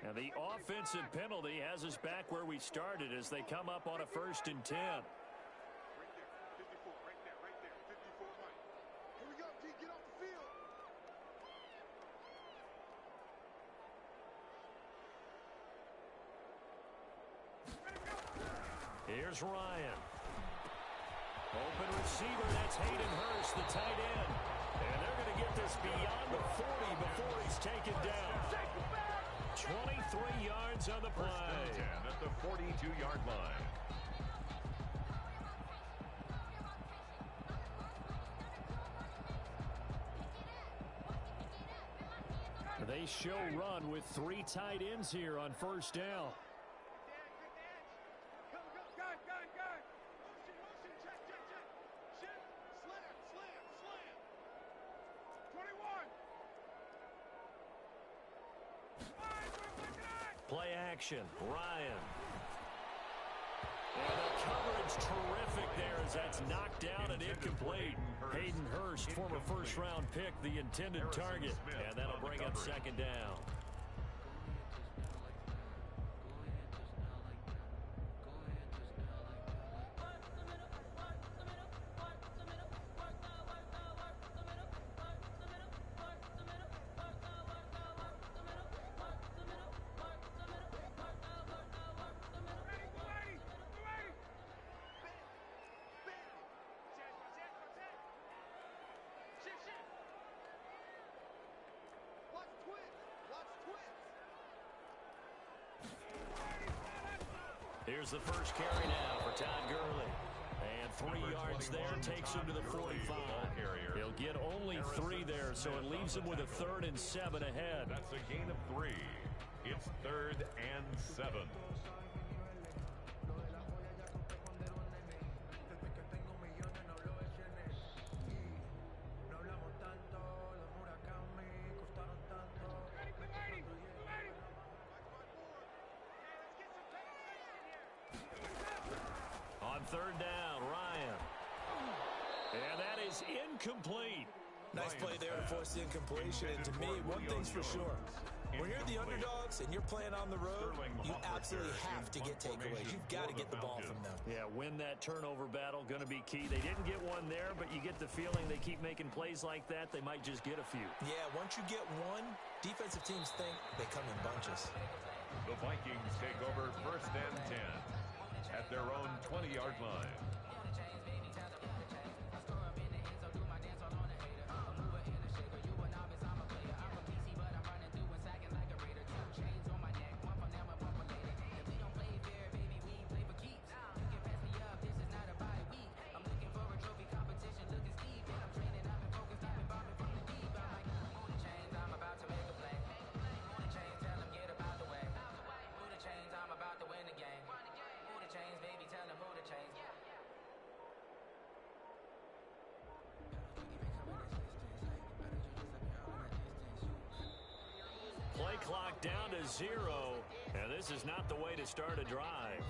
And the offensive penalty has us back where we started as they come up on a 1st and 10. Right there, 54, right there, 54 Mike. Here we go, D, get off the field. Here's Ryan. Open receiver, that's Hayden Hurst, the tight end. And they're going to get this beyond the 40 before he's taken down. 23 yards on the play. 1st and 10 at the 42-yard line. They show run with 3 tight ends here on 1st down. Play action, Ryan. And the coverage terrific there as that's knocked down and incomplete. Hayden Hurst, former first-round pick, the intended target. And that'll bring up 2nd down. Here's the first carry now for Todd Gurley. And 3 yards there takes him to the 45. He'll get only 3 there, so it leaves him with a 3rd and 7 ahead. That's a gain of 3. It's 3rd and 7. On 3rd down, Ryan. And that is incomplete. Nice play there to force the incompletion. And to me, one thing's for sure. When you're the underdogs and you're playing on the road, you absolutely have to get takeaways. You've got to get the ball from them. Yeah, win that turnover battle, going to be key. They didn't get one there, but you get the feeling they keep making plays like that, they might just get a few. Yeah, once you get one, defensive teams think they come in bunches. The Vikings take over 1st and 10 at their own 20-yard line. Play clock down to 0, and this is not the way to start a drive.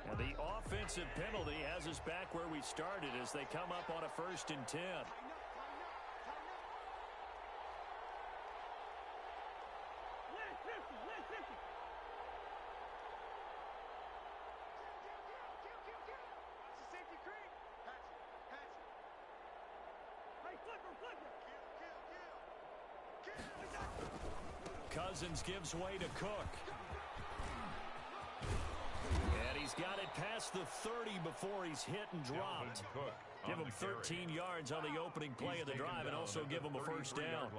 And the offensive penalty has us back where we started as they come up on a 1st and 10. Cousins gives way to Cook. And he's got it past the 30 before he's hit and dropped. Give him 13 yards on the opening play of the drive and also give him a 1st down.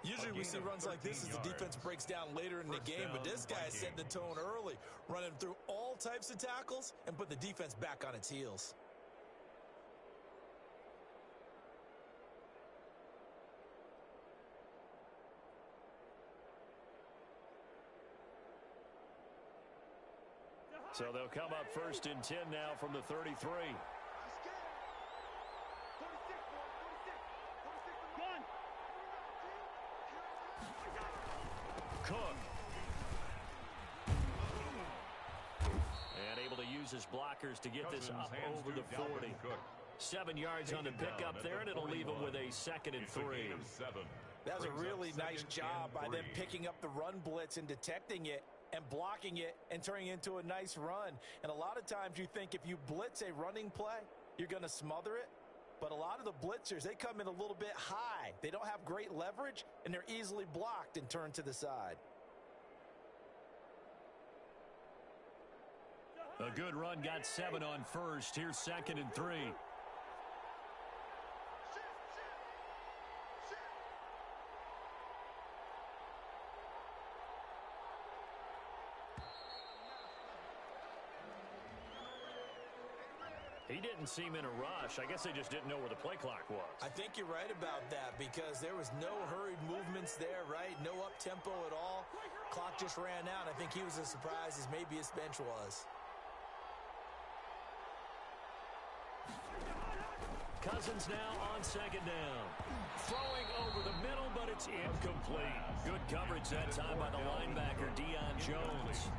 Usually we see runs like this as the defense breaks down later in the game, but this guy set the tone early, running through all types of tackles and put the defense back on its heels. So they'll come up 1st and 10 now from the 33. Cook. And able to use his blockers to get this up over the 40. 7 yards on the pickup there, and it'll leave him with a 2nd and 3. That was a really nice job by them picking up the run blitz and detecting it and blocking it and turning it into a nice run. And a lot of times you think if you blitz a running play, you're going to smother it. But a lot of the blitzers, they come in a little bit high. They don't have great leverage, and they're easily blocked and turned to the side. A good run, got 7 on first. Here's 2nd and 3. He didn't seem in a rush. I guess they just didn't know where the play clock was. I think you're right about that because there was no hurried movements there, right? No up-tempo at all. Clock just ran out. I think he was as surprised as maybe his bench was. Cousins now on 2nd down. Throwing over the middle, but it's incomplete. Good coverage that time by the linebacker, Deion Jones.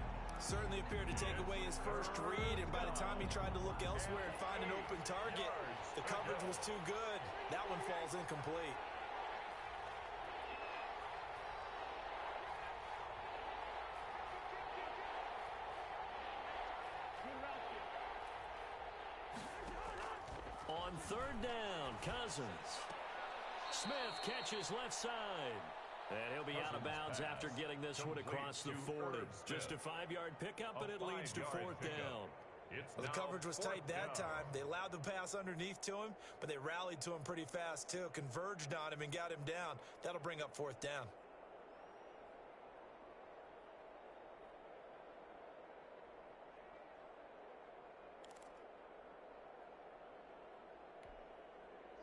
Certainly appeared to take away his first read, and by the time he tried to look elsewhere and find an open target, the coverage was too good. That one falls incomplete. On 3rd down, Cousins. Smith catches left side. And he'll be out of bounds after getting this one across the 40. Just a 5-yard pickup, and it leads to 4th down. Well, the coverage was tight that time. They allowed the pass underneath to him, but they rallied to him pretty fast, too. Converged on him and got him down. That'll bring up 4th down.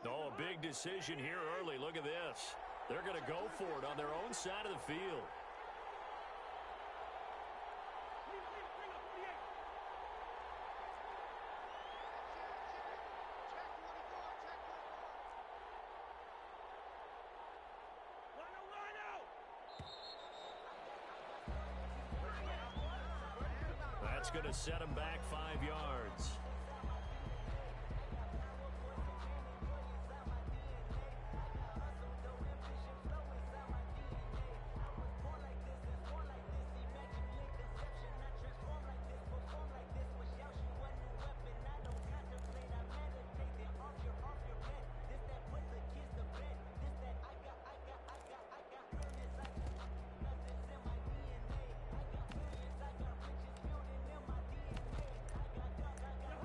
Oh, a big decision here early. Look at this. They're going to go for it on their own side of the field. That's going to set them back 5 yards.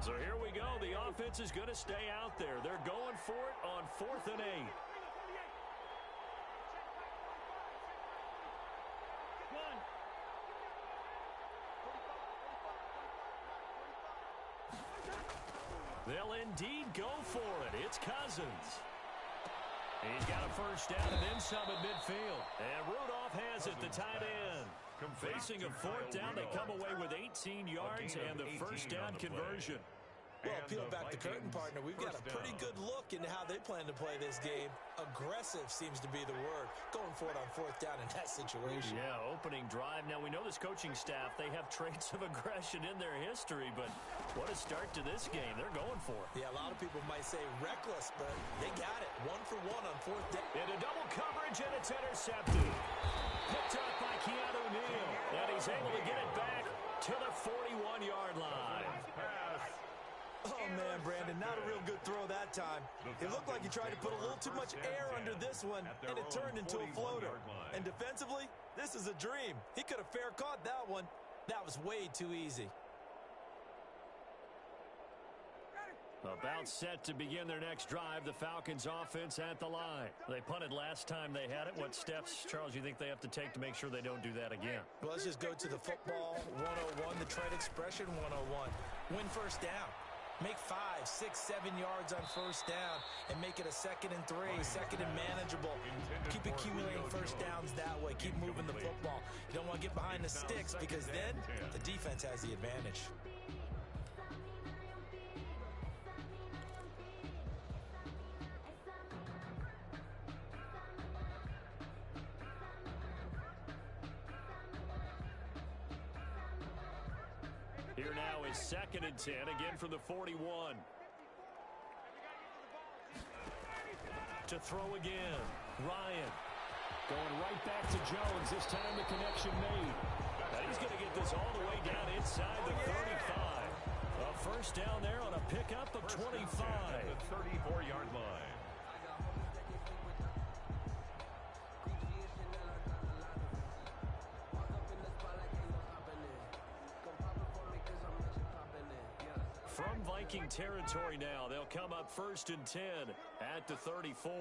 So here we go. The offense is going to stay out there. They're going for it on 4th and 8. They'll indeed go for it. It's Cousins. He's got a first down and then some at midfield. And Rudolph has it, the tight end. Facing a 4th down, they come away with 18 yards and the first down conversion. Well, peel back the curtain, partner. We've got a pretty good look into how they plan to play this game. Aggressive seems to be the word. Going for it on 4th down in that situation. Yeah, opening drive. Now, we know this coaching staff, they have traits of aggression in their history, but what a start to this game. They're going for it. Yeah, a lot of people might say reckless, but they got it. 1 for 1 on 4th down. Into double coverage, and it's intercepted. Picked up by Keanu Neal, and he's able to get it back to the 41-yard line. Oh, man, Brandon, not a real good throw that time. It looked like he tried to put a little too much air under this one, and it turned into a floater. And defensively, this is a dream. He could have fair caught that one. That was way too easy. About set to begin their next drive, the Falcons offense at the line. They punted last time they had it. What steps, Charles, you think they have to take to make sure they don't do that again? Well, let's just go to the football 101, the trade expression 101. Win first down. Make 5, 6, 7 yards on first down and make it a 2nd and 3, 2nd and manageable. Keep accumulating first downs that way. Keep moving the football. You don't want to get behind the sticks because then the defense has the advantage. is 2nd and 10, again from the 41. To throw again, Ryan. Going right back to Jones. This time the connection made. And he's going to get this all the way down inside the 35. A first down there on a pickup of 25. At the 34-yard line. From Viking territory now, they'll come up 1st and 10 at the 34.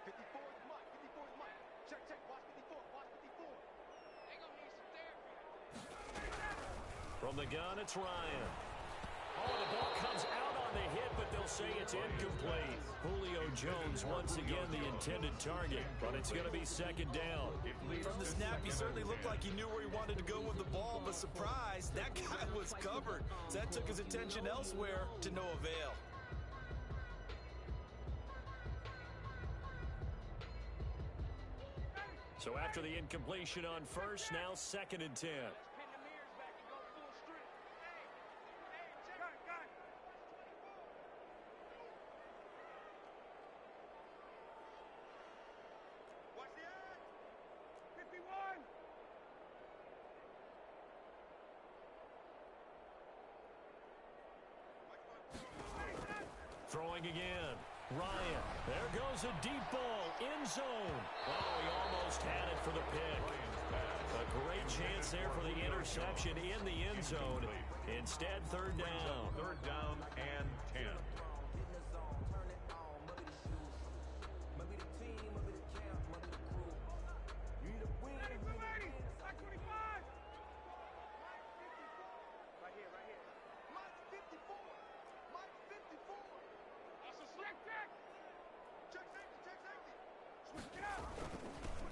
54 is Mike. 54 is Mike. Check, check. Watch 54. Watch 54. They gonna need some therapy. From the gun, it's Ryan. Oh, the ball comes out on the hit, but they'll say it's incomplete. Julio Jones, once again, the intended target, but it's going to be 2nd down. From the snap, he certainly looked like he knew where he wanted to go with the ball, but surprise, that guy was covered. So that took his attention elsewhere to no avail. So after the incompletion on first, now 2nd and 10. Throwing again. Ryan. There goes a deep ball. End zone. Oh, he almost had it for the pick. A great chance there for the interception in the end zone. Instead, 3rd down. 3rd down and 10.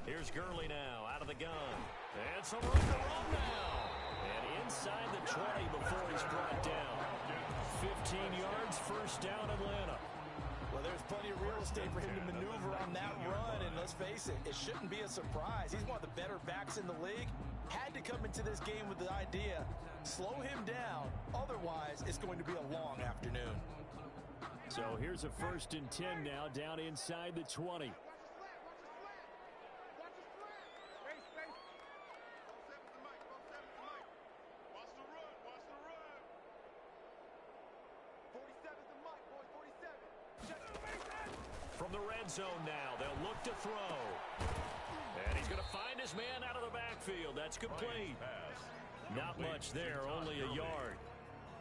Here's Gurley now, out of the gun. And some room to run now. And inside the 20 before he's brought down. 15 yards, 1st down, Atlanta. Well, there's plenty of real estate for him to maneuver on that run, and let's face it, it shouldn't be a surprise. He's one of the better backs in the league. Had to come into this game with the idea, slow him down, otherwise it's going to be a long afternoon. So here's a 1st and 10 now, down inside the 20. From the red zone now, they'll look to throw. And he's going to find his man out of the backfield. That's complete. Not much there, only a yard.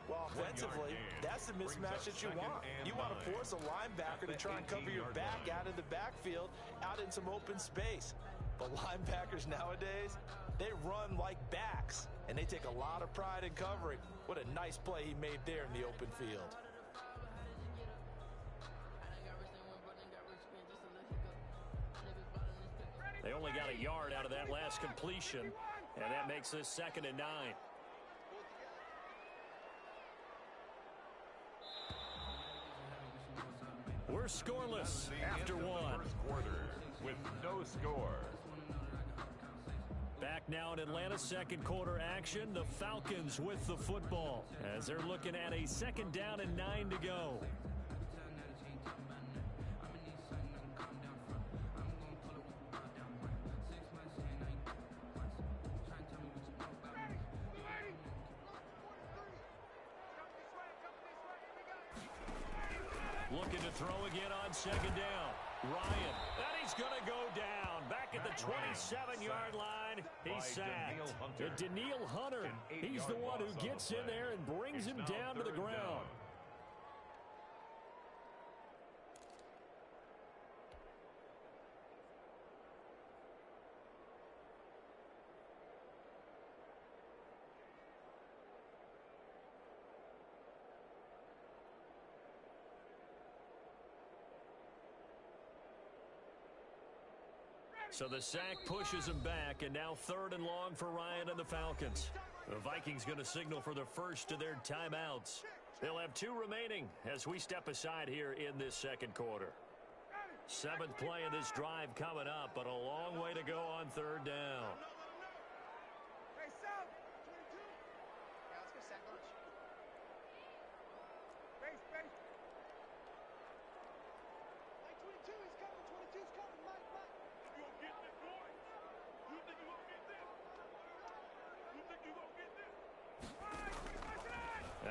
Well, offensively, that's the mismatch that you want. You want to force a linebacker to try and cover your back out of the backfield, out in some open space. But linebackers nowadays, they run like backs, and they take a lot of pride in covering. What a nice play he made there in the open field. They only got a yard out of that last completion, and that makes this 2nd and 9. We're scoreless after one. First quarter with no score. Back now in Atlanta, 2nd quarter action. The Falcons with the football as they're looking at a 2nd down and 9 to go. Looking to throw again on 2nd down. Ryan, and he's going to go down. Back at the 27-yard line, he's sacked. Daniil Hunter, he's the one who gets in there and brings him down to the ground. So the sack pushes him back, and now 3rd and long for Ryan and the Falcons. The Vikings going to signal for the first of their timeouts. They'll have 2 remaining as we step aside here in this 2nd quarter. 7th play of this drive coming up, but a long way to go on 3rd down.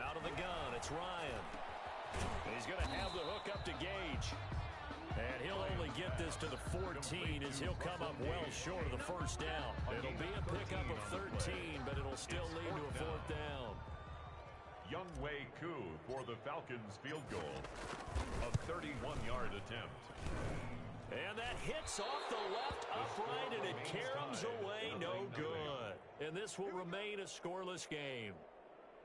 Out of the gun, it's Ryan. He's going to have the hook up to Gage. And he'll only get this to the 14 as he'll come up well short of the first down. It'll be a pickup of 13, but it'll still lead to a fourth down. Younghoe Koo for the Falcons field goal. A 31-yard attempt. And that hits off the left upright, and it caroms away no good. And this will remain a scoreless game.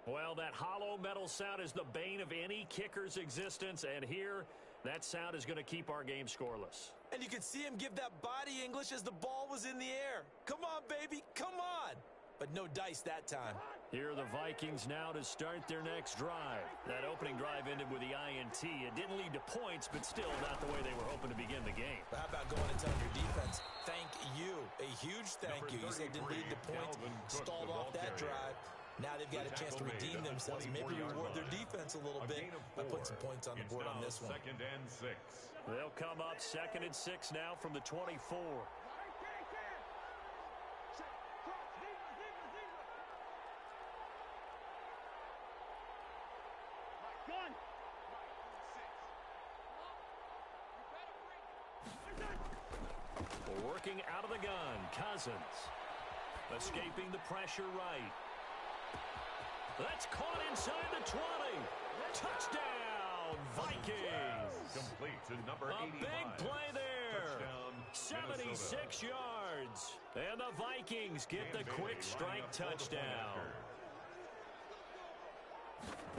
Well, that hollow metal sound is the bane of any kicker's existence, and here, that sound is going to keep our game scoreless. And you could see him give that body English as the ball was in the air. Come on, baby, come on. But no dice that time. Here are the Vikings now to start their next drive. That opening drive ended with the INT. It didn't lead to points, but still not the way they were hoping to begin the game. But how about going and telling your defense, thank you, a huge thank you. You said didn't lead to points, stalled off that drive. Now they've got a chance to redeem themselves, maybe reward their defense a little bit by putting some points on the board on this one. Second and 6. They'll come up 2nd and 6 now from the 24. Working out of the gun, Cousins. Escaping the pressure right. That's caught inside the 20. Touchdown, Vikings. Complete to number 85. A big play there. Touchdown, 76 yards. And the Vikings get the quick strike touchdown.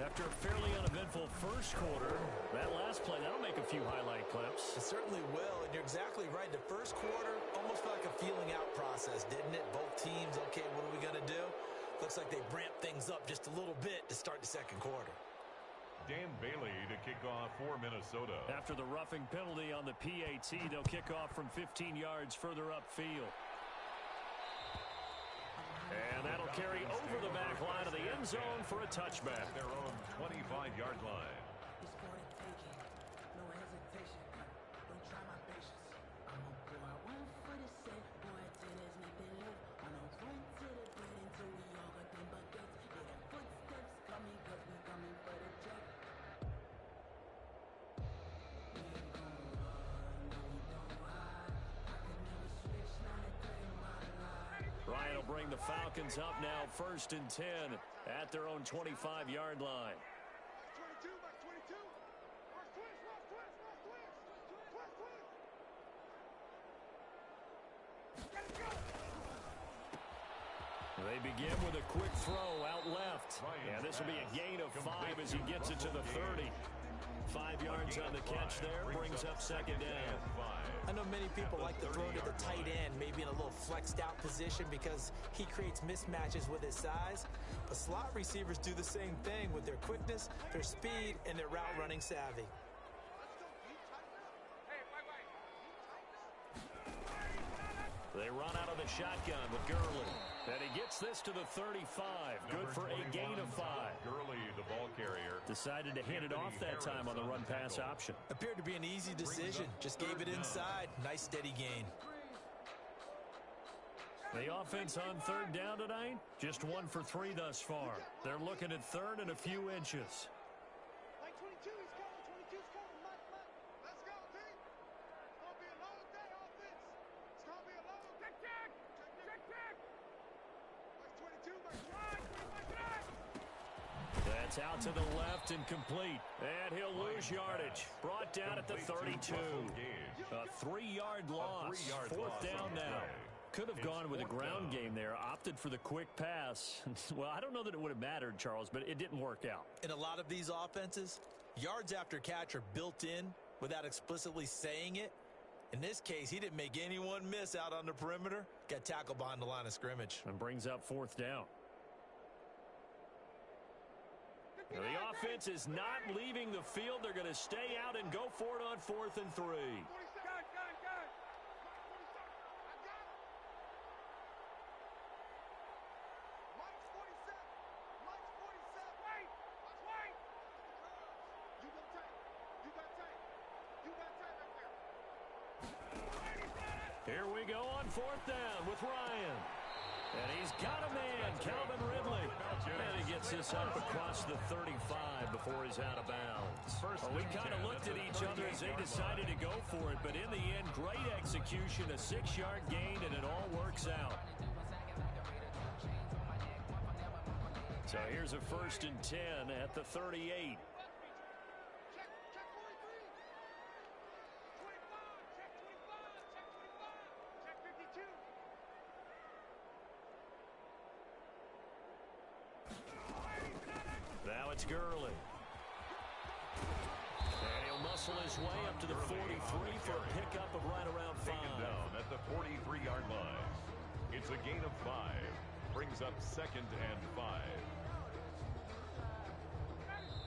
After a fairly uneventful first quarter, that last play, that'll make a few highlight clips. It certainly will, and you're exactly right. The first quarter almost felt like a feeling out process, didn't it? Both teams, okay, what are we going to do? Looks like they ramped things up just a little bit to start the second quarter. Dan Bailey to kick off for Minnesota. After the roughing penalty on the PAT, they'll kick off from 15 yards further upfield. And that'll carry over the back line of the end zone for a touchback. Their own 25-yard line. Ryan will bring the Falcons up now 1st and 10 at their own 25-yard line. They begin with a quick throw out left. And this will be a gain of 5 as he gets it to the 30. 5 yards on the catch there, brings up 2nd down. I know many people like to throw to the tight end, maybe in a little flexed out position because he creates mismatches with his size. But slot receivers do the same thing with their quickness, their speed, and their route running savvy. They run out of the shotgun with Gurley. And he gets this to the 35. Good for a gain of 5. Gurley, the ball carrier. Decided to hand it off that time on the run-pass option. Appeared to be an easy decision. Just gave it inside. Nice steady gain. The offense on 3rd down tonight, just 1 for 3 thus far. They're looking at 3rd and a few inches. That's out to the left and complete. And he'll lose yardage. Brought down at the 32. A 3-yard loss. 4th down now. Could have gone with a ground game there. Opted for the quick pass. Well, I don't know that it would have mattered, Charles, but it didn't work out. In a lot of these offenses, yards after catch are built in without explicitly saying it. In this case, he didn't make anyone miss out on the perimeter. Got tackled behind the line of scrimmage. And brings up 4th down. The offense is not leaving the field. They're going to stay out and go for it on 4th and 3. Here we go on 4th down with Ryan. And he's got a man, Calvin Ridley. And he gets this up across the 35 before he's out of bounds. Well, we kind of looked at each other as they decided to go for it, but in the end, great execution, a 6-yard gain, and it all works out. So here's a 1st and 10 at the 38. Now it's Gurley. And he'll muscle his way up to the 43 for a pickup of right around 5. Taken down at the 43-yard line. It's a gain of 5. Brings up 2nd and 5.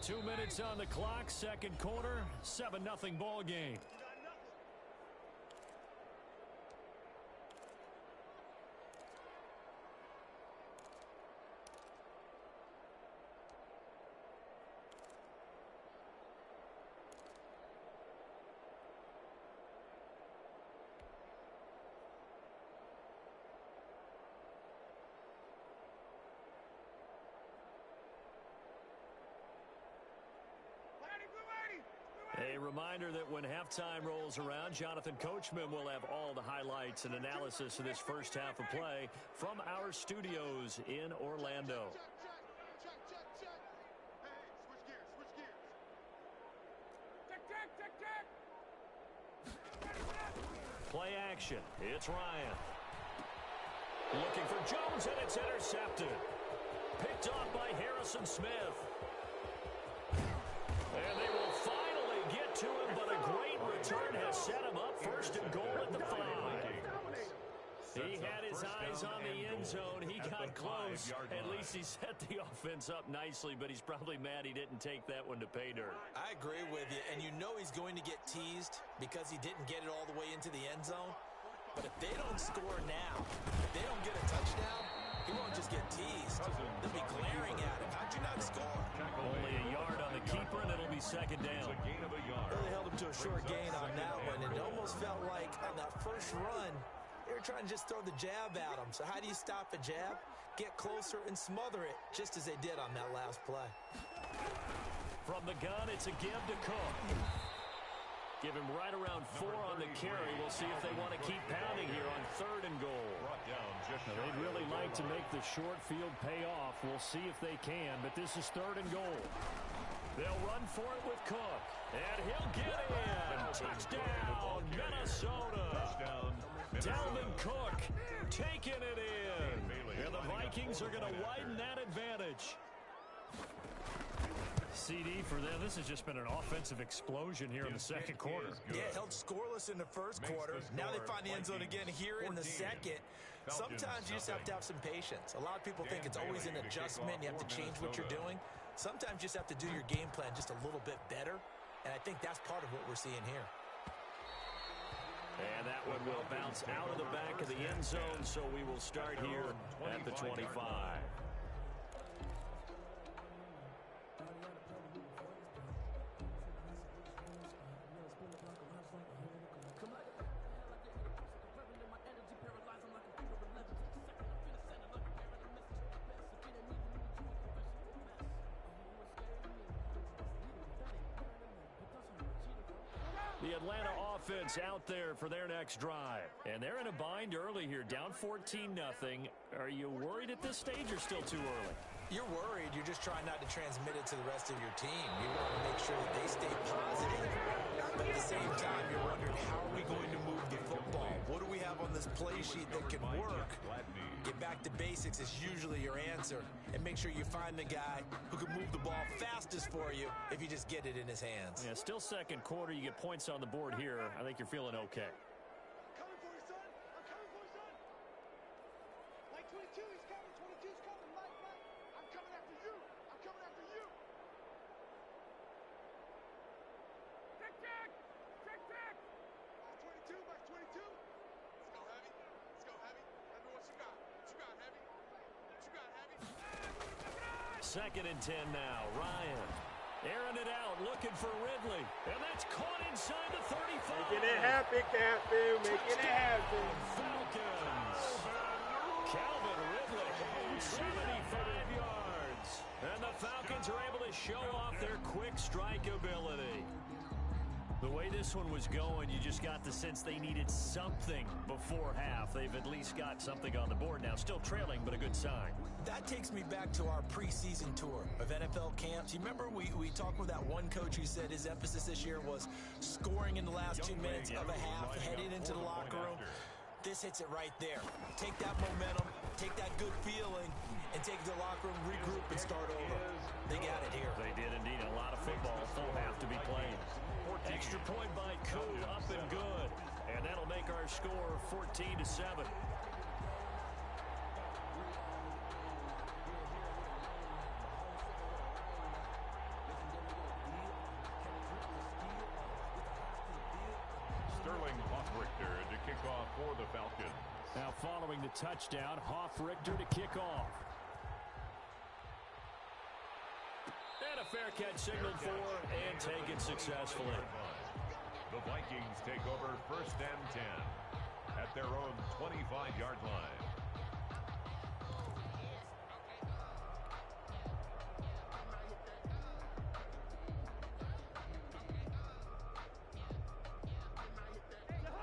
2 minutes on the clock, second quarter, 7-0 ball game. A reminder that when halftime rolls around, Jonathan Coachman will have all the highlights and analysis of this first half of play from our studios in Orlando. Play action. It's Ryan. Looking for Jones, and it's intercepted. Picked off by Harrison Smith. And they will finally get to him, but a great return has set him up 1st and goal at the 5. He had his eyes on the end zone. He got close. At least he set the offense up nicely, but he's probably mad he didn't take that one to pay dirt. I agree with you, and you know he's going to get teased because he didn't get it all the way into the end zone. But if they don't score now, if they don't get a touchdown, he won't just get teased. They'll be glaring at him. How'd you not score? Only a yard on the keeper, and it'll be 2nd down. It's a gain of a yard. Really held him to a short gain on that one, and it almost felt like on that first run, they were trying to just throw the jab at him. So how do you stop a jab? Get closer and smother it, just as they did on that last play. From the gun, it's a give to Cook. Give him right around 4 on the carry. We'll see if they want to keep pounding here on 3rd and goal. They'd really like to make the short field pay off. We'll see if they can, but this is 3rd and goal. They'll run for it with Cook, and he'll get in. Touchdown, Minnesota. Dalvin Cook taking it in. And the Vikings are going to widen that advantage. CD for them. This has just been an offensive explosion here in the second quarter. Yeah, held scoreless in the first quarter. Now they find the end zone again here in the second. Sometimes you just have to have some patience. A lot of people think it's always an adjustment. You have to change what you're doing. Sometimes you just have to do your game plan just a little bit better. And I think that's part of what we're seeing here. And that one will bounce out of the back of the end zone, so we will start here at the 25. The Atlanta offense out there for their next drive. And they're in a bind early here, down 14-0. Are you worried at this stage or still too early? You're worried. You're just trying not to transmit it to the rest of your team. You want to make sure that they stay positive. But at the same time, you're wondering, how are we going to move the football? What do we have on this play sheet that can work? Get back to basics is usually your answer. And make sure you find the guy who can move the ball fastest for you if you just get it in his hands. Yeah, still second quarter. You get points on the board here. I think you're feeling okay. Coming for you, son. I'm coming for you, son. Mike 22, he's coming. 22's coming. Mike. I'm coming after you. I'm coming after you. Tick. 22, Mike 22. Let's go, Heavy. Let's go, Heavy. Heavy, what you got? What you got, Heavy? What you got, Heavy? 2nd and 10 now. Ryan airing it out, looking for Ridley. And that's caught inside the 35. Making it happen, Captain. Making it happen. Falcons. Calvin Ridley 75 yards. And the Falcons are able to show off their quick strike ability. The way this one was going, you just got the sense they needed something before half. They've at least got something on the board now. Still trailing, but a good sign. That takes me back to our preseason tour of NFL camps. You remember we talked with that one coach who said his emphasis this year was scoring in the last 2 minutes of a half, heading into the locker room. This hits it right there. Take that momentum, take that good feeling, and take the locker room, regroup, and start over. They got it here. They did indeed. A lot of football, full half to be played. Extra point by Koo, up and good. And that'll make our score 14-7. Sterling Hoffrichter to kick off for the Falcons. Now following the touchdown, Hoffrichter to kick off. And a fair catch signaled for and taken successfully. The Vikings take over 1st and 10 at their own 25-yard line.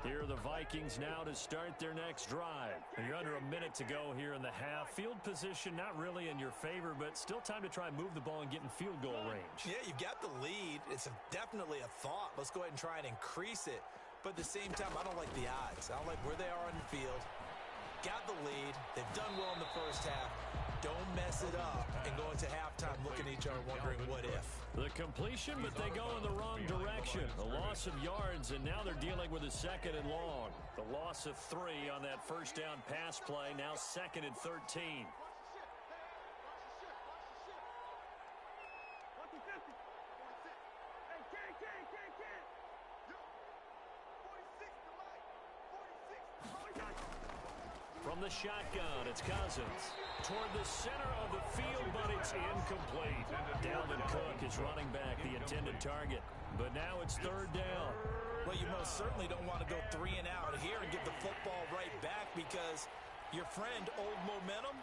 Here are the Vikings now to start their next drive. You're under a minute to go here in the half. Field position not really in your favor, but still time to try and move the ball and get in field goal range. Yeah, you've got the lead. It's definitely a thought. Let's go ahead and try and increase it. But at the same time, I don't like the odds. I don't like where they are on the field. Got the lead. They've done well in the first half. Don't mess it up and go into halftime looking at each other wondering what if. The completion, but they go in the wrong direction. A loss of yards, and now they're dealing with a 2nd and long. The loss of 3 on that first down pass play, now 2nd and 13. From the shotgun, it's Cousins. Toward the center of the field, but it's incomplete. Dalvin Cook is running back, the intended target. But now it's 3rd down. Well, you most certainly don't want to go 3 and out here and give the football right back because your friend, Old Momentum,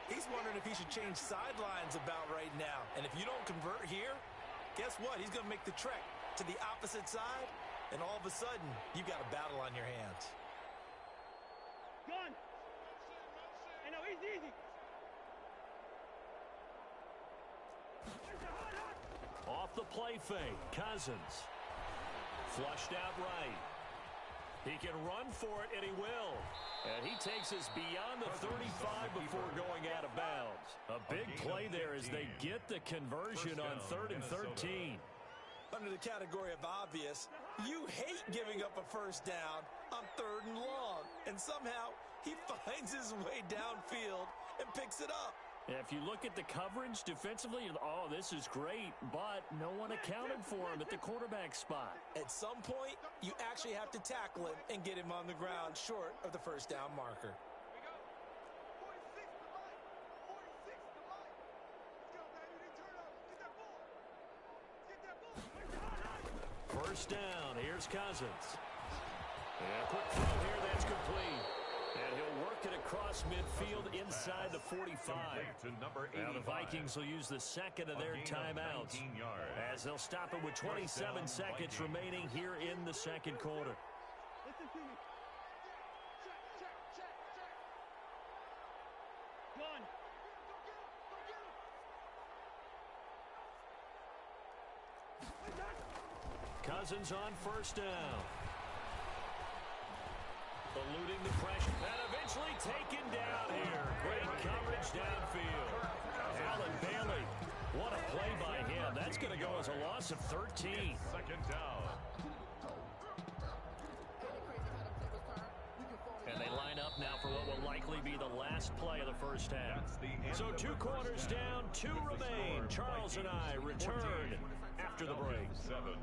he's wondering if he should change sidelines about right now. And if you don't convert here, guess what? He's going to make the trek to the opposite side, and all of a sudden, you've got a battle on your hands. Gun. Hey, no, easy. Off the play fake, Cousins. Flushed out right. He can run for it, and he will. And he takes us beyond the 35 before going out of bounds. A big play there as they get the conversion on 3rd and 13. Under the category of obvious, you hate giving up a first down on 3rd and long. And somehow, he finds his way downfield and picks it up. If you look at the coverage defensively, oh, this is great, but no one accounted for him at the quarterback spot. At some point, you actually have to tackle him and get him on the ground short of the first down marker. First down, here's Cousins. And a quick throw here, that's complete. And he'll work it across midfield inside the 45. Now the Vikings will use the 2nd of their timeouts as they'll stop it with 27 seconds remaining here in the 2nd quarter. Listen to me. Check. Gun. Cousins on first down. Eluding the pressure. And eventually taken down here. Great coverage downfield. Allen Bailey. What a play by him. That's going to go as a loss of 13. 2nd down. And they line up now for what will likely be the last play of the first half. So 2 quarters down, 2 remain. Charles and I return after the break.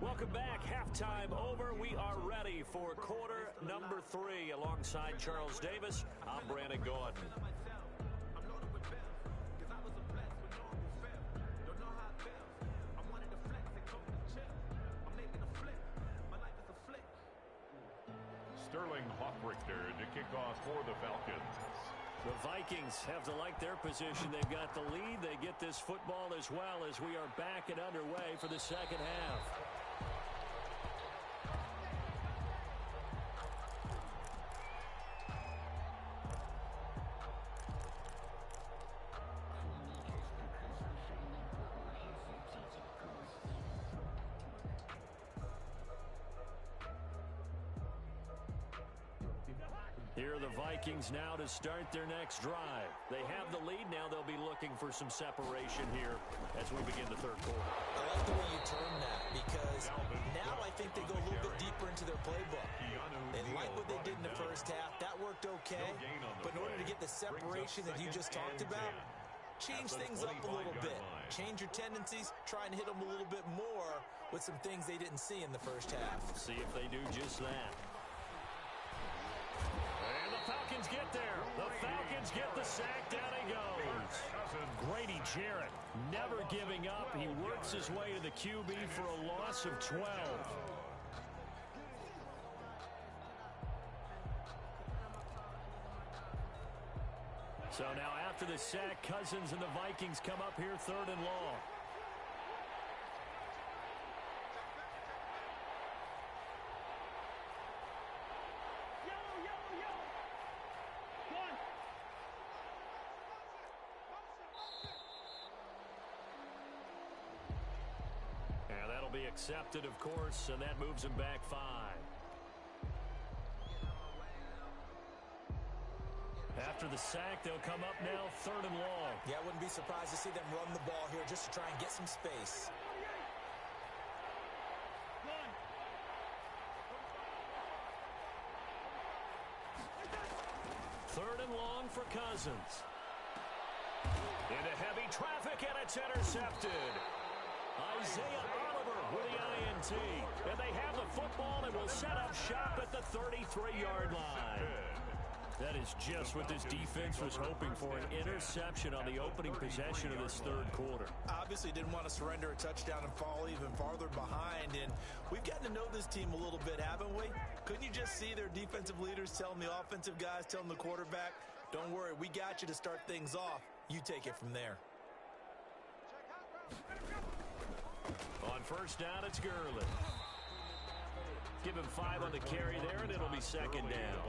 Welcome back. Halftime over. We are ready for quarter number 3. Alongside Charles Davis, I'm Brandon Gordon. Sterling Hoffrichter to kick off for the Falcons. The Vikings have to like their position. They've got the lead. They get this football as well as we are back and underway for the second half. Here are the Vikings now to start their next drive. They have the lead now. They'll be looking for some separation here as we begin the third quarter. I like the way you term that because now I think they go a little bit deeper into their playbook. They like what they did in the first half. That worked okay. But in order to get the separation that you just talked about, change things up a little bit. Change your tendencies. Try and hit them a little bit more with some things they didn't see in the first half. See if they do just that. And the Falcons get there. The Falcons get the sack. Down he goes. Grady Jarrett never giving up. He works his way to the QB for a loss of 12. So now after the sack, Cousins and the Vikings come up here third and long. And that'll be accepted, of course, and that moves him back 5. After the sack, they'll come up now third and long. Yeah, I wouldn't be surprised to see them run the ball here just to try and get some space. Third and long for Cousins. Into heavy traffic, and it's intercepted. Isaiah Oliver with the INT. And they have the football and will set up shop at the 33-yard line. That is just what this defense was hoping for, an interception on the opening possession of this third quarter. Obviously didn't want to surrender a touchdown and fall even farther behind, and we've gotten to know this team a little bit, haven't we? Couldn't you just see their defensive leaders telling the offensive guys, telling the quarterback, don't worry, we got you to start things off. You take it from there. On first down, it's Gurley. Give him 5 on the carry there, and it'll be second down.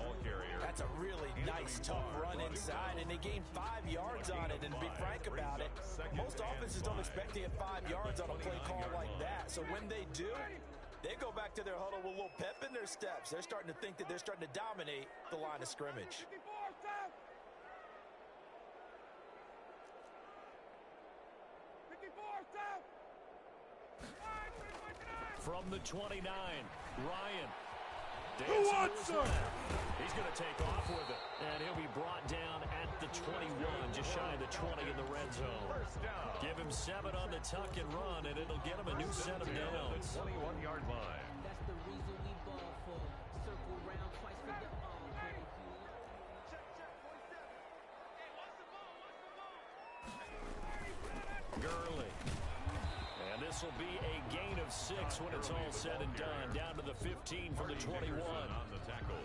That's a really nice, tough run inside, and they gained 5 yards on it. And to be frank about it, most offenses don't expect to get 5 yards on a play call like that. So when they do, they go back to their huddle with a little pep in their steps. They're starting to think that they're starting to dominate the line of scrimmage. From the 29, Ryan. Who wants him? He's going to take off with it. And he'll be brought down at the 21, just shy of the 20 in the red zone. Give him 7 on the tuck and run, and it'll get him a new set of downs. 21-yard line. That's the reason we ball for. Circle round twice for the Gurley. And this will be a gain of 6 when it's all said and done. Down to the 15 from the 21. On the tackle.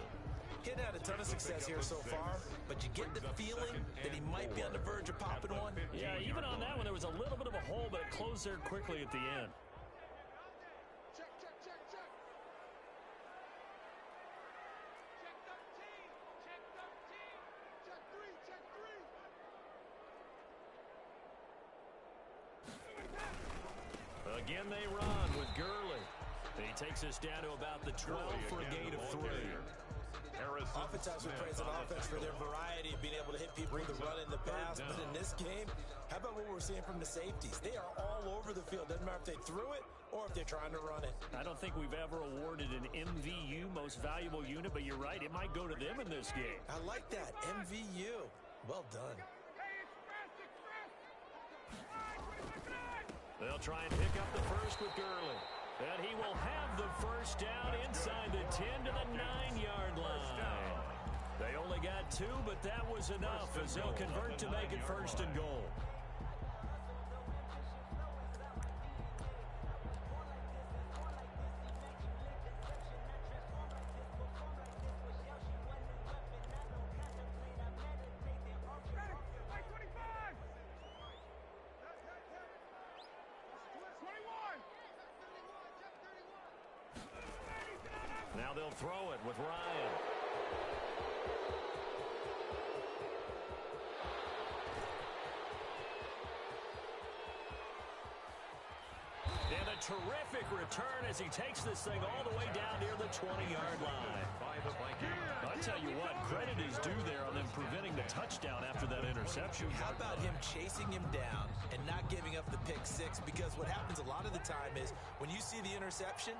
He's had a ton of success here so far, but you get the feeling that he might be on the verge of popping one. Yeah, even on that one, there was a little bit of a hole, but it closed there quickly at the end. Check, check, check, check. Check 13. Check 13. Check 3. Check 3. Again, they run with Gurley. He takes us down to about the 12 for a gain of 3. Offense has been praised on offense for their variety of being able to hit people with the run in the pass. But in this game, how about what we're seeing from the safeties? They are all over the field. Doesn't matter if they threw it or if they're trying to run it. I don't think we've ever awarded an MVU, most valuable unit, but you're right, it might go to them in this game. I like that. MVU. Well done. They'll try and pick up the first with Gurley. And he will have the first down inside the 10 to the 9-yard line. They only got 2, but that was enough as they'll convert to make it first and goal. they'll throw it with Ryan. And a terrific return as he takes this thing all the way down near the 20-yard line. I'll tell you what, credit is due there on them preventing the touchdown after that interception. How about him chasing him down and not giving up the pick six? Because what happens a lot of the time is when you see the interception,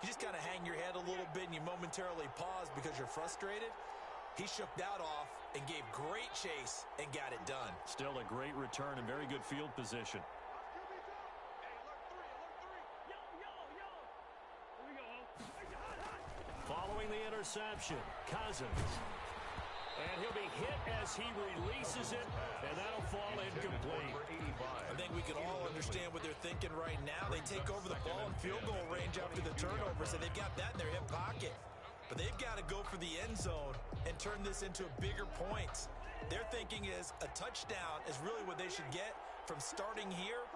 you just kind of hang your head a little bit and you momentarily pause because you're frustrated. He shook that off and gave great chase and got it done. Still a great return and very good field position. Following the interception, Cousins. And he'll be hit as he releases it, and that'll fall incomplete. I think we can all understand what they're thinking right now. They take over the ball in field goal range after the turnover, so they've got that in their hip pocket. But they've got to go for the end zone and turn this into bigger points. Their thinking is a touchdown is really what they should get from starting here.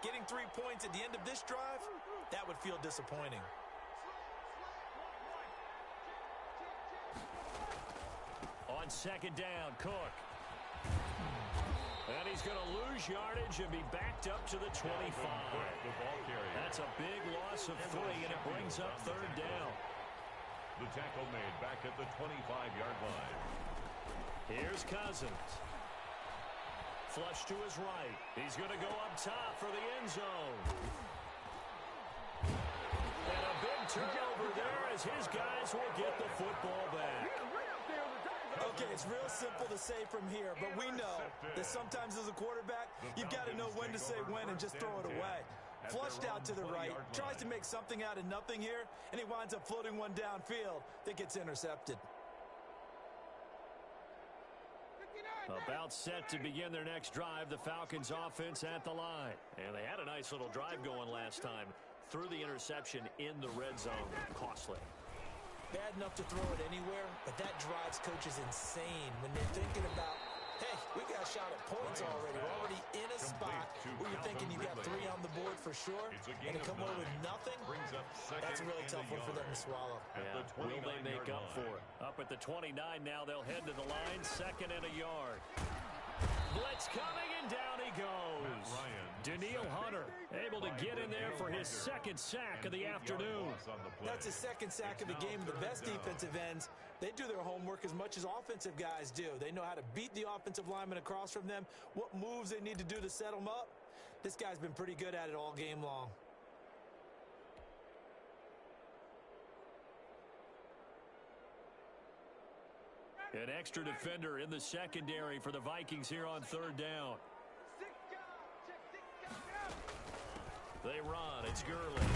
Getting 3 points at the end of this drive, that would feel disappointing. On second down, Cook. And he's going to lose yardage and be backed up to the 25. That's a big loss of 3, and it brings up third down. The tackle made back at the 25-yard line. Here's Cousins. Flush to his right. He's going to go up top for the end zone. And a big turnover there as his guys will get the football back. Okay, it's real simple to say from here, but we know that sometimes as a quarterback, you've got to know when to say when and just throw it away. Flushed out to the right, tries to make something out of nothing here, and he winds up floating one downfield that gets intercepted. About set to begin their next drive, the Falcons offense at the line. And they had a nice little drive going last time. Threw the interception in the red zone. Costly. Bad enough to throw it anywhere, but that drives coaches insane when they're thinking about, hey, we got a shot at points already. We're already in a spot where you're thinking you got 3 on the board for sure, and to come away with nothing, that's a really tough one for them to swallow. Yeah, will they make up for it? Up at the 29 now, they'll head to the line, 2nd and a yard. Blitz coming, and down he goes. Daniil Hunter able to get in there for his 2nd sack of the afternoon. That's his 2nd sack of the game. The best defensive ends, they do their homework as much as offensive guys do. They know how to beat the offensive lineman across from them, what moves they need to do to set them up. This guy's been pretty good at it all game long. An extra defender in the secondary for the Vikings here on 3rd down. They run. It's Gurley.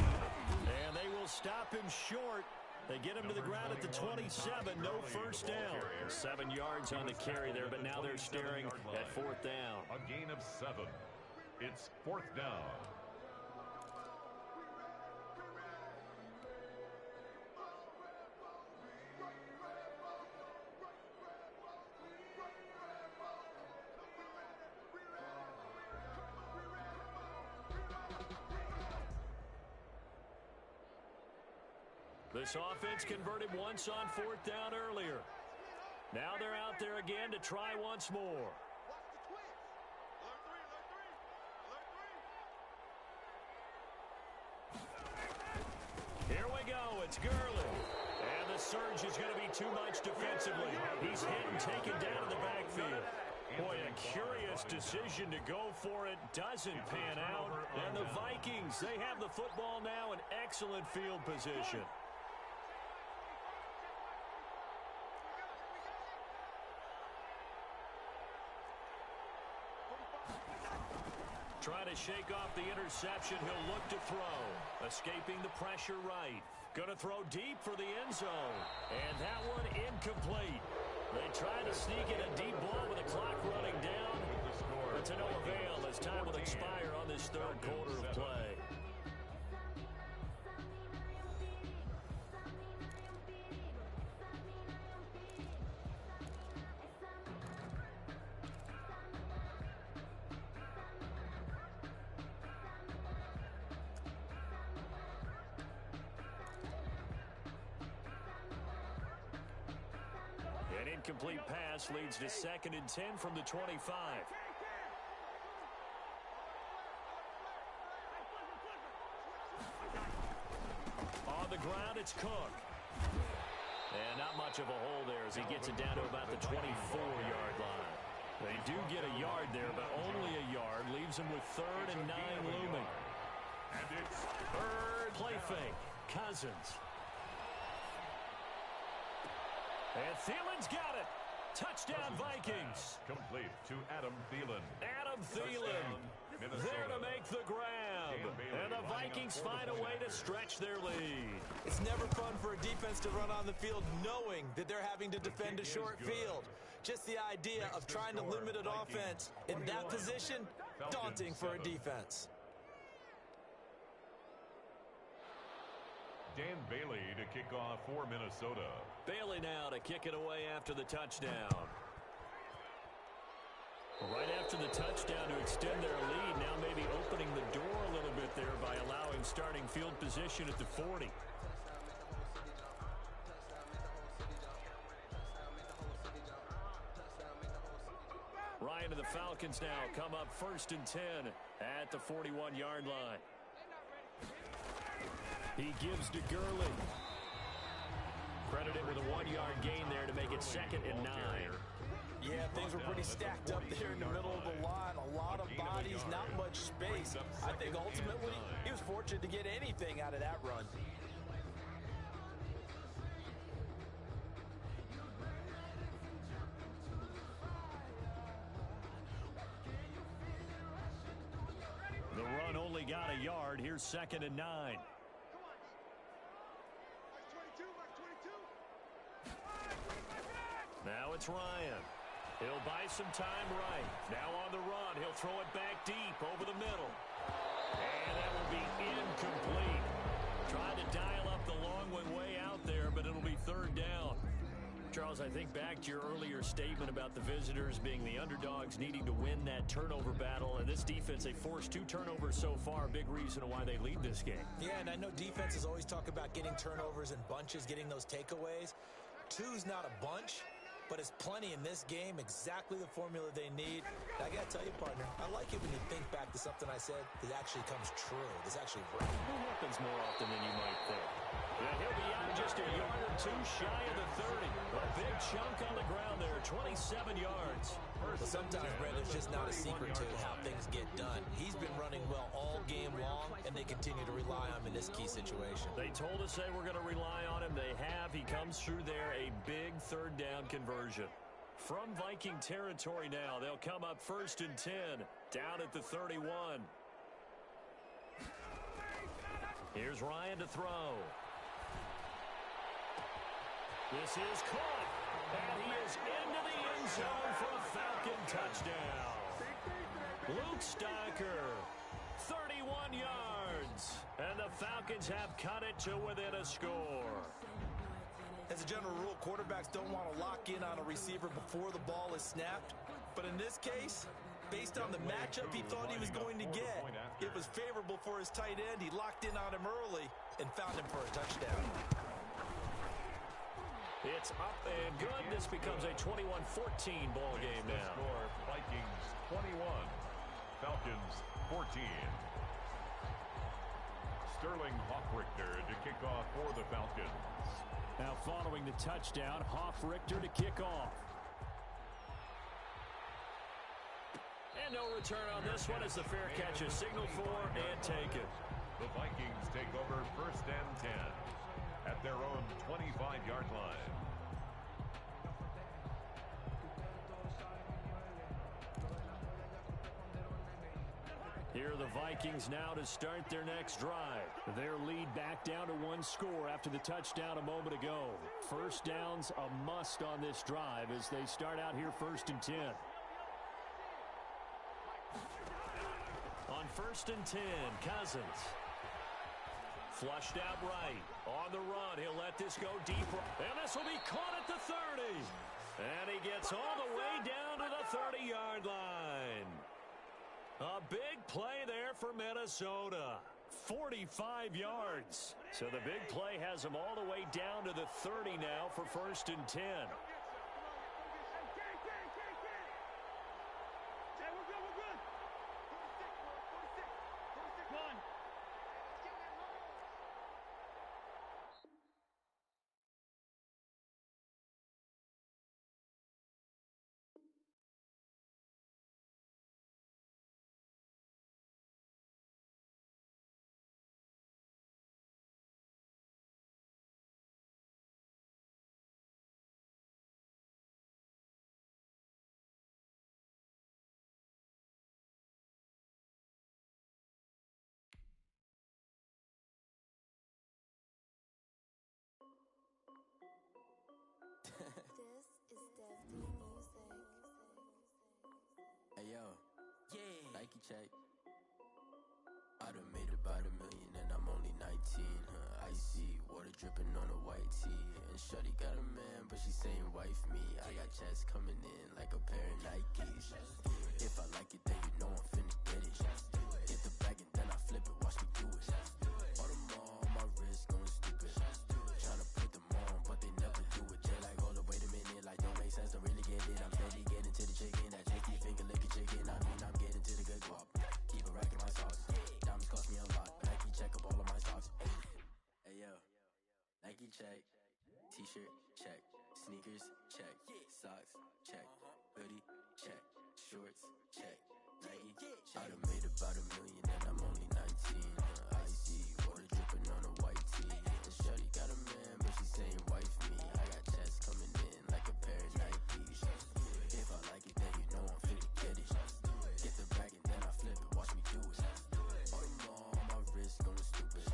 And they will stop him short. They get him to the ground at the 27. No first down. 7 yards on the carry there, but now they're staring at 4th down. A gain of 7. It's 4th down. This offense converted once on 4th down earlier. Now they're out there again to try once more. Here we go. It's Gurley. And the surge is going to be too much defensively. He's hit and taken down in the backfield. Boy, a curious decision to go for it. Doesn't pan out. And the Vikings, they have the football now in excellent field position. Trying to shake off the interception. He'll look to throw. Escaping the pressure right. Going to throw deep for the end zone. And that one incomplete. They try to sneak in a deep ball with the clock running down. But to no avail as time will expire on this 3rd quarter of play. An incomplete pass leads to 2nd and 10 from the 25. On the ground, it's Cook. And not much of a hole there as he gets it down to about the 24-yard line. They do get a yard there, but only a yard. Leaves them with 3rd and 9 looming. And it's Play fake. Cousins. And Thielen's got it. Touchdown, Vikings. complete to Adam Thielen. Adam Thielen there to make the grab. And the Vikings find a way to stretch their lead. It's never fun for a defense to run on the field knowing that they're having to defend a short field. Just the idea of trying to limit an offense in that position, daunting for a defense. Dan Bailey to kick off for Minnesota. Bailey now to kick it away after the touchdown. Right after the touchdown to extend their lead, now maybe opening the door a little bit there by allowing starting field position at the 40. Ryan and the Falcons now come up 1st and 10 at the 41-yard line. He gives to Gurley. Credited with a 1-yard gain there to make it 2nd and 9. Yeah, things were pretty stacked up there in the middle of the line. A lot of bodies, not much space. I think ultimately he was fortunate to get anything out of that run. The run only got a yard. Here's 2nd and 9. Now it's Ryan. He'll buy some time right. Now on the run. He'll throw it back deep over the middle. And that will be incomplete. Trying to dial up the long one way out there, but it'll be 3rd down. Charles, I think back to your earlier statement about the visitors being the underdogs needing to win that turnover battle. And this defense, they forced 2 turnovers so far. Big reason why they lead this game. Yeah, and I know defenses always talk about getting turnovers in bunches, getting those takeaways. 2's not a bunch, but it's plenty in this game, exactly the formula they need. I got to tell you, partner, I like it when you think back to something I said that actually comes true. That's actually right. It happens more often than you might think. Yeah, he'll be out just a yard or 2 shy of the 30. A big chunk on the ground there, 27 yards. But sometimes, Brandon, it's just not a secret to how things get done. He's been running well all game long, and they continue to rely on him in this key situation. They told us they were going to rely on him. They have. He comes through there, a big 3rd down conversion. From Viking territory now, they'll come up 1st and 10, down at the 31. Here's Ryan to throw. This is caught, and he is into the end zone for a Falcon touchdown. Luke Stocker, 31 yards, and the Falcons have cut it to within a score. As a general rule, quarterbacks don't want to lock in on a receiver before the ball is snapped. But in this case, based on the matchup he thought he was going to get, it was favorable for his tight end. He locked in on him early and found him for a touchdown. It's up and good. This becomes a 21-14 ball game now. Score, Vikings 21, Falcons 14. Sterling Hoffrichter to kick off for the Falcons. Now following the touchdown, Hoffrichter to kick off. And no return on this one as the fair catch is signaled for and taken. The Vikings take over 1st and 10 at their own 25-yard line. Here are the Vikings now to start their next drive. Their lead back down to 1 score after the touchdown a moment ago. 1st down's a must on this drive as they start out here 1st and 10. On 1st and 10, Cousins. Flushed out right. On the run, he'll let this go deeper. And this will be caught at the 30. And he gets all the way down to the 30-yard line. A big play there for Minnesota. 45 yards. So the big play has him all the way down to the 30 now for 1st and 10. check. I done made about $1 million and I'm only 19. Icy water dripping on a white tee. And shorty got a man, but she saying wife me. I got checks coming in like a pair of Nikes. If I like it, then you know I'm finna get it. Get the bag and then I flip it, watch me do it. All them on my wrist going stupid. Tryna put them on, but they never do it. They like, hold up, wait a minute, like don't make sense, don't really get it. I'm steady getting to the chicken, that tasty finger licking chicken. I mean, I'm getting to the good guap. Keep a rack in my socks. Diamonds cost me a lot. Nike check up all of my socks. Hey yo, Nike check. T-shirt check. Sneakers check. Socks check. Hoodie check. Shorts check. Nike check. I done made about $1 million and I'm only 19. Icy water dripping on a white tee. And shorty got a man, but she saying wife me. I got checks coming in like a pair of Nikes. If I like it, then you know I'm finna get it. Get the bag and then I flip it, watch me do it. All them on my wrist going stupid.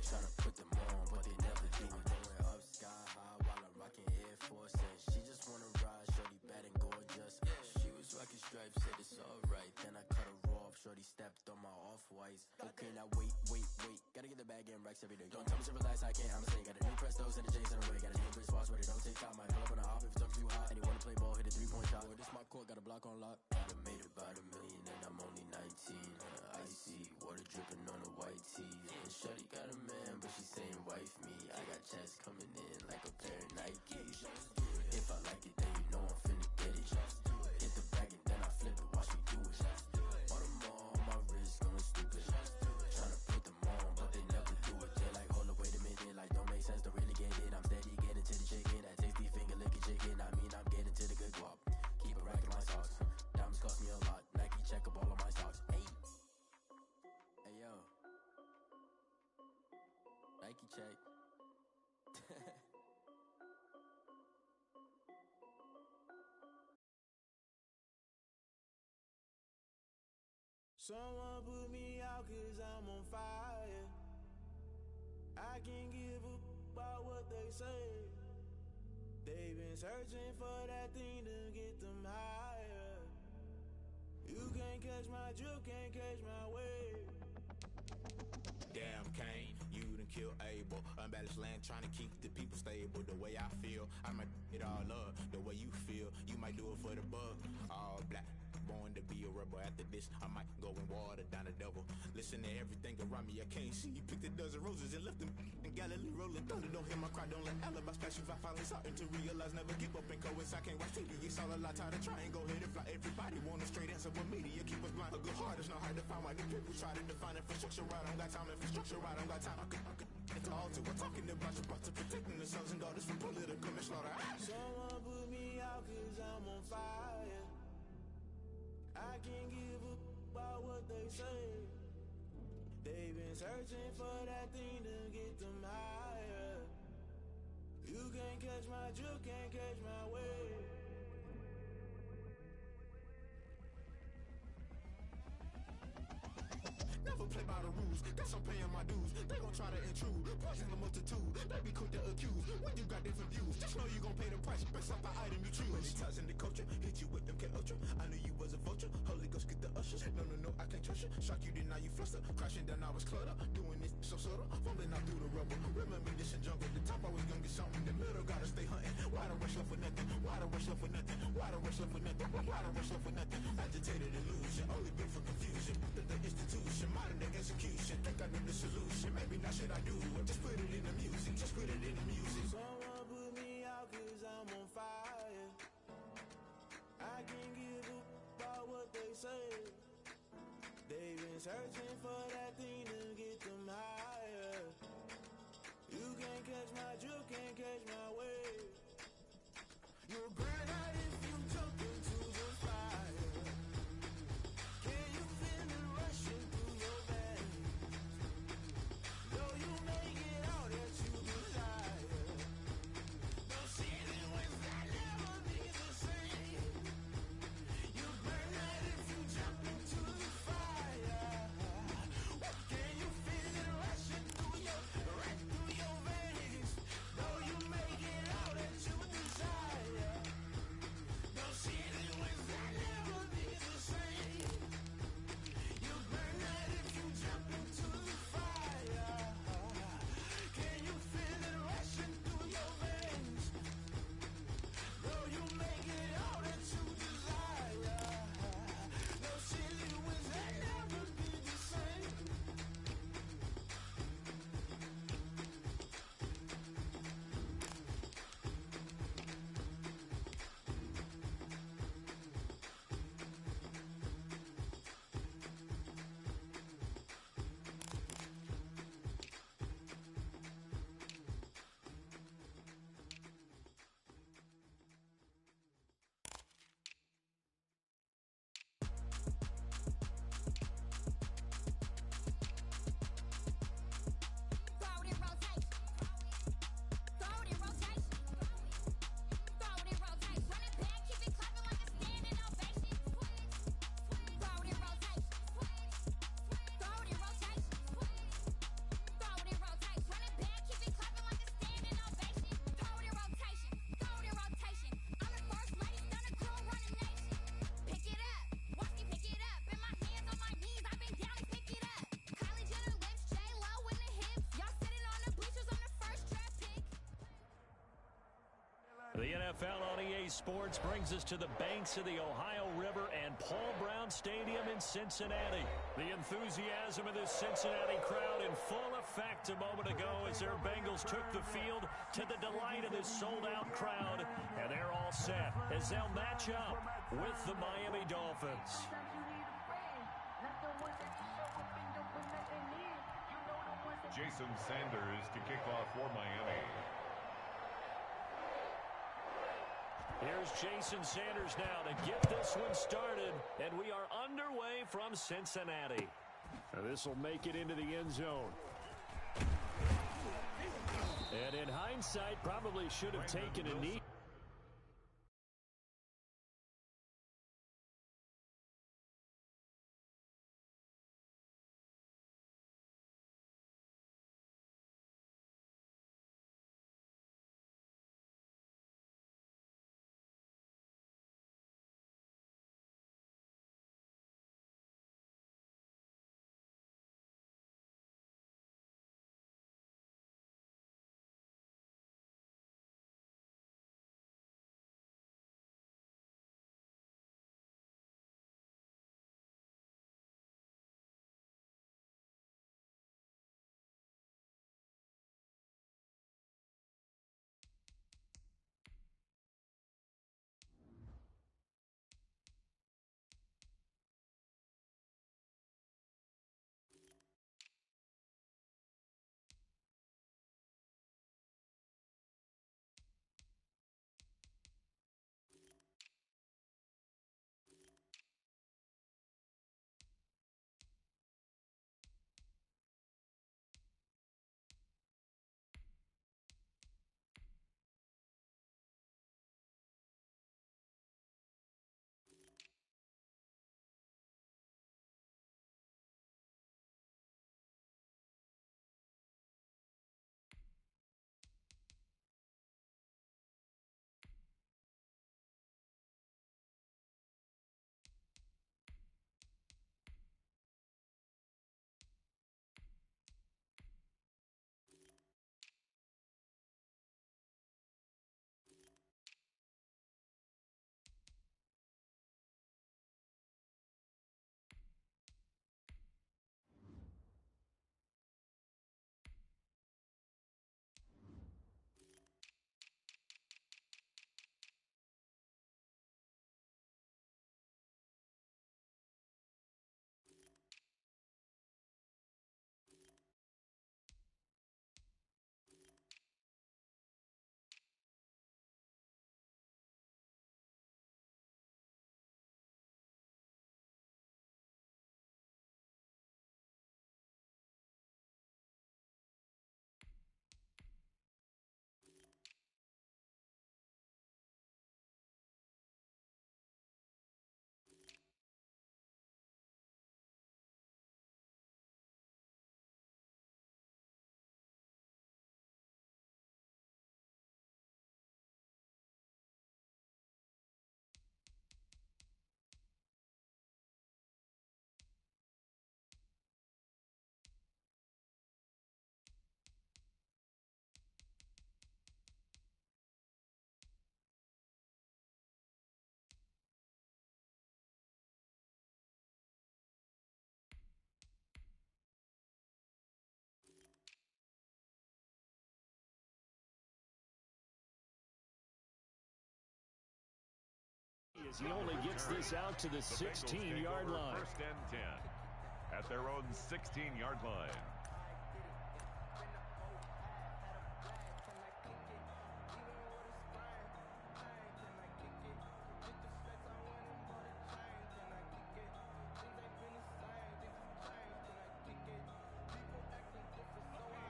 Tryna put them on, but they never do it. Going up sky high while I'm rocking Air Force. And she just wanna ride, shorty bad and gorgeous. She was rocking stripes, said it's alright. Then I cut her off, shorty stepped on my off-whites. Okay, now wait. Gotta get the bag and racks every day. Don't tell me to relax, I can't, I'ma say. Got a new Prestos and a J's in the way. Got a new British watch, but it don't take time. I pull up on the hop if it's talking too hot. And he wanna play ball, hit a 3-point shot. With this my court, got a block on lock. I done made about $1 million and I'm only 19. Icy water dripping on a white tee. And shorty got a man, but she saying wife me. I got checks coming in like a pair of Nikes. If I like it, then you know I'm finna get it. Get the bag and then I flip it, watch me do it. All them on my wrist going stupid. Tryna put them on, but they never do it. They like, hold up, wait a minute, like don't make sense, don't really get it. I'm steady getting to the chicken, that tasty finger licking chicken. I mean, I'm getting to the good guap. Keep a rack in my socks. Diamonds cost me a lot. Nike check up all of my socks. Hey yo, Nike check. Someone put me out cause I'm on fire. I can't give a about what they say. They've been searching for that thing to get them higher. You can't catch my drift, can't catch my wave. Damn Kane, you done killed Abel. Unbalanced land trying to keep the people stable. The way I feel, I might it all up. The way you feel, you might do it for the bug. All black, born to be a rebel. After this, I might go and water down the devil. Listen to everything around me, I can't see. Picked a dozen roses and left them in Galilee rolling thunder. Don't hear my cry, don't let alibis pass you. I finally starting to realize, never give up and coincide. Can't watch TV, it's all a lot. Tired of trying, go ahead and fly. Everybody want a straight answer, but media keep us blind. A good heart is not hard to find. Why the people try to define infrastructure right? I don't got time, infrastructure right? I don't got time. I could it's all to we're talking about your brother protecting the sons and daughters from political manslaughter. Someone put me out cause I'm on fire. I can't give a about what they say. They've been searching for that thing to get them higher. You can't catch my drift, can't catch my wave. Never play by the rules, guess I'm paying my dues. They gon' try to intrude, poison the multitude. They be quick to accuse, when you got different views. Just know you gon' pay the price, based off the item you choose. Many ties in the culture, hit you with them Ultra. I knew you was a vulture, Holy Ghost get the ushers. No, I can't trust you. Shock you, then now you fluster. Crashing down, I was clutter. Doing this so subtle, fumbling out through the rubble. Remember this in jungle, the top I was gonna get something. The middle gotta stay hunting. Why the rush left for nothing? Why the rush left for nothing? Why the rush left for nothing? Why the rush left for nothing? Agitated illusion, only been for confusion. The institution, modern day execution. Think I know the solution. Maybe not should I do it? Just put it in the music. Just put it in the music. Someone put me out cause I'm on fire. I can't give a about what they say. They've been searching for that thing to get them higher. You can't catch my drift, can't catch my wave. You'll burn out if you jump into the fire. Can you feel it rushing through your veins? Though you may get out that you desire. No season was that never be the same. You burn out if you jump into the fire. Can you feel it rushing through your veins? Though you may get out that you desire. NFL on EA Sports brings us to the banks of the Ohio River and Paul Brown Stadium in Cincinnati. The enthusiasm of this Cincinnati crowd in full effect a moment ago as their Bengals took the field to the delight of this sold-out crowd. And they're all set as they'll match up with the Miami Dolphins. Jason Sanders to kick off for Miami. Here's Jason Sanders now to get this one started, and we are underway from Cincinnati. This will make it into the end zone. And in hindsight, probably should have taken a knee. As he only gets this out to the 16-yard line. First and 10 at their own 16-yard line.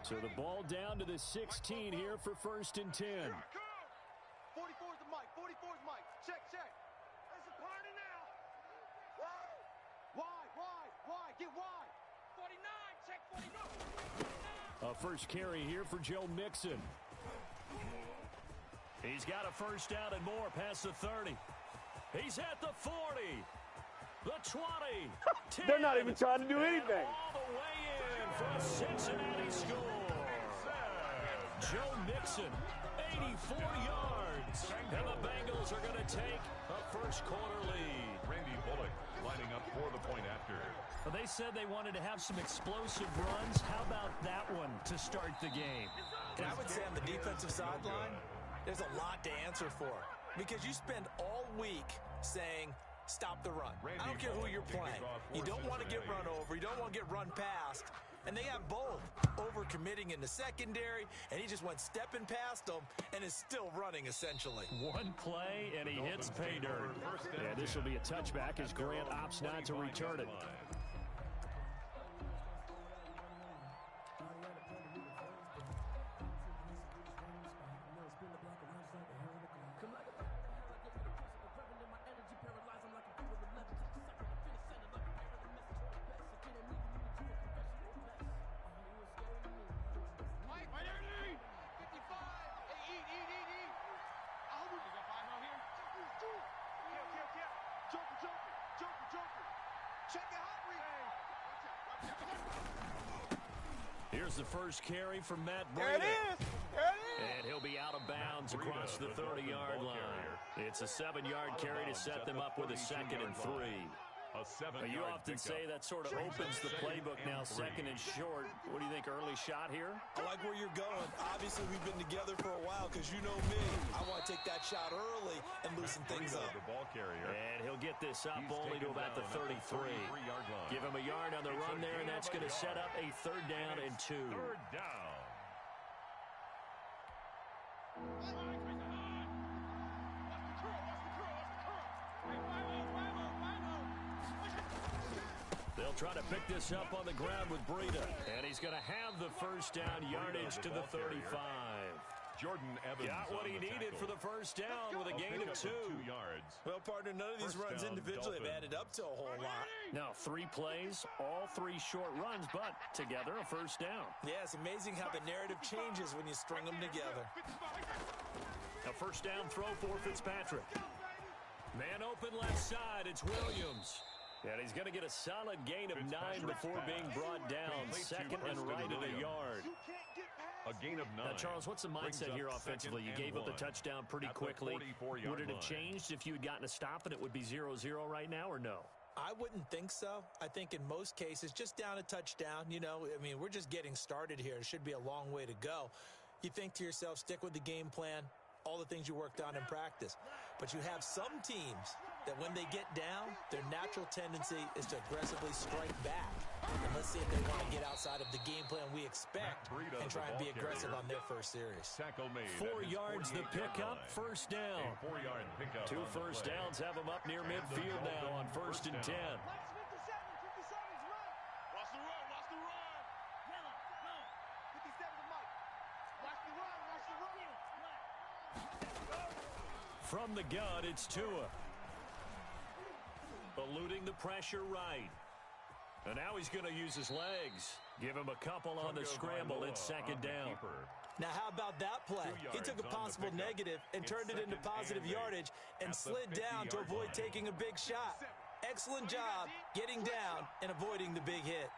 So the ball down to the 16 here for first and 10. 44's the mic. 44's mic. Check, check. It's a party now. Why? Get wide. 49. Check 49. A first carry here for Joe Mixon. He's got a first down and more past the 30. He's at the 40. The 20. 10, They're not even trying to do anything. All the way in for a Cincinnati score. Joe Mixon, a 84 yards. And the Bengals are going to take a first quarter lead. Randy Bullock lining up for the point after. Well, they said they wanted to have some explosive runs. How about that one to start the game? And I would say on the defensive sideline, there's a lot to answer for. Because you spend all week saying, stop the run. I don't care who you're playing. You don't want to get run over. You don't want to get run past. And they have both over-committing in the secondary, and he just went stepping past them and is still running, essentially. One play, and he hits pay dirt. Yeah, this will be a touchback as Grant opts not to return it. Here's the first carry from Matt Breida. There it is. And he'll be out of bounds across the 30-yard line. It's a 7-yard carry to set them up with a 2nd and 3. You often say that sort of opens the playbook now, 2nd and short. What do you think, early shot here? I like where you're going. Obviously, we've been together for a while because you know me. I want to take that shot early and loosen things up. The ball carrier. And he'll get this up only to about the 33. Give him a yard on the run there, and that's going to set up a 3rd down and 2. 3rd down. They'll try to pick this up on the ground with Breida. And he's going to have the first down yardage to the 35. Jordan Evans got what he needed for the first down with a gain of 2 yards. Well, partner, none of these runs individually have added up to a whole lot. Now, 3 plays, all 3 short runs, but together a first down. Yeah, it's amazing how the narrative changes when you string them together. A first down throw for Fitzpatrick. Man open left side, it's Williams. And he's going to get a solid gain of 9 before being brought down. 2nd and right at a yard. A gain of 9. Now, Charles, what's the mindset here offensively? You gave up the touchdown pretty quickly. Would it have changed if you had gotten a stop and it would be 0-0 right now, or no? I wouldn't think so. I think in most cases, just down a touchdown, you know, I mean, we're just getting started here. It should be a long way to go. You think to yourself, stick with the game plan, all the things you worked on in practice. But you have some teams that when they get down, their natural tendency is to aggressively strike back. And let's see if they want to get outside of the game plan we expect and try and be aggressive on their first series. 4 yards the pickup, first down. 4-yard pickup. 2 first downs have them up near midfield now on 1st and 10. From the gun, it's Tua. Eluding the pressure right. And now he's going to use his legs. Give him a couple on the scramble. It's 2nd down. Now, how about that play? He took a possible negative and turned it into positive yardage and slid down to avoid taking a big shot. Excellent job getting down and avoiding the big hit.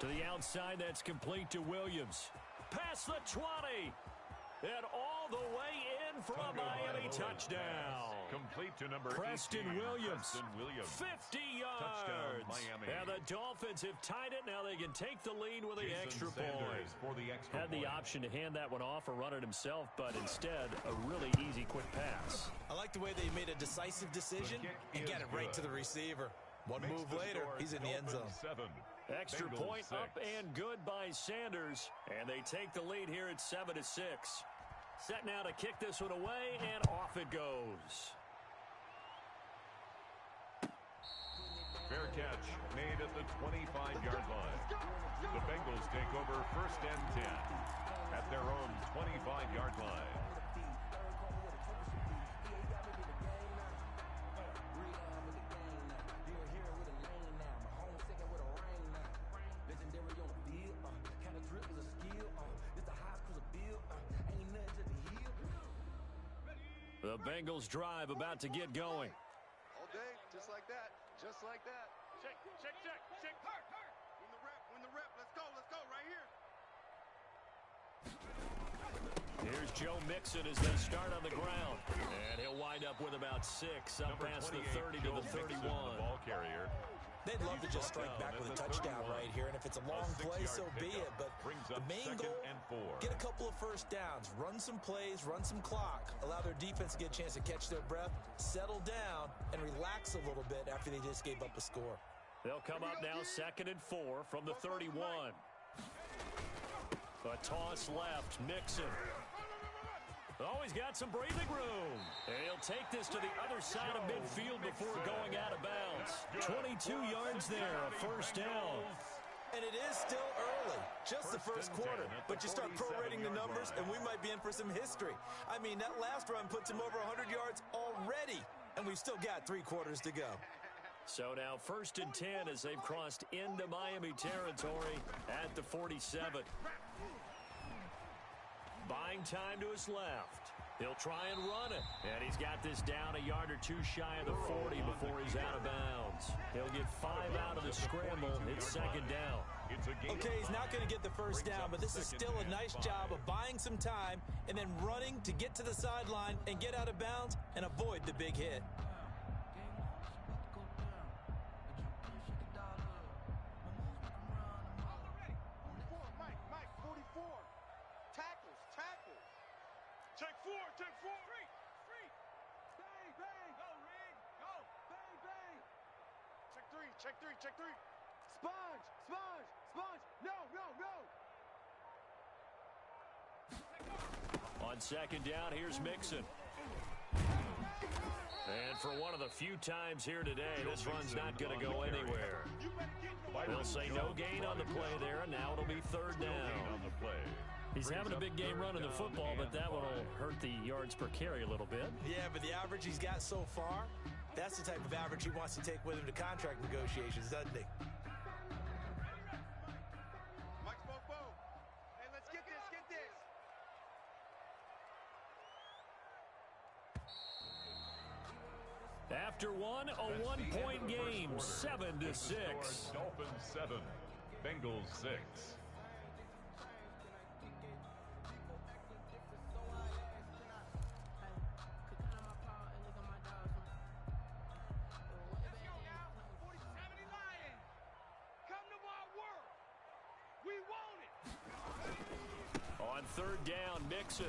To the outside, that's complete to Williams. Past the 20. And all the way in for a Miami touchdown. Complete to number Preston 18, Williams. 50 yards. Touchdown, Miami. And the Dolphins have tied it. Now they can take the lead with the extra point. For the extra Had the point. option to hand that one off or run it himself, but instead, a really easy quick pass. I like the way they made a decisive decision and got it right to the receiver. One move later, he's in the end zone. 7. Extra Bengals point 6. up and good by Sanders. And they take the lead here at 7-6. Set now to kick this one away, and off it goes. Fair catch made at the 25-yard line. The Bengals take over 1st and 10 at their own 25-yard line. The Bengals drive about to get going. All day, just like that. Just like that. Check, check, check, check. When the Let's go, right here. Here's Joe Mixon as they start on the ground. And he'll wind up with about 6 up past the 30 to the 31. The ball carrier. They'd love to just strike back with a touchdown right here, and if it's a long play, so be it. But the main goal, get a couple of first downs, run some plays, run some clock, allow their defense to get a chance to catch their breath, settle down, and relax a little bit after they just gave up a score. They'll come up now 2nd and 4 from the 31. A toss left, Mixon. Oh, he's got some breathing room. And he'll take this to the other side of midfield before going out of bounds. 22 yards there, a first down. And it is still early, just the first quarter. But you start prorating the numbers, and we might be in for some history. I mean, that last run puts him over 100 yards already, and we've still got 3 quarters to go. So now 1st and 10 as they've crossed into Miami territory at the 47. Buying time to his left. He'll try and run it. And he's got this down a yard or 2 shy of the 40 before he's out of bounds. He'll get 5 out of the scramble. It's 2nd down. Okay, he's not going to get the first down, but this is still a nice job of buying some time and then running to get to the sideline and get out of bounds and avoid the big hit. Take four. Street. Bang, bang. Go, Rig. Go. Bang, bang. Check three. Sponge. No. On 2nd down, here's Mixon. And for one of the few times here today, this run's not going to go anywhere. They'll say no gain on the play there, and now it'll be 3rd down. He's having a big game running the football, but that one will hurt the yards per carry a little bit. Yeah, but the average he's got so far, that's the type of average he wants to take with him to contract negotiations, doesn't he? Mike spoke boom. Hey, let's get this. After one, a 1-point game, 7-6. Dolphins 7, Bengals 6. On 3rd down, Mixon.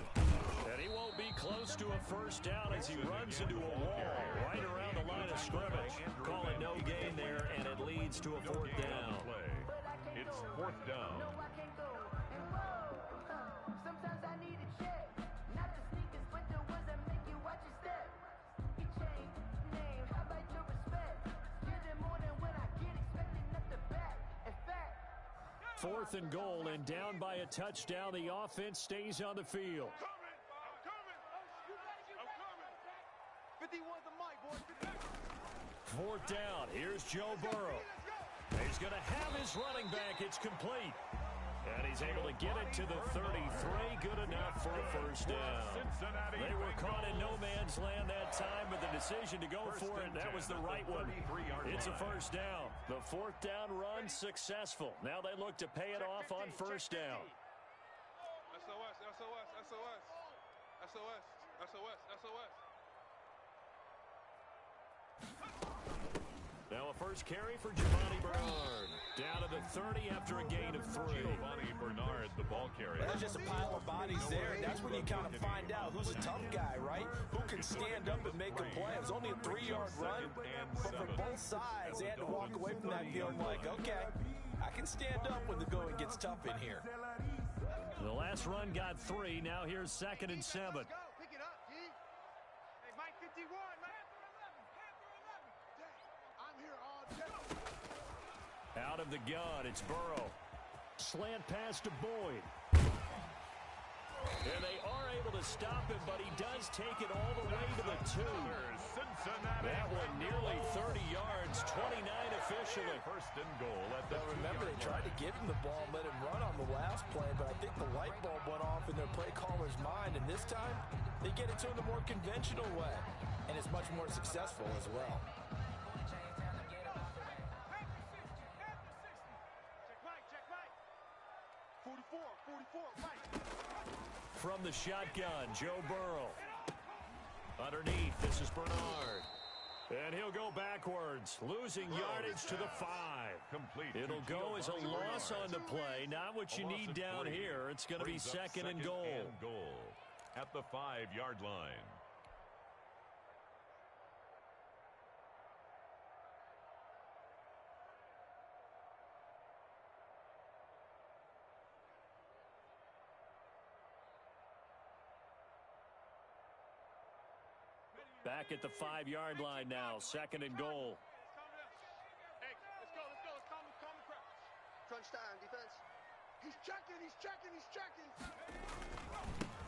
And he won't be close to a first down as he runs into a wall right around the line of scrimmage. Call it no gain there, and it leads to a 4th down. It's 4th down. Sometimes I need a check. Not the sneakers, but the ones that make you watch your step. You change name, how about your respect? Get it more than when I get expecting up the back. In fact, 4th and goal, and down by a touchdown. The offense stays on the field. I'm coming. 51's the mic, boys. 4th down. Here's Joe Burrow. He's going to have his running back. It's complete. And he's able to get it to the 33. Good enough for a first down. They were caught in no man's land that time, but the decision to go for it, that was the right one. It's a first down. The 4th down run successful. Now they look to pay it off on first down. SOS. Now a first carry for Giovanni Bernard. Down to the 30 after a gain of 3. Giovanni Bernard, the ball carrier. There's just a pile of bodies there, and that's when you kind of find out who's a tough guy, right? Who can stand up and make a play. It was only a 3-yard run, but for both sides, they had to walk away from that feeling like, okay, I can stand up when the going gets tough in here. The last run got 3. Now here's 2nd and 7. Let's go. Pick it up, G. Hey, Mike 51. I'm here all day. Out of the gun, it's Burrow. Slant pass to Boyd. And they are able to stop him, but he does take it all the way to the 2. That one nearly 30 yards, 29 officially. 1st and goal at the 2-yard line. Remember, they tried to give him the ball and let him run on the last play, but I think the light bulb went off in their play caller's mind, and this time, they get it to him the more conventional way, and it's much more successful as well. Check Mike. from the shotgun, Joe Burrow. Underneath, this is Bernard. And he'll go backwards, losing yardage to the 5. Complete. It'll go as a loss on the play. Not what you need down here. It's going to be second and goal. At the 5-yard line. Back at the 5-yard line now, second and goal. Hey, let's go. Calm the crowd. Crunch time, defense. He's checking.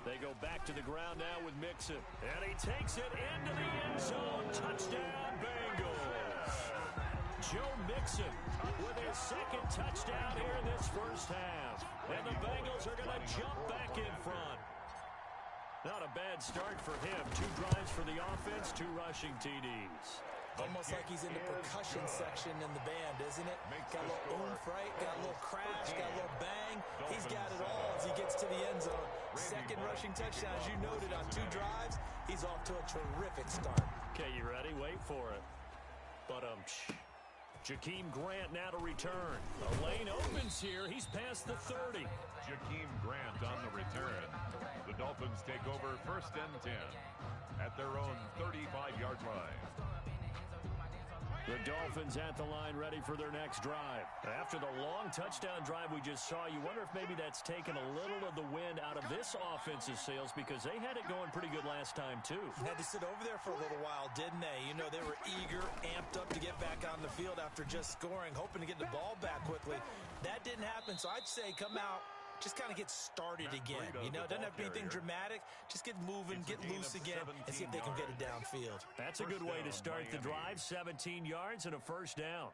They go back to the ground now with Mixon. And he takes it into the end zone. Touchdown, Bengals. Joe Mixon with his second touchdown here in this first half. And the Bengals are going to jump back in front. Not a bad start for him. 2 drives for the offense, 2 rushing TDs. Almost like he's in the percussion section in the band, isn't it? Got a little oomph, right? Got a little crash, got a little bang. He's got it all as he gets to the end zone. Second rushing touchdown, as you noted, on 2 drives. He's off to a terrific start. Okay, you ready? Wait for it. But Jakeem Grant now to return. A lane opens here. He's past the 30. Jakeem Grant on the return. The Dolphins take over first and 10 at their own 35-yard line. The Dolphins at the line ready for their next drive. After the long touchdown drive we just saw, you wonder if maybe that's taken a little of the wind out of this offense's sails because they had it going pretty good last time too. Had to sit over there for a little while, didn't they? You know, they were eager, amped up to get back on the field after just scoring, hoping to get the ball back quickly. That didn't happen, so I'd say come out, just kind of get started again. You know, doesn't have to be anything dramatic. Just get moving, get loose again, and see if they can get it downfield. That's a good way to start the drive. 17 yards and a first down.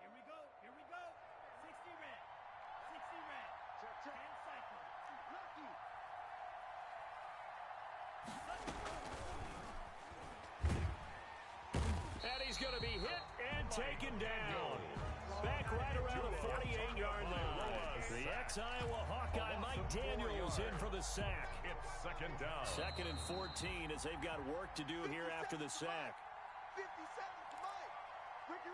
Here we go. 60 red. 10 cycle. Lucky. And he's going to be hit and taken down. Back right around the 48-yard line. The ex-Iowa Hawkeye Mike Daniels in for the sack. It's second down. Second and 14 as they've got work to do here after the sack. 57 to Mike. Ricky.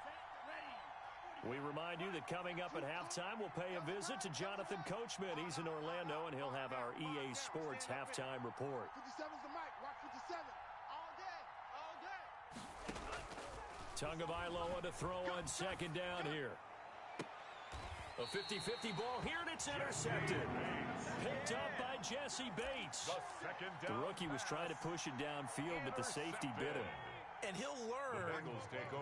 Set, ready. We remind you that coming up at halftime, we'll pay a visit to Jonathan Coachman. He's in Orlando, and he'll have our EA Sports halftime report. 57's to Mike. Rock 57. All day. Tagovailoa to throw on second down here. A 50-50 ball here, and it's intercepted. Picked up by Jesse Bates. The rookie was trying to push it downfield, but the safety bit him. And he'll learn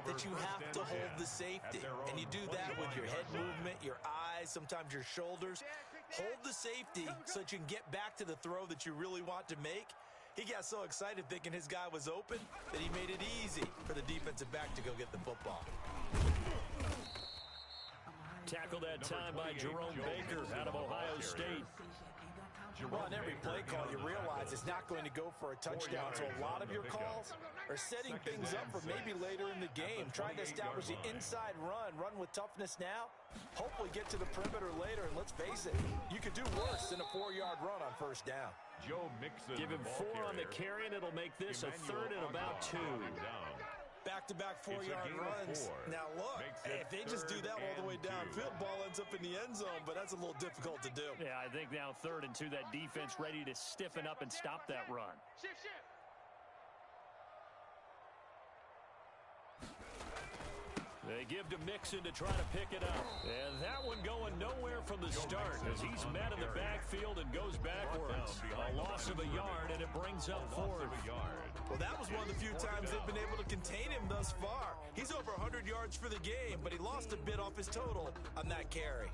that you have to hold the safety. And you do that with your head movement, your eyes, sometimes your shoulders. Hold the safety so that you can get back to the throw that you really want to make. He got so excited thinking his guy was open that he made it easy for the defensive back to go get the football. Tackled that time by Jerome Baker out of Ohio State. Well, on every play call, you realize it's not going to go for a touchdown, so a lot of your calls are setting things up for maybe later in the game, trying to establish the inside run with toughness now, hopefully get to the perimeter later, and let's face it, you could do worse than a 4-yard run on first down. Joe Mixon. Give him 4 on the carry, and it'll make this a third and about 2. Back-to-back 4-yard runs. Now look, if they just do that all the way downfield, ball ends up in the end zone, but that's a little difficult to do. Yeah, I think now 3rd and 2, that defense ready to stiffen up and stop that run. Shift. They give to Mixon to try to pick it up. And that one going nowhere from the start as he's met in the backfield and goes backwards. A loss of a yard, and it brings up 4th. Well, that was one of the few times they've been able to contain him thus far. He's over 100 yards for the game, but he lost a bit off his total on that carry.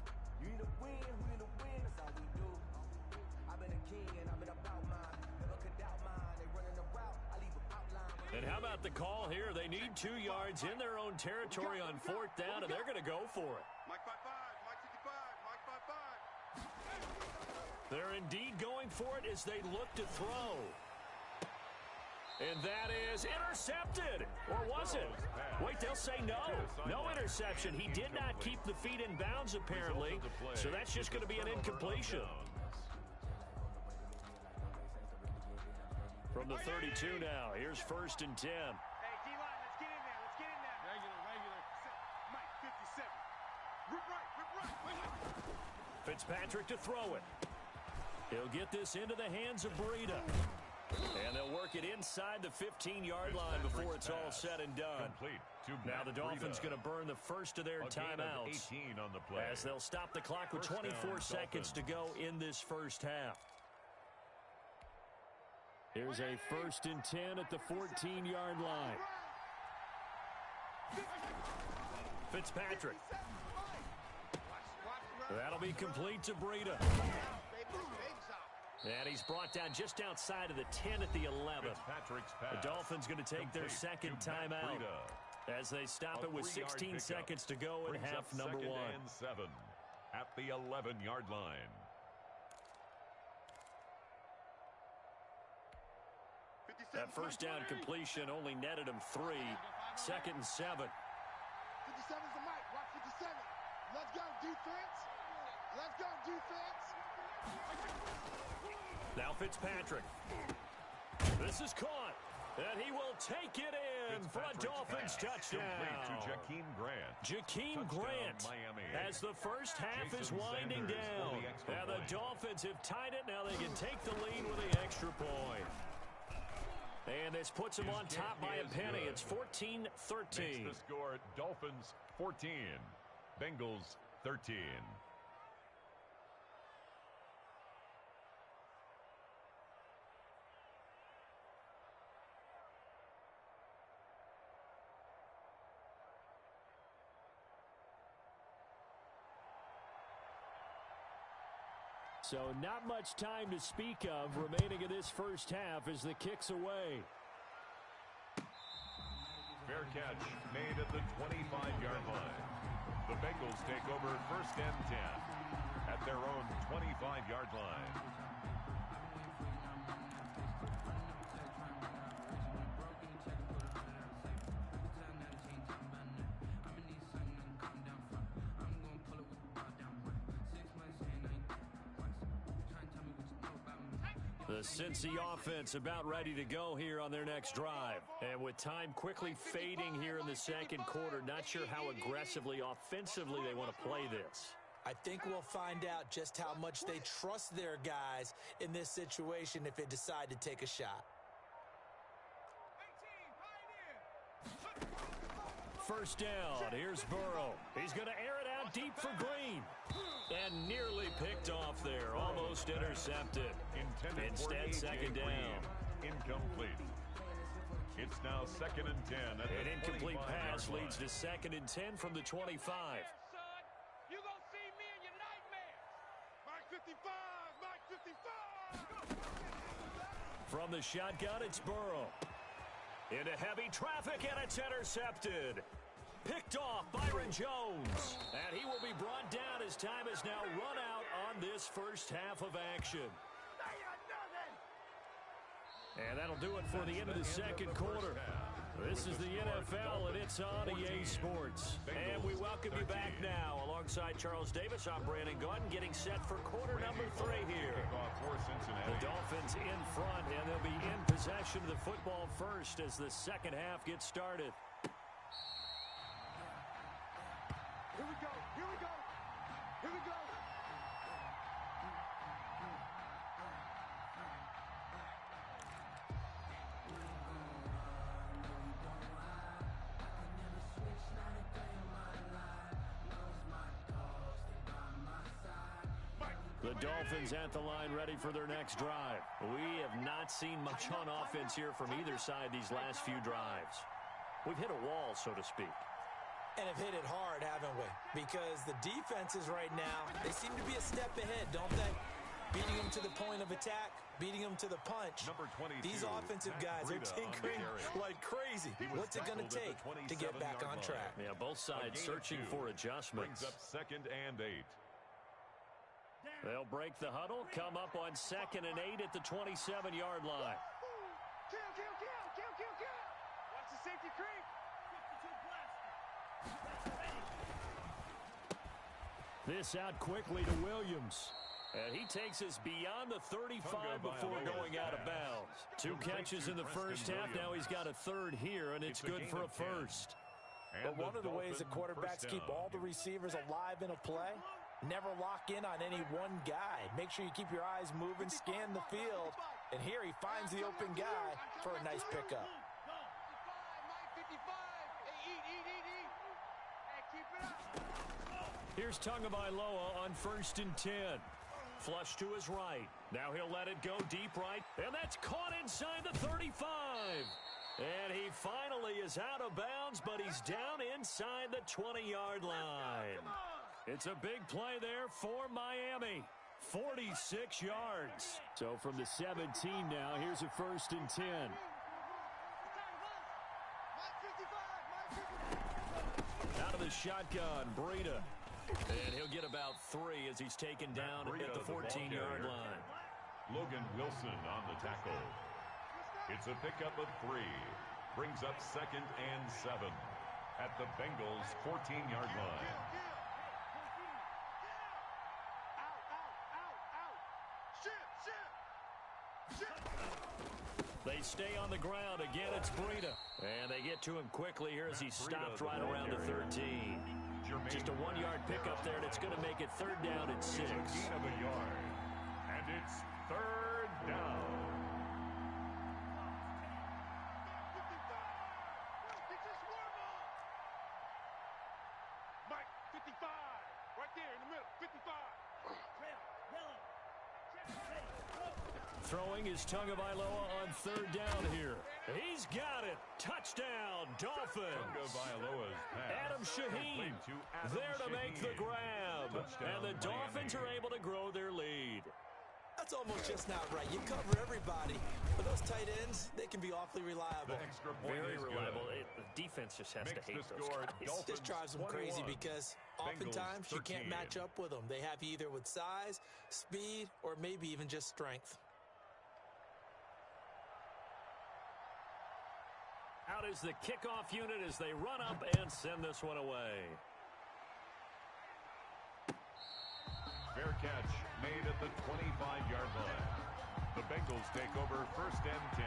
And how about the call here? They need 2 yards in their own territory on 4th down, and they're going to go for it. Mike 5-5. Mike 55. Mike 5-5. They're indeed going for it as they look to throw. And that is intercepted. Or was it? Wait, they'll say no. No interception. He did not keep the feet in bounds, apparently. So that's just going to be an incompletion. From the 32 now, here's 1st and 10. Hey, D-line, let's get in there. Let's get in there. Regular. Mike, 57. Rip right. Fitzpatrick to throw it. He'll get this into the hands of Breida. And they'll work it inside the 15-yard line before it's all said and done. Now the Dolphins going to burn the first of their timeouts on the play. as they'll stop the clock with 24 seconds to go in this first half. Here's a 1st and 10 at the 14-yard line. Fitzpatrick. That'll be complete to Breida. And he's brought down just outside of the 10 at the 11. The Dolphins going to take their second timeout as they stop it with 16 seconds to go in half number 1. And 7 at the 11-yard line. That first down completion only netted him 3. 2nd and 7. 57's the mic. Watch 57. Let's go, defense. Let's go, defense. Now Fitzpatrick. This is caught. And he will take it in for a Dolphins touchdown. To Jakeem Grant. Jakeem Grant as the first half is winding down. Now the Dolphins have tied it. Now they can take the lead with the extra point. And this puts them on top by a penny. It's 14-13. Makes the score Dolphins 14, Bengals 13. So not much time to speak of remaining in this first half as the kick's away. Fair catch made at the 25-yard line. The Bengals take over 1st and 10 at their own 25-yard line. The Cincy offense about ready to go here on their next drive. And with time quickly fading here in the second quarter, not sure how aggressively, offensively they want to play this. I think we'll find out just how much they trust their guys in this situation if they decide to take a shot. First down, here's Burrow. He's going to air it out deep for Green. And nearly picked off there, almost intercepted. Instead, second down. Incomplete. It's now 2nd and 10. An incomplete pass leads to 2nd and 10 from the 25. You're going to see me in your nightmares. Mike 55, Mike 55. From the shotgun, it's Burrow. Into heavy traffic, and it's intercepted. Picked off Byron Jones. And he will be brought down as time has now run out on this first half of action. And that'll do it for the end of the second quarter. This is the NFL, and it's on EA Sports. And we welcome you back now. Alongside Charles Davis, I'm Brandon Gordon, getting set for quarter number 3 here. The Dolphins in front, and they'll be in possession of the football first as the second half gets started. Here we go, here we go, here we go. The Dolphins at the line ready for their next drive. We have not seen much on offense here from either side these last few drives. We've hit a wall, so to speak. And have hit it hard, haven't we? Because the defenses right now, they seem to be a step ahead, don't they? Beating them to the point of attack, beating them to the punch. These offensive guys are tinkering like crazy. What's it going to take to get back on track? Yeah, both sides searching for adjustments. Brings up 2nd and 8. They'll break the huddle, come up on 2nd and 8 at the 27-yard line. Kill, kill, kill, This out quickly to Williams. And he takes us beyond the 35 before going out of bounds. 2 catches in the first half. Now he's got a third here, and it's good for a first. But one of the ways that quarterbacks keep all the receivers alive in a play, never lock in on any one guy. Make sure you keep your eyes moving, scan the field. And here he finds the open guy for a nice pickup. Here's Tagovailoa on 1st and 10. Flush to his right. Now he'll let it go deep right. And that's caught inside the 35. And he finally is out of bounds, but he's down inside the 20-yard line. It's a big play there for Miami. 46 yards. So from the 17 now, here's a 1st and 10. Out of the shotgun, Breida. And he'll get about 3 as he's taken down at the 14-yard line. Logan Wilson on the tackle. It's a pickup of 3. Brings up 2nd and 7 at the Bengals' 14-yard line. They stay on the ground. Again, it's Breida. And they get to him quickly here as he's stopped right around the 13. Just a 1-yard pickup there, and it's going to make it 3rd down at 6. Gain of a yard. And it's 3rd down. Mike, 55. Right there in the middle. 55. Throwing is Tagovailoa on 3rd down here. He's got it. Touchdown, Dolphins. Tagovailoa's pass. Adam Shaheen there to make the grab. And the Dolphins are able to grow their lead. That's almost just not right. You cover everybody. But those tight ends, they can be awfully reliable. The extra point Very is reliable. good. The defense just has to hate those score, guys. Dolphins This drives them crazy 21. because oftentimes you can't match up with them. They have you either with size, speed, or maybe even just strength. Out is the kickoff unit as they run up and send this one away. Fair catch made at the 25-yard line. The Bengals take over 1st and 10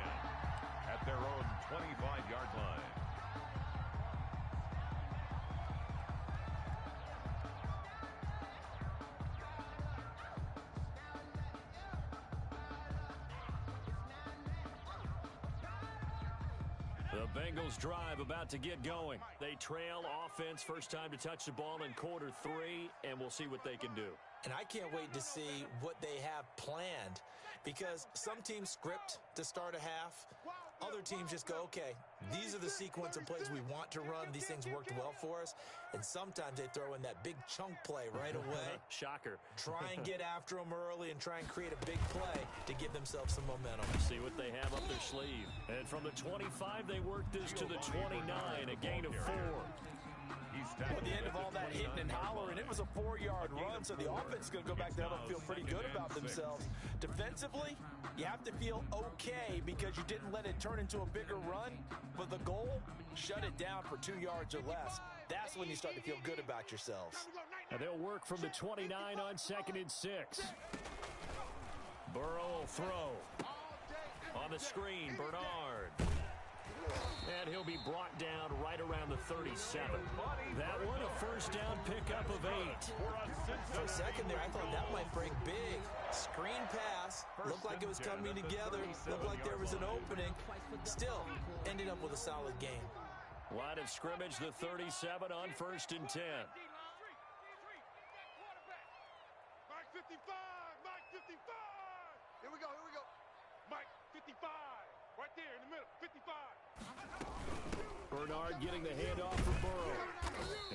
at their own 25-yard line. The Bengals drive about to get going. They trail offense, first time to touch the ball in quarter 3, and we'll see what they can do. And I can't wait to see what they have planned because some teams script to start a half. Other teams just go, okay, these are the sequence of plays we want to run. These things worked well for us. And sometimes they throw in that big chunk play right away. Shocker. Try and get after them early and try and create a big play to give themselves some momentum. See what they have up their sleeve. And from the 25, they work this to the 29, a gain of 4. Well, at the end of all that hitting and hollering, it was a 4-yard run, so the offense is going to go back there and feel pretty good about themselves. Defensively, you have to feel okay because you didn't let it turn into a bigger run, but the goal, shut it down for 2 yards or less. That's when you start to feel good about yourselves. And they'll work from the 29 on 2nd and 6. Burrow will throw. On the screen, Bernard. And he'll be brought down right around the 37. That one, a first down pickup of 8. For a second there, I thought that might break big. Screen pass. Looked like it was coming together. Looked like there was an opening. Still, ended up with a solid game. Line of scrimmage, the 37 on 1st and 10. Mike 55. Mike 55. Here we go. Mike 55. Right there in the middle. 55. Bernard getting the handoff for Burrow.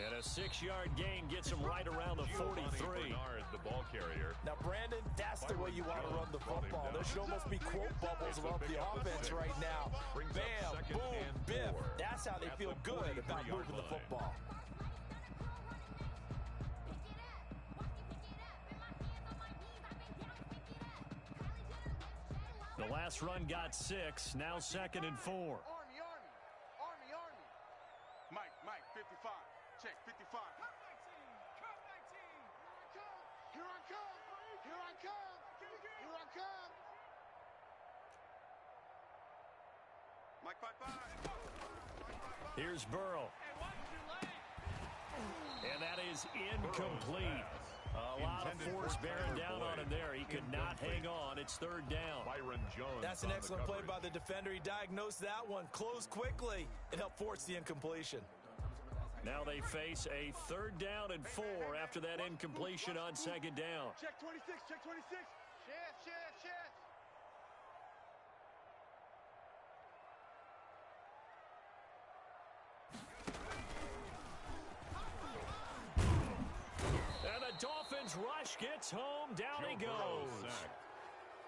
And a 6-yard gain gets him right around the 43. Bernard, the ball carrier. Now, Brandon, that's the way you want to run the football. There should almost be quote bubbles above the offense right now. Bam, boom, biff. That's how they feel good about moving the football. The last run got 6, now 2nd and 4. Army. Mike 55. Check 55. Here's Burrow. And that is incomplete. A lot of force bearing down on him there. He could not hang on. It's third down. Byron Jones. That's an excellent play by the defender. He diagnosed that one, closed quickly, and helped force the incompletion. Now they face a 3rd down and 4 after that incompletion on 2nd down. Check 26, check 26. Shift. And the Dolphins rush gets home. Down he goes.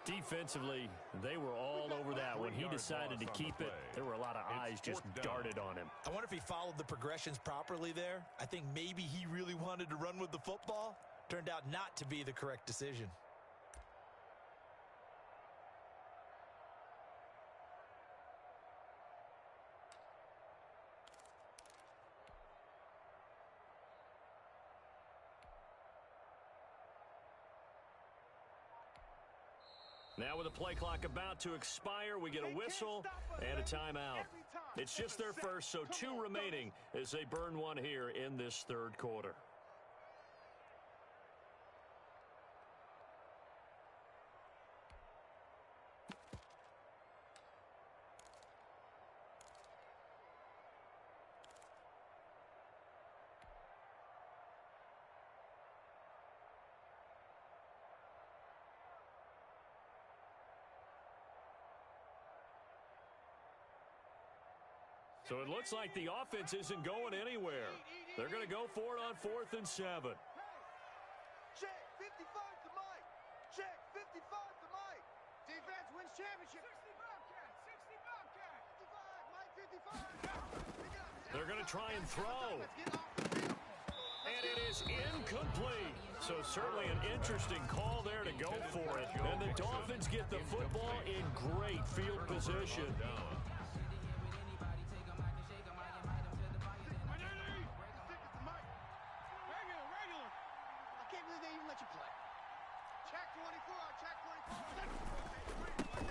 Defensively, they were all over that. When he decided to keep it, there were a lot of eyes just darted on him. I wonder if he followed the progressions properly there. I think maybe he really wanted to run with the football. Turned out not to be the correct decision. Now with the play clock about to expire, we get a whistle and a timeout. It's just their first, so 2 remaining as they burn one here in this 3rd quarter. So it looks like the offense isn't going anywhere. They're going to go for it on 4th and 7. Check 55 to Mike. Check 55 to Mike. Defense wins championship. 60 Bobcat. 60 Bobcat. 55. Mike 55. They're going to try and throw. And it is incomplete. So certainly an interesting call there to go for it. And the Dolphins get the football in great field position.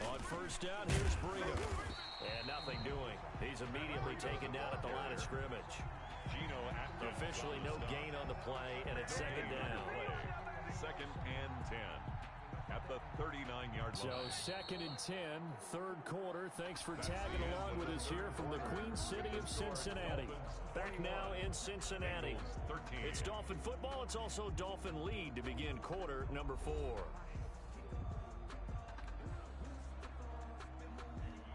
On 1st down, here's Breida. And nothing doing. He's immediately taken down at the line of scrimmage. Officially no gain on the play, and it's 2nd down. 2nd and 10 at the 39-yard line. So 2nd and 10, 3rd quarter. Thanks for tagging along with us here from the Queen City of Cincinnati. Back now in Cincinnati. It's Dolphin football. It's also Dolphin lead to begin quarter number 4.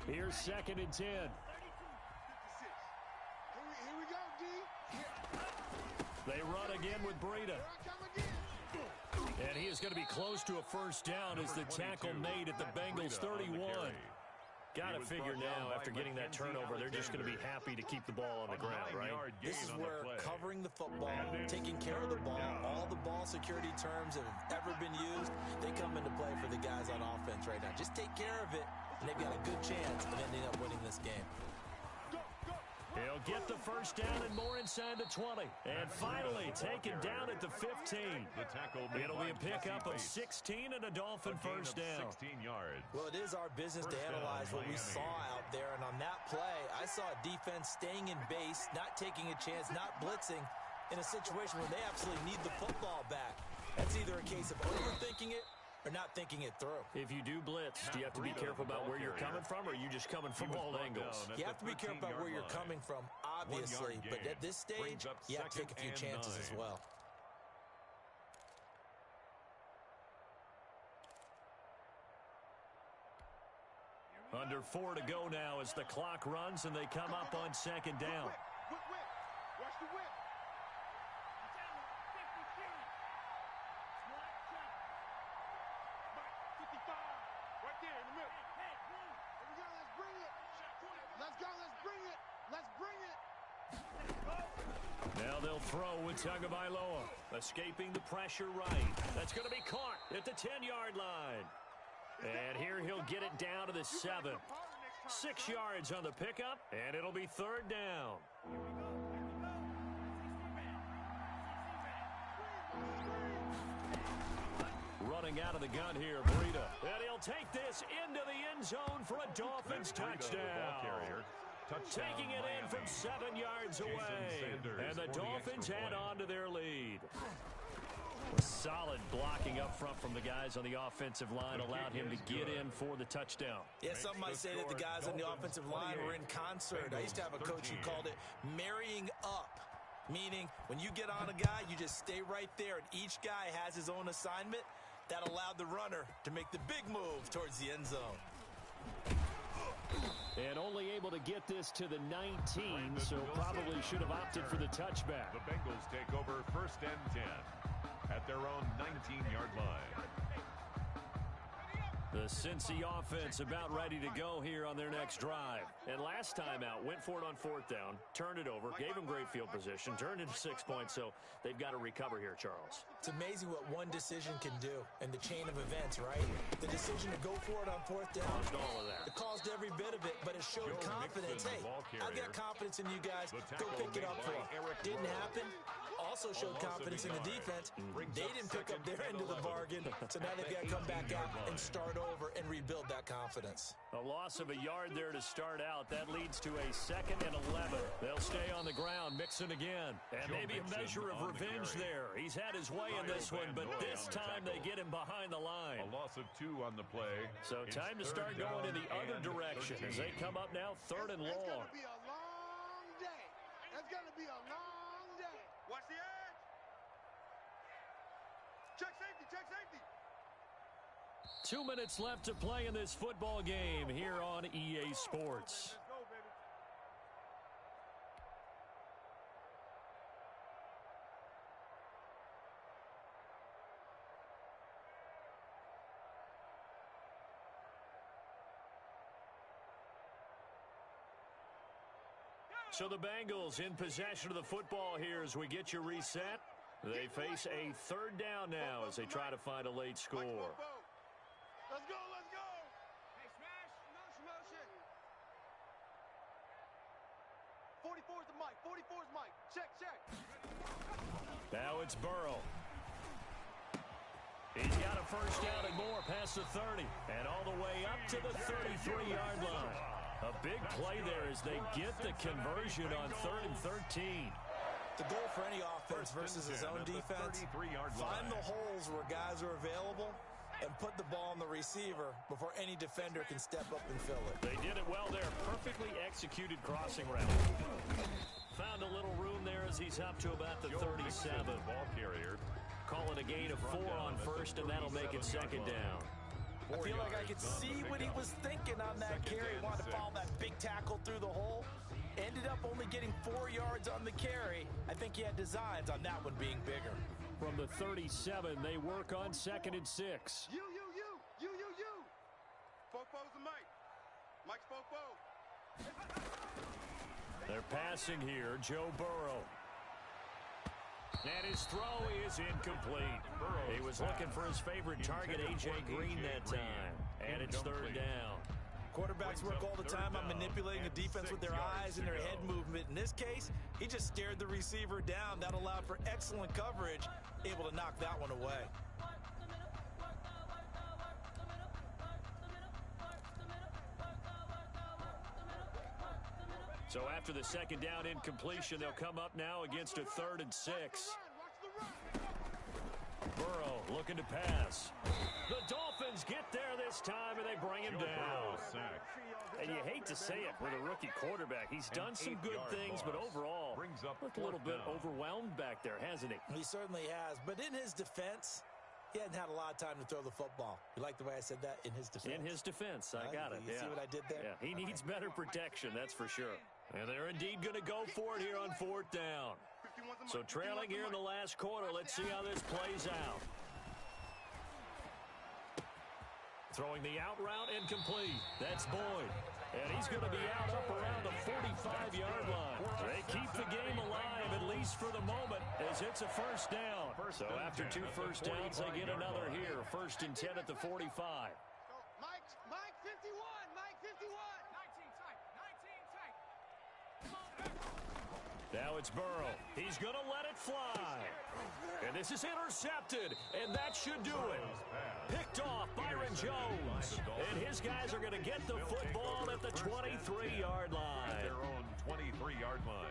Here's 2nd and 10. Here we go, D. They run again with Breida. And he is going to be close to a 1st down as the tackle made at the Bengals 31. Got to figure now, after getting that turnover, they're just going to be happy to keep the ball on the ground, right? This is where covering the football, taking care of the ball, all the ball security terms that have ever been used, they come into play for the guys on offense right now. Just take care of it, and they've got a good chance of ending up winning this game. He'll get the 1st down and more inside the 20. And finally taken down at the 15. It'll be a pickup of 16 and a Dolphin 1st down. 16 yards. Well, it is our business to analyze what we saw out there. And on that play, I saw a defense staying in base, not taking a chance, not blitzing in a situation where they absolutely need the football back. That's either a case of overthinking it or not thinking it through. If you do blitz, do you have to be careful about where you're coming from, or are you just coming from all angles? You have to be careful about where you're coming from, obviously, but at this stage, you have to take a few chances as well. Under 4 to go now as the clock runs and they come up on 2nd down. Whip. Watch the whip. Now they'll throw with Tagovailoa. Escaping the pressure right. That's going to be caught at the 10-yard line. And here he'll get it down to the 7. 6 yards on the pickup, and it'll be 3rd down. running out of the gun here, Breida. And he'll take this into the end zone for a Dolphins touchdown. Taking it in from 7 yards away. And the Dolphins add on to their lead. Solid blocking up front from the guys on the offensive line allowed him to get in for the touchdown. Yeah, some might say that the guys on the offensive line were in concert. I used to have a coach who called it marrying up, meaning when you get on a guy, you just stay right there, and each guy has his own assignment. That allowed the runner to make the big move towards the end zone. And only able to get this to the 19, so probably should have opted for the touchback. The Bengals take over 1st and 10 at their own 19-yard line. The Cincy offense about ready to go here on their next drive. And last time out, went for it on 4th down, turned it over, gave them great field position, turned into 6 points, so they've got to recover here, Charles. It's amazing what one decision can do in the chain of events, right? The decision to go for it on 4th down. Caused all of that. It caused every bit of it, but it showed confidence. Hey, I got confidence in you guys. Go pick it up for them. Didn't happen. Also showed confidence in the defense. They didn't pick up their end of the bargain, so now they've got to come back out and start over and rebuild that confidence. A loss of a yard there to start out. That leads to a 2nd and 11. They'll stay on the ground, Mixon again. And maybe a measure of revenge there. He's had his way in this one, but this time they get him behind the line. A loss of 2 on the play. So time to start going in the other direction as they come up now 3rd and long. It's going to be a long day. It's going to be a long day. Watch the edge. Check safety, check safety. 2 minutes left to play in this football game here on EA Sports. Let's go, baby. So the Bengals in possession of the football here as we get you reset. They face a 3rd down now as they try to find a late score. Let's go, let's go. Hey, smash. Motion. 44's the mic. 44's mic. Check. Now it's Burrow. He's got a 1st down and more past the 30. And all the way up to the 33-yard line. A big play there as they get the conversion on 3rd and 13. The goal for any offense versus his own defense, find the holes where guys are available and put the ball on the receiver before any defender can step up and fill it. They did it well there. Perfectly executed crossing route. Found a little room there as he's up to about the 37. Ball carrier. Calling a gain of 4 on 1st, and that'll make it 2nd down. I feel like I could see what he was thinking on that carry. He wanted to follow that big tackle through the hole. Ended up only getting 4 yards on the carry. I think he had designs on that one being bigger. From the 37, they work on 2nd and 6. You. Fofo's the mic. Mike's Fofo. They're passing here, Joe Burrow. And his throw is incomplete. He was looking for his favorite target, A.J. Green, that time. And it's 3rd down. Quarterbacks work all the time on manipulating the defense with their eyes and their head movement. In this case, he just stared the receiver down. That allowed for excellent coverage, able to knock that one away. So after the 2nd down incompletion, they'll come up now against a 3rd and 6. Burrow looking to pass. The Dolphins get there this time, and they bring him down. And you hate to say it with a rookie quarterback. He's done some good things, but overall, looked a little bit overwhelmed back there, hasn't he? He certainly has. But in his defense, he hadn't had a lot of time to throw the football. You like the way I said that? In his defense. In his defense. I got it. You see what I did there? Yeah, he needs better protection, that's for sure. And they're indeed going to go for it here on 4th down. So trailing here in the last quarter. Let's see how this plays out. Throwing the out route incomplete. That's Boyd. And he's going to be out up around the 45-yard line. They keep the game alive, at least for the moment, as it's a 1st down. So after 2 1st downs, they get another here. 1st and 10 at the 45. Mike 51. Mike 51. 19 tight. Now it's Burrow. He's going to let it fly. And this is intercepted, and that should do it. Picked off Byron Jones. And his guys are going to get the football at the 23-yard line. At their own 23-yard line.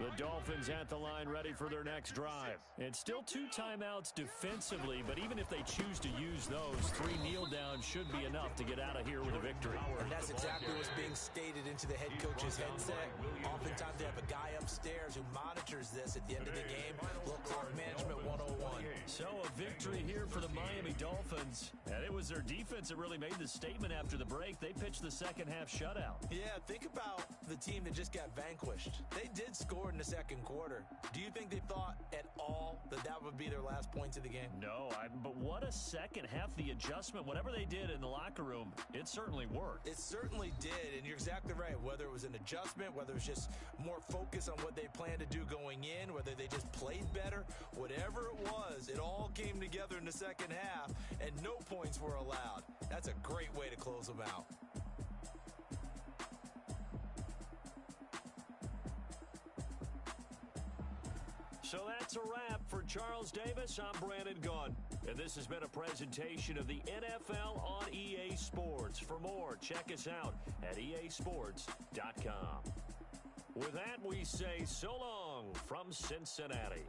The Dolphins at the line ready for their next drive. It's still 2 timeouts defensively, but even if they choose to use those, 3 kneel downs should be enough to get out of here with a victory. And that's exactly what's being stated into the head coach's headset. Oftentimes they have a guy upstairs who monitors this at the end of the game. Little clock management 101. So a victory here for the Miami Dolphins. And it was their defense that really made the statement after the break. They pitched the second half shutout. Yeah, think about the team that just got vanquished. They did score in the second quarter. Do you think they thought at all that that would be their last points of the game? No, but what a second half. The adjustment, whatever they did in the locker room, it certainly worked. It certainly did, and you're exactly right. Whether it was an adjustment, whether it was just more focus on what they planned to do going in, whether they just played better, whatever it was, it all came together in the second half, and no points were allowed. That's a great way to close them out. So that's a wrap for Charles Davis. I'm Brandon Gunn. And this has been a presentation of the NFL on EA Sports. For more, check us out at easports.com. With that, we say so long from Cincinnati.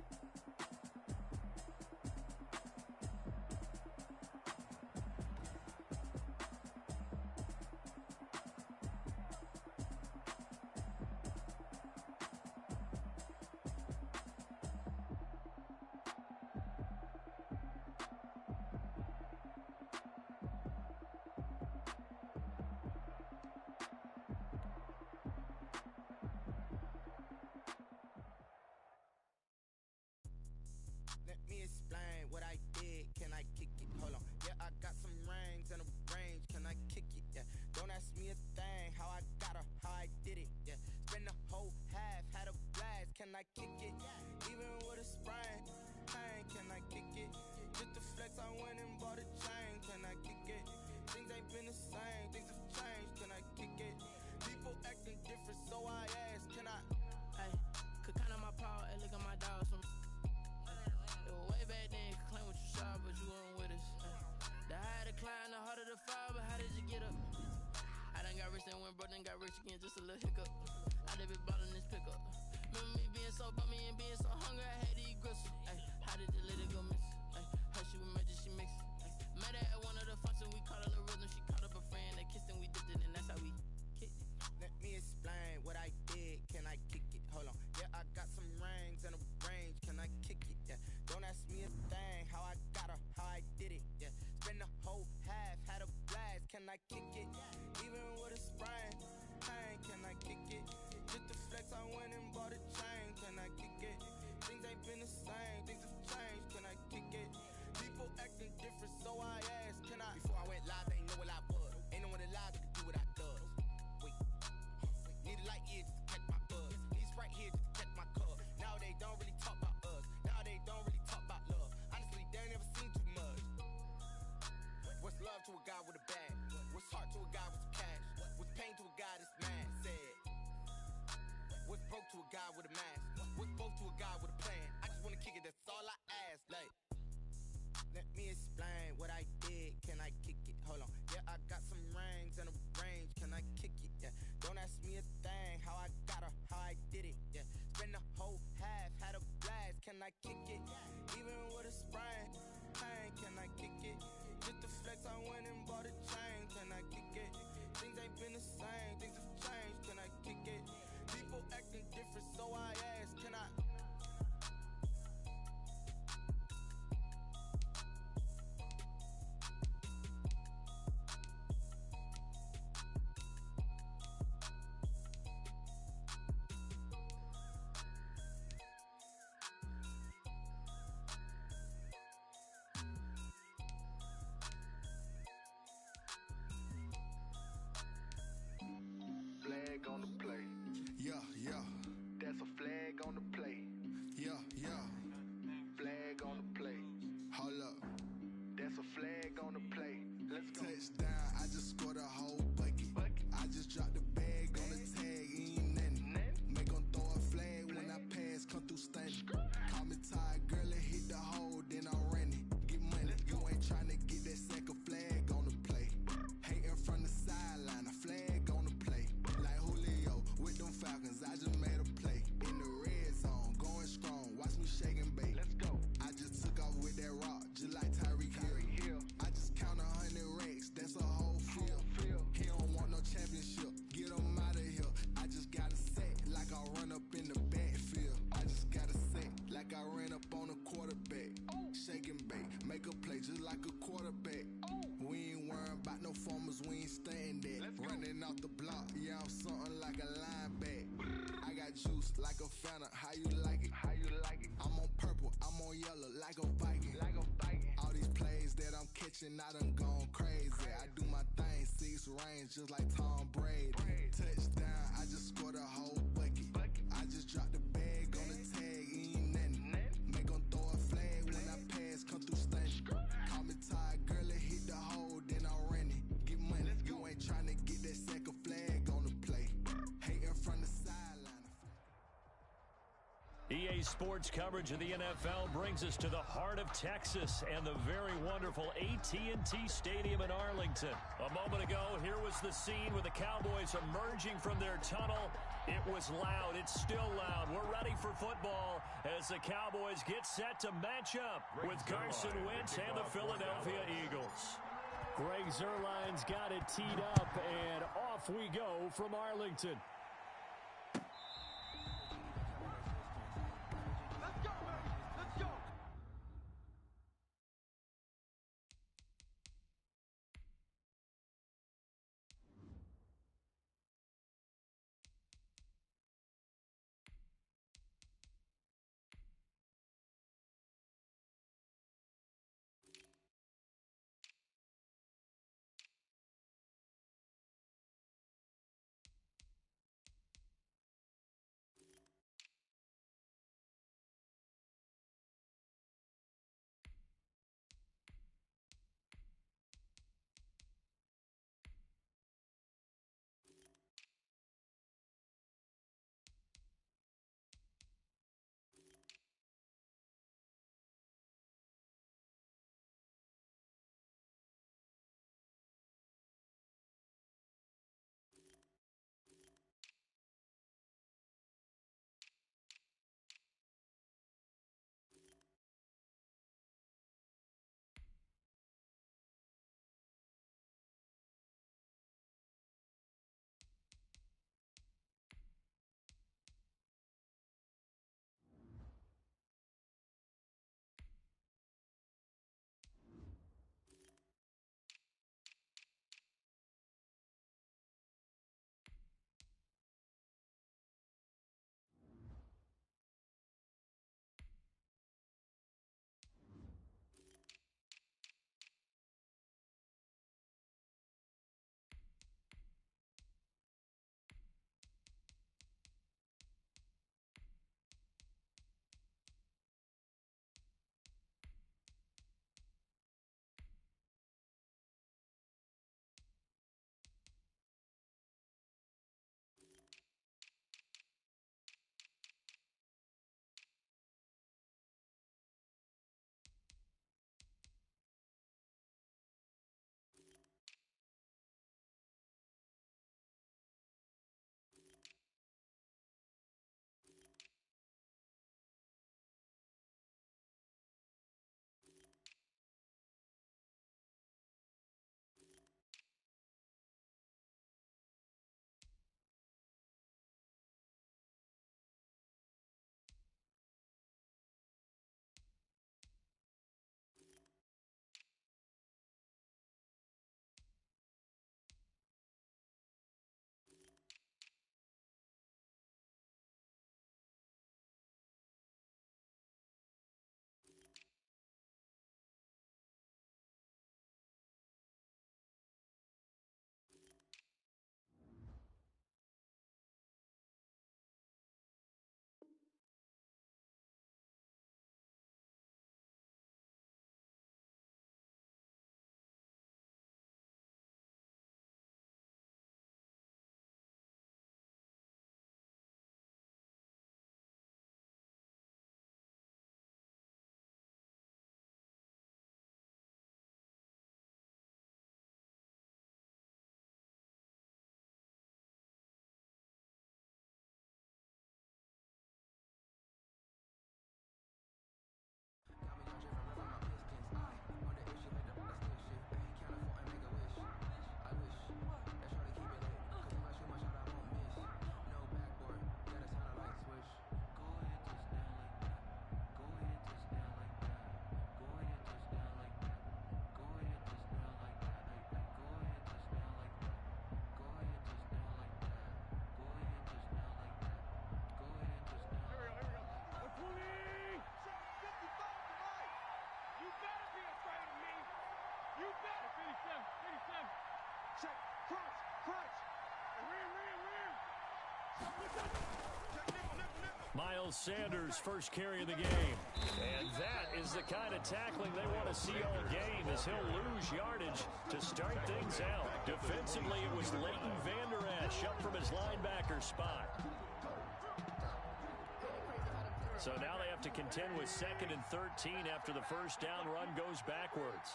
Let me explain what I did. Can I kick it? Hold on. Yeah, I got some rings and a range. Can I kick it? Yeah. Don't ask me a thing. How I got her, how I did it. Yeah. Spend the whole half, had a blast. Can I kick it? Even with a sprain. Pain, can I kick it? Just the flex, I went and bought a chain. Can I kick it? Things ain't been the same. Things have changed. Can I kick it? People acting different, so I asked. Can I? Hey, could count on my power and look at my dogs from. Way back then, you could claim what you saw, but you weren't with us. The higher the climb, the harder the fall, but how did you get up? I done got rich and went broke, then got rich again, just a little hiccup. I done been ballin' this pickup. Remember me being so bummy and being so hungry, I had to eat gristle. Ay, how did the lady go miss? Ay, her she was magic, she mixed. Met her at one of the functions, we caught a little rhythm, she caught up a friend, they kissed and we dipped it, and that's how we kicked it. Let me explain what I did. Can I kick it? Hold on. Yeah, I got some rings and a range. Can I kick it? Yeah. Don't ask me a thing. How I got her, how I did it. Yeah. Spend the whole half, had a blast. Can I kick it? Even with a sprain. Pain, can I kick it? Just the flex, I went and bought a chain. Can I kick it? Things ain't been the same. Things have changed. Can I kick it? People acting different, so I asked. Can I? Before I went live, they ain't know what I was. Ain't no one alive that could do what I does. Wait. Need a light here just to catch my buzz. Need Sprite here just to catch my cub. Now they don't really talk about us. Now they don't really talk about love. Honestly, they ain't never seen too much. What's love to a guy with a bag? What's heart to a guy with some cash? What's pain to a guy that's mad? Said. What's broke to a guy with a mask? What's broke to a guy with a plan? I just wanna kick it, that's all I ask. Like, let me explain what I did. Can I kick it? Hold on. Yeah, I got some rings and a range. Can I kick it? Yeah. Don't ask me a thing. How I got her, how I did it. Yeah. Spend the whole half, had a blast. Can I kick it? Even with a sprain. Pain, can I kick it? Just the flex, I went and bought a chain. Can I kick it? Things ain't been the same. Things have changed. Can I kick it? People acting different, so I asked. Can I? like a linebacker. I got juice like a Fanta, how you like it? How you like it? I'm on purple, I'm on yellow like a Viking. Like a Viking. All these plays that I'm catching, I done gone crazy. I do my thing, 6 range just like Tom Brady. Touchdown, I just scored a whole bucket. I just dropped the bag on the tag, ain't nothing. Make 'em throw a flag when I pass, come through stunning. Call me Todd Gurley, hit the hole, then I ran it. Get money, you ain't tryna get that second flag on the play. Hating from the sideline. EA Sports coverage of the NFL brings us to the heart of Texas and the very wonderful AT&T Stadium in Arlington. A moment ago, here was the scene with the Cowboys emerging from their tunnel. It was loud. It's still loud. We're ready for football as the Cowboys get set to match up with Carson Wentz and the Philadelphia Eagles. Greg Zuerlein's got it teed up, and off we go from Arlington. Miles Sanders, first carry of the game. And that is the kind of tackling they want to see all game, as he'll lose yardage to start things out. Defensively, it was Leighton Vander Esch up from his linebacker spot. So now they have to contend with 2nd and 13 after the first down run goes backwards.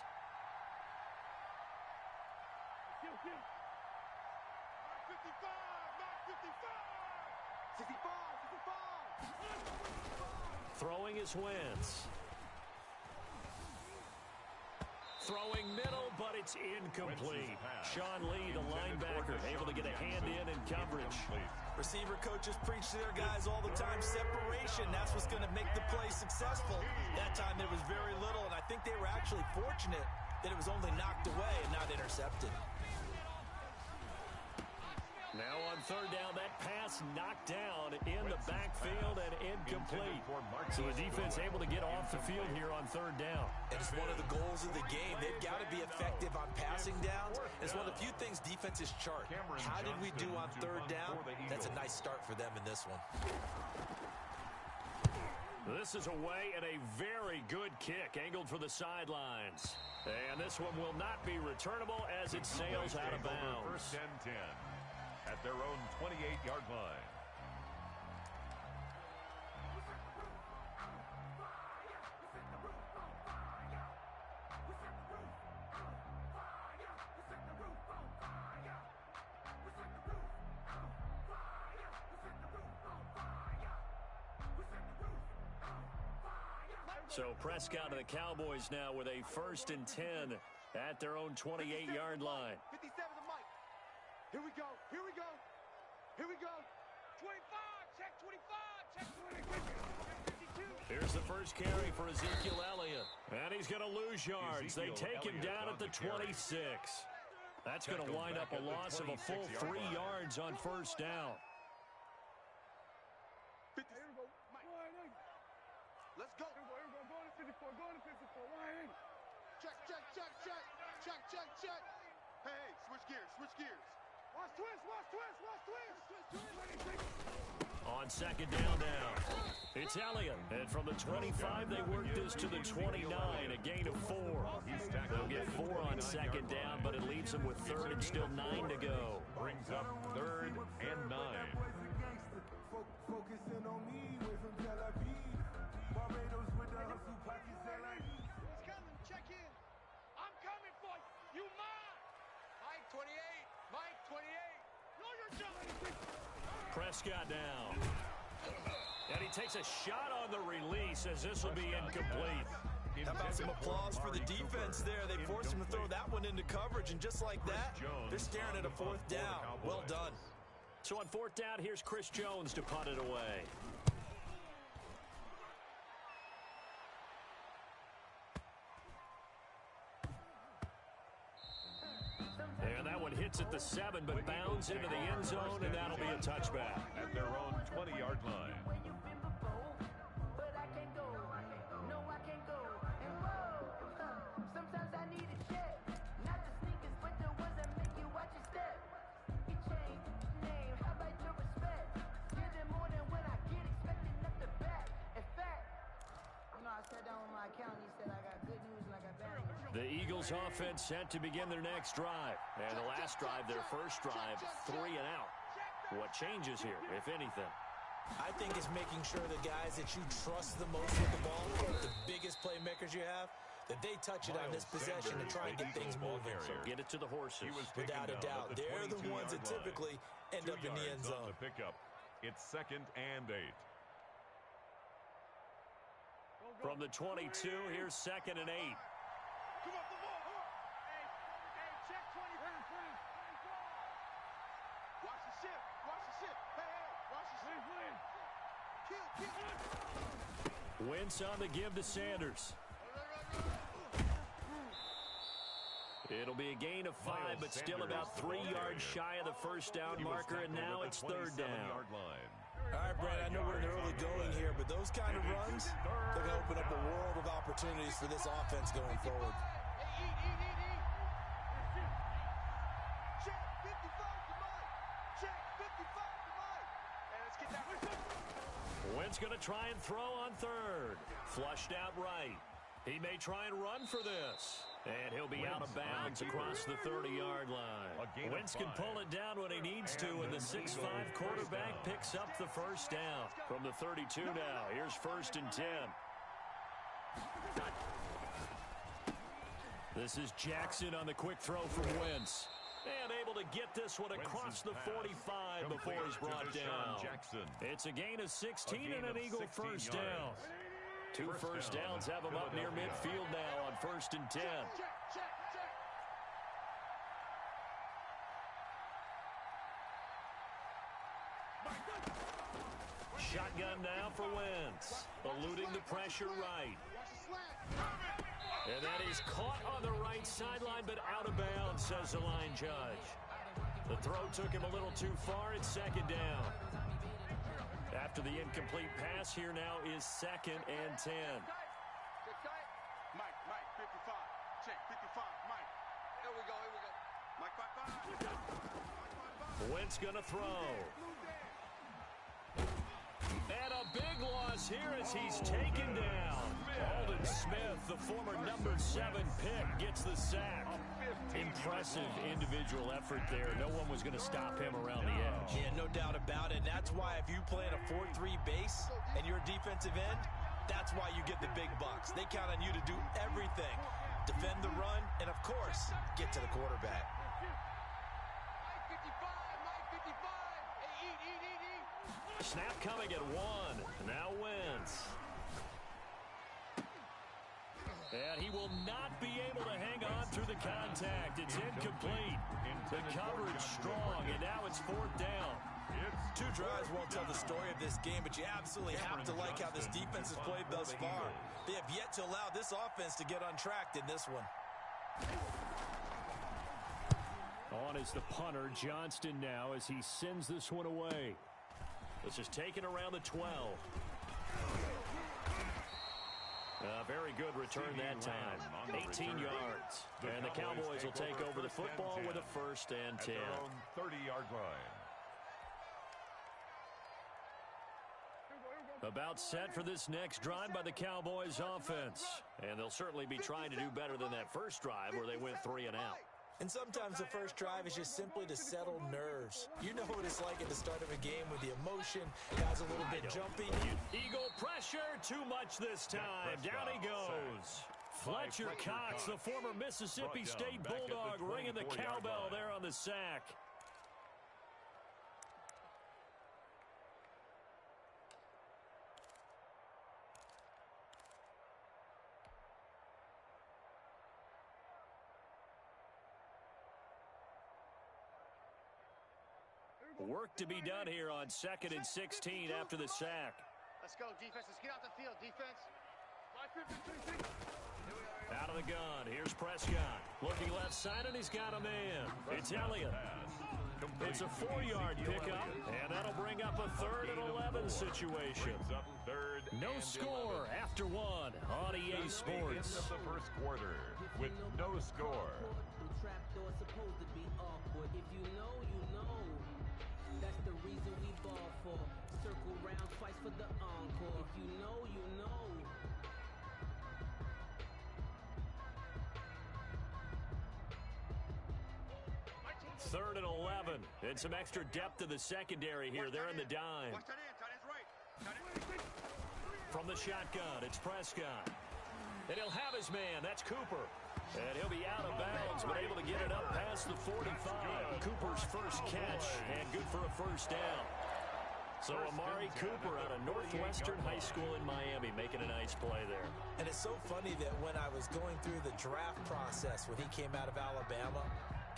Throwing is Wentz. Throwing middle, but it's incomplete. Sean Lee, the linebacker, able to get a hand in coverage. Receiver coaches preach to their guys all the time. Separation, that's what's going to make the play successful. That time there was very little, and I think they were actually fortunate that it was only knocked away and not intercepted. Now on third down, that pass knocked down in the backfield and incomplete. So the defense able to get off the field here on third down. And it's one of the goals of the game. They've got to be effective on passing downs. It's one of the few things defenses chart. How did we do on third down? That's a nice start for them in this one. This is away and a very good kick angled for the sidelines. And this one will not be returnable as it sails out of bounds. First and 10 at their own 28-yard line. So Prescott and the Cowboys now with a 1st and 10 at their own 28-yard line. 57 to Mike. Here we go. Here we go. Here we go. 25. Check 25. Check 20. 52. Here's the first carry for Ezekiel Elliott. And he's going to lose yards. They take him down at the 26. That's going to wind up a loss of a full 3 yards on first down. Let's go. Go to 54. Go to 54. Wide. Check, check, check, check. Check, check, check. Hey, switch gears, switch gears. Watch twist, watch twist, watch twist. On second down now, it's Elliott. And from the 25, they work this to the 29, a gain of 4. They'll get 4 on second down, but it leaves them with 3rd and still 9 to go. Brings up 3rd and 9. Focusing on me, way from Tel Aviv. Barbados with the hustle pockets, He's coming, check in. I'm coming for you. You mine. Mike 28, Mike 28. Know your job. Prescott down. And he takes a shot on the release as this will be incomplete. How about some applause for the defense there? They forced him to throw that one into coverage, and just like that, they're staring at a 4th down. Well done. So on 4th down, here's Chris Jones to punt it away. And that one hits at the 7, but bounds into the end zone, and that'll be a touchback. At their own 20-yard line. Sometimes I need a check, not the sneakers, but the ones that make you watch your step. You change name, how about your respect? Give it more than when I get expected up the back. In fact, I sat down with my accountant, he said I got good news and I got bad news. The Eagles offense set to begin their next drive. And the last drive, their first drive, 3 and out. What changes here, if anything? I think it's making sure the guys that you trust the most with the ball, the biggest playmakers you have, that they touch it on this possession to try and get things moving. So get it to the horses. Without a doubt. They're the ones that typically end up in the end zone. It's 2nd and 8. From the 22, here's 2nd and 8. Come on, the ball. Hey, check 20. Watch the ship. Watch the ship. Hey, watch the ship. Kill. Wentz on the give to Sanders. It'll be a gain of 5, but still about 3 yards shy of the first down marker, and now it's 3rd down. All right, Brad, I know we're in early going here, but those kind of runs, they're going to open up a world of opportunities for this offense going forward. Check 55 to Mike. Check 55 to Mike. Wentz going to try and throw on third. Flushed out right. He may try and run for this. And he'll be out of bounds across the 30-yard line. Wentz can pull it down when he needs to, and the 6'5 quarterback picks up the first down. From the 32 now, here's 1st and 10. This is Jackson on the quick throw from Wentz. And able to get this one across the 45 before he's brought down. It's a gain of 16 and an Eagle first down. 2 first downs have him up near midfield now on 1st and 10. Shotgun now for Wentz. Eluding the pressure right. And that is caught on the right sideline, but out of bounds, says the line judge. The throw took him a little too far. It's 2nd down. After the incomplete pass, here now is 2nd and 10. Mike, 55. Check, 55, Mike. Here we go. Mike, 55. Wentz gonna throw. And a big loss here as he's taken down. Aldon Smith, the former number 7 pick, gets the sack. Impressive individual effort there. No one was going to stop him around the edge. Yeah, no doubt about it. That's why if you play in a 4-3 base and you're a defensive end, that's why you get the big bucks. They count on you to do everything. Defend the run, and of course, get to the quarterback. Snap coming at 1. Now Wentz. And he will not be able to hang on through the contact. It's incomplete. The coverage strong, and now it's 4th down. 2 drives won't tell the story of this game, but you absolutely have to like how this defense has played thus far. They have yet to allow this offense to get untracked in this one. On is the punter, Johnston now, as he sends this one away. This is taken around the 12. Very good return that time. 18 yards. And the Cowboys will take over the football with a 1st and 10. 30-yard line. About set for this next drive by the Cowboys offense. And they'll certainly be trying to do better than that first drive where they went 3 and out. And sometimes the first drive is just simply to settle nerves. You know what it's like at the start of a game with the emotion, guys a little bit jumpy. Eagle pressure, too much this time. Down he goes. Fletcher Cox, the former Mississippi State Bulldog, ringing the cowbell there on the sack. Work to be done here on 2nd and 16 after the sack. Let's go, defense. Let's get out the field, defense. Out of the gun. Here's Prescott. Looking left side, and he's got a man. It's Elliott. It's a 4-yard pickup, and that'll bring up a 3rd and 11 situation. No score after 1 on EA Sports. The first quarter with no score. That's the reason we ball for. Circle round twice for the encore. If you know, you know. 3rd and 11. And some extra depth to the secondary here. They're in the dime. From the shotgun, it's Prescott. And he'll have his man. That's Cooper. And he'll be out of bounds, but able to get it up past the 45. Cooper's first catch, and good for a 1st down. So Amari Cooper out of Northwestern High School in Miami making a nice play there. And it's so funny that when I was going through the draft process when he came out of Alabama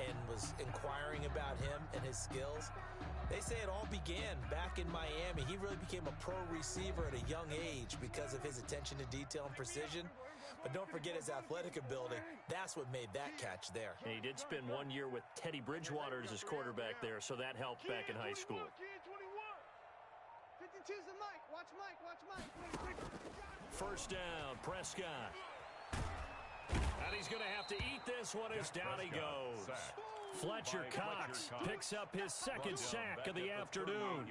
and was inquiring about him and his skills, they say it all began back in Miami. He really became a pro receiver at a young age because of his attention to detail and precision. But don't forget his athletic ability. That's what made that catch there. And he did spend 1 year with Teddy Bridgewater as his quarterback there, so that helped back in high school. 52's the Mike. Watch Mike. 1st down, Prescott. And he's going to have to eat this one as down he goes. Fletcher Cox picks up his second sack of the afternoon.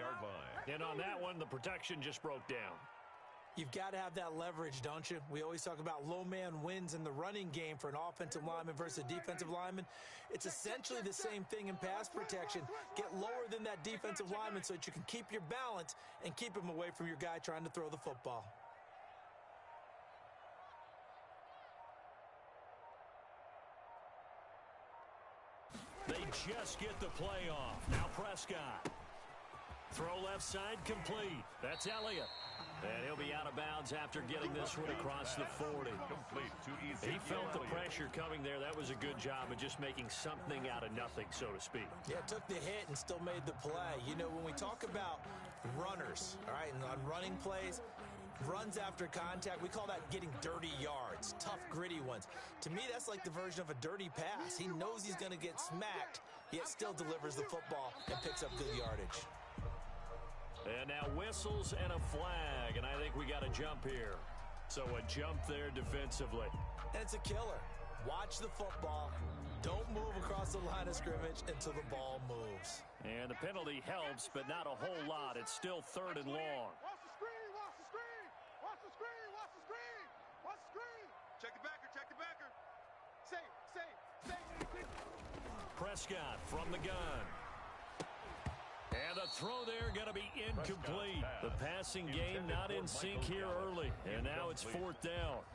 And on that one, the protection just broke down. You've got to have that leverage, don't you? We always talk about low man wins in the running game for an offensive lineman versus a defensive lineman. It's essentially the same thing in pass protection. Get lower than that defensive lineman so that you can keep your balance and keep him away from your guy trying to throw the football. They just get the play off. Now Prescott. Throw left side complete. That's Elliott. And he'll be out of bounds after getting this one across the 40. He felt the pressure coming there. That was a good job of just making something out of nothing, so to speak. Yeah, took the hit and still made the play. You know, when we talk about runners, all right, and on running plays, runs after contact, we call that getting dirty yards, tough, gritty ones. To me, that's like the version of a dirty pass. He knows he's going to get smacked, yet still delivers the football and picks up good yardage. And now whistles and a flag, and I think we got a jump here. So a jump there defensively. And it's a killer. Watch the football. Don't move across the line of scrimmage until the ball moves. And the penalty helps, but not a whole lot. It's still 3rd and long. Watch the screen, watch the screen. Watch the screen, watch the screen. Watch the screen. Check the backer, check the backer. Say. Prescott from the gun. And the throw there going to be incomplete. The passing game not in sync here early. And now it's 4th down.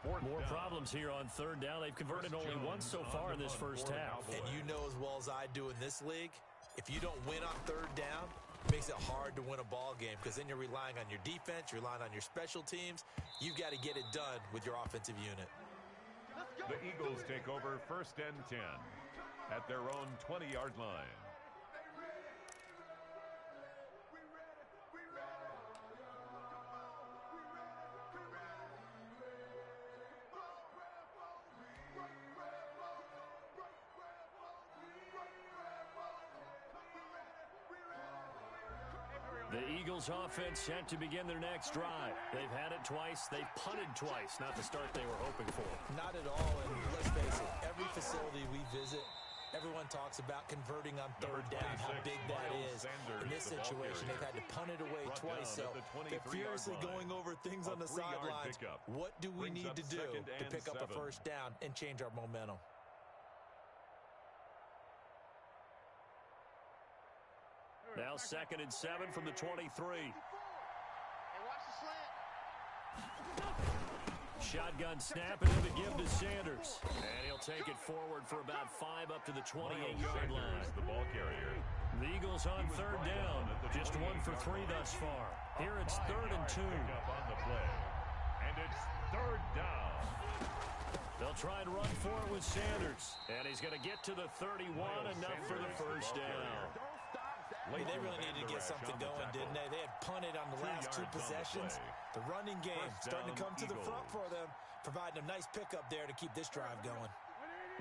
More problems here on 3rd down. They've converted only once so far in this first half. And you know as well as I do in this league, if you don't win on 3rd down, it makes it hard to win a ball game because then you're relying on your defense, you're relying on your special teams. You've got to get it done with your offensive unit. The Eagles take over 1st and 10 at their own 20-yard line. The Eagles offense set to begin their next drive. They've had it twice. They've punted twice. Not the start they were hoping for. Not at all. And let's face it, every facility we visit, everyone talks about converting on 3rd down, how big that is. In this situation, they've had to punt it away twice. So they're furiously going over things on the sidelines. What do we need to do to pick up a 1st down and change our momentum? Now 2nd and 7 from the 23. Hey, watch the slant. Shotgun snap and it'll give to Sanders. And he'll take it forward for about 5 up to the 28-yard line. The ball carrier. The Eagles on 3rd down. Just 1 for 3 thus far. Here it's 3rd and 2. Up on the play. And it's 3rd down. They'll try and run for it with Sanders. And he's going to get to the 31, enough for the 1st down. Hey, they really needed to get something going, didn't they? They had punted on the last 2 possessions. The running game starting to come to the front for them, providing a nice pickup there to keep this drive going.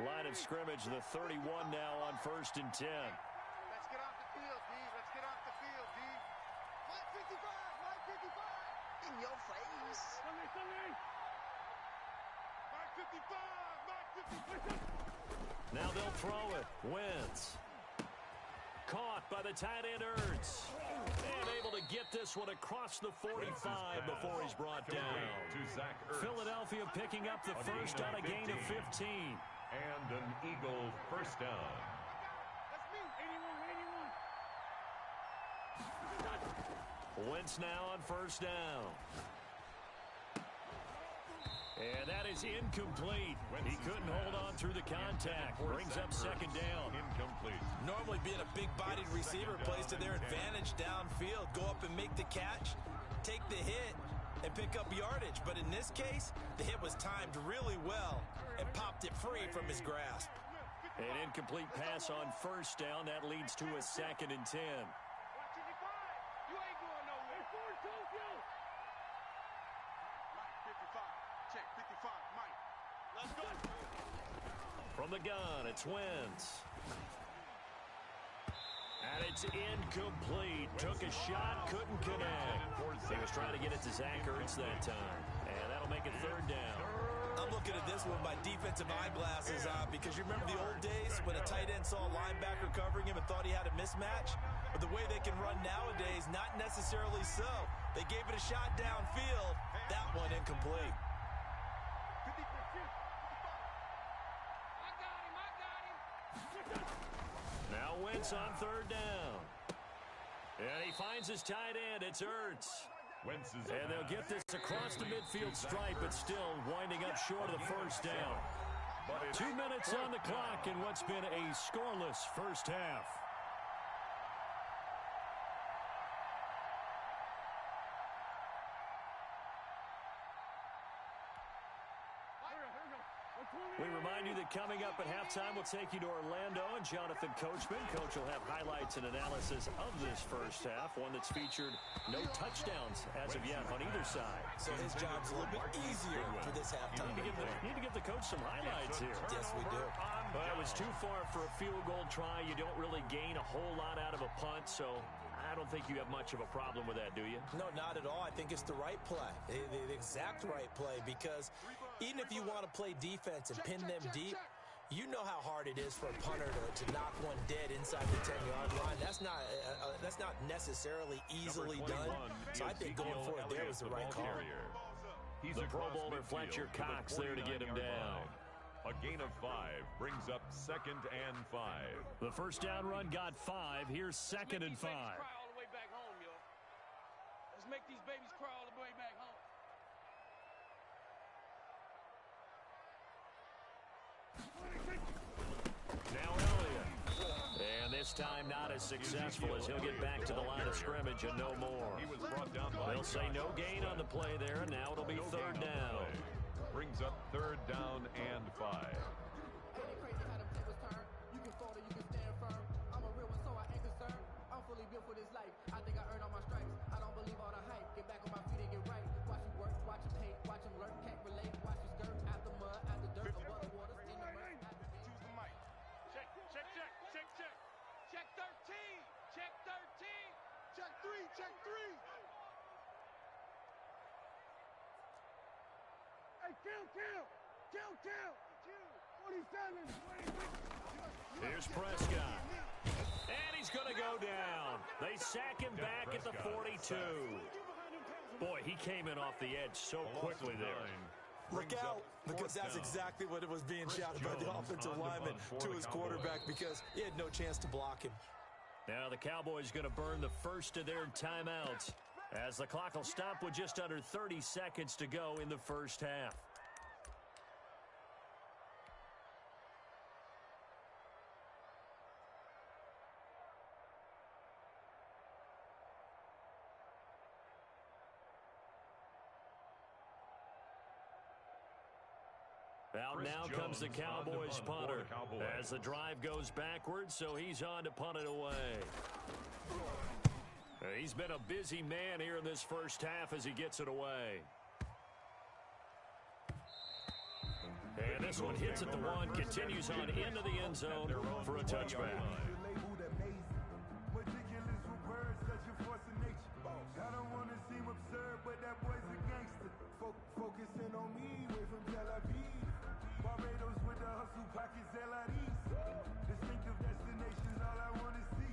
Line of scrimmage, the 31 now on 1st and 10. Let's get off the field, D. Let's get off the field, D. 555, 555. In your face. 555, 555. Now they'll throw it. Wentz. Caught by the tight end Ertz. And able to get this one across the 45 before he's brought down. Philadelphia picking up the 1st on a gain of 15. And an Eagle 1st down. That's me. 81. Wentz now on 1st down. And that is incomplete. He couldn't hold on through the contact. Brings up 2nd down. Incomplete. Normally being a big-bodied receiver plays to their advantage downfield. Go up and make the catch, take the hit, and pick up yardage. But in this case, the hit was timed really well and popped it free from his grasp. An incomplete pass on 1st down. That leads to a 2nd and 10. You ain't going nowhere. 4 Tokyo. Mike, 55. Check, 55, Mike. Let's go. From the gun, it's Wentz. And it's incomplete. Took a shot, couldn't connect. He was trying to get it to Zach Ertz that time. And that'll make it third down. I'm looking at this with my defensive eyeglasses on because you remember the old days when a tight end saw a linebacker covering him and thought he had a mismatch? But the way they can run nowadays, not necessarily so. They gave it a shot downfield. That one incomplete. Now Wentz on third down. And he finds his tight end. It's Ertz. And they'll get this across the midfield stripe, but still winding up short of the first down. 2 minutes on the clock in what's been a scoreless first half. We remind you that coming up at halftime, we'll take you to Orlando and Jonathan Coachman. Coach will have highlights and analysis of this first half, one that's featured no touchdowns as of yet on either side. So his job's a little bit easier for this halftime. Need to give the coach some highlights here. Yes, we do. But it was too far for a field goal try. You don't really gain a whole lot out of a punt, so I don't think you have much of a problem with that, do you? No, not at all. I think it's the right play, the exact right play, because even if you want to play defense and pin them deep, you know how hard it is for a punter to knock one dead inside the 10-yard line. That's not necessarily easily done. So I think going for it there was the right call. The Pro Bowler Fletcher Cox there to get him down. A gain of 5 brings up 2nd and 5. The first down run got 5. Here's 2nd and 5. Let's make these babies cry all the way back home. Now Elliott. And this time not as successful as he'll get back to the line of scrimmage and no more. They'll say no gain on the play there, and now it'll be third down. Brings up 3rd down and 5. Built for this life. I think I earned all my stripes. I don't believe all the hype. Get back on my feet and get right. Watch you work, watch you hate, watch them lurk, can't relate. Watch you skirt out the mud, out the dirt, above the waters, in the mud. Choose the mic. Check. Check 13. Check 13. Check 3. Check 3. Hey, kill. 47. Here's Prescott. And he's going to go down. They sack him back at the 42. Boy, he came in off the edge so quickly there. Look out, because that's exactly what it was being shouted by the offensive lineman to his quarterback, because he had no chance to block him. Now the Cowboys going to burn the first of their timeouts as the clock will stop with just under 30 seconds to go in the first half. Out now comes the Cowboys punter as the drive goes backwards, so he's on to punt it away. He's been a busy man here in this first half as he gets it away. And this one hits at the 1, continues on into the end zone for a touchback. Focusing on me, way from Tel Aviv. Barbados with the hustle pockets, LIDs. Distinctive destinations, all I want to see.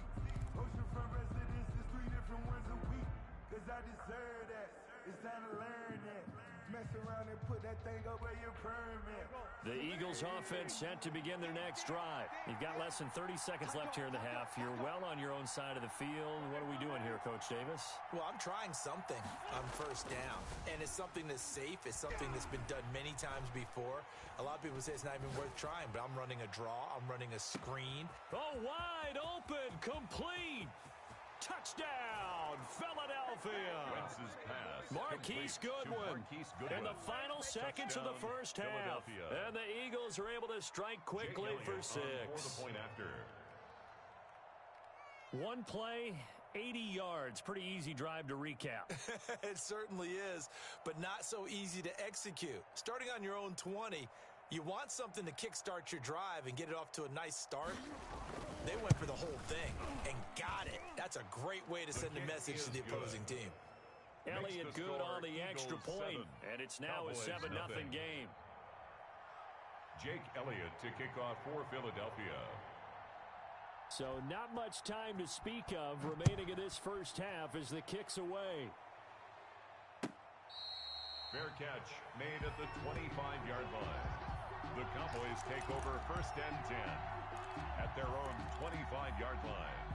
Oceanfront residences, 3 different ones a week. Cause I deserve that. It's time to learn that. Mess around and put that thing up where your permit. The Eagles offense set to begin their next drive. You've got less than 30 seconds left here in the half. You're well on your own side of the field. What are we doing here, Coach Davis? Well, I'm trying something on first down, and it's something that's safe. It's something that's been done many times before. A lot of people say it's not even worth trying, but I'm running a draw. I'm running a screen. Oh, wide open, complete. Touchdown, Philadelphia. Marquise Goodwin in the final seconds of the first half. And the Eagles are able to strike quickly for 6. One play, 80 yards. Pretty easy drive to recap. It certainly is, but not so easy to execute. Starting on your own 20, you want something to kickstart your drive and get it off to a nice start. They went for the whole thing and got it. That's a great way to send a message to the opposing team. Elliott good on the extra point, and it's now a 7-0 game. Jake Elliott to kick off for Philadelphia. So not much time to speak of remaining in this first half as the kick's away. Fair catch made at the 25-yard line. The Cowboys take over first and 10 at their own 25-yard line.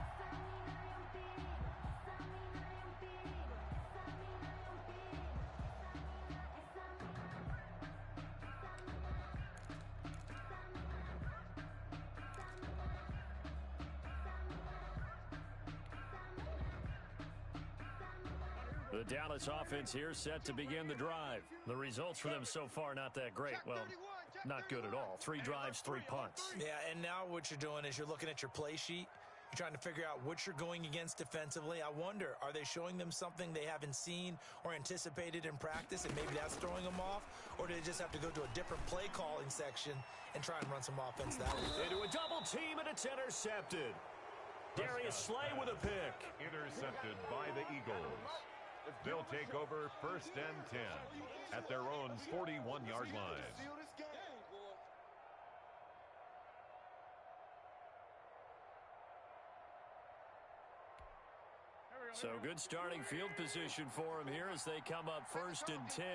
The Dallas offense here set to begin the drive. The results for them so far not that great. Well, not good at all. 3 drives, 3 punts. Yeah, and now what you're doing is you're looking at your play sheet. You're trying to figure out what you're going against defensively. I wonder, are they showing them something they haven't seen or anticipated in practice, and maybe that's throwing them off? Or do they just have to go to a different play calling section and try and run some offense that way? Into a double team, and it's intercepted. Darius Slay with a pick. Intercepted by the Eagles. They'll take over first and 10 at their own 41-yard line. So good starting field position for him here as they come up first and 10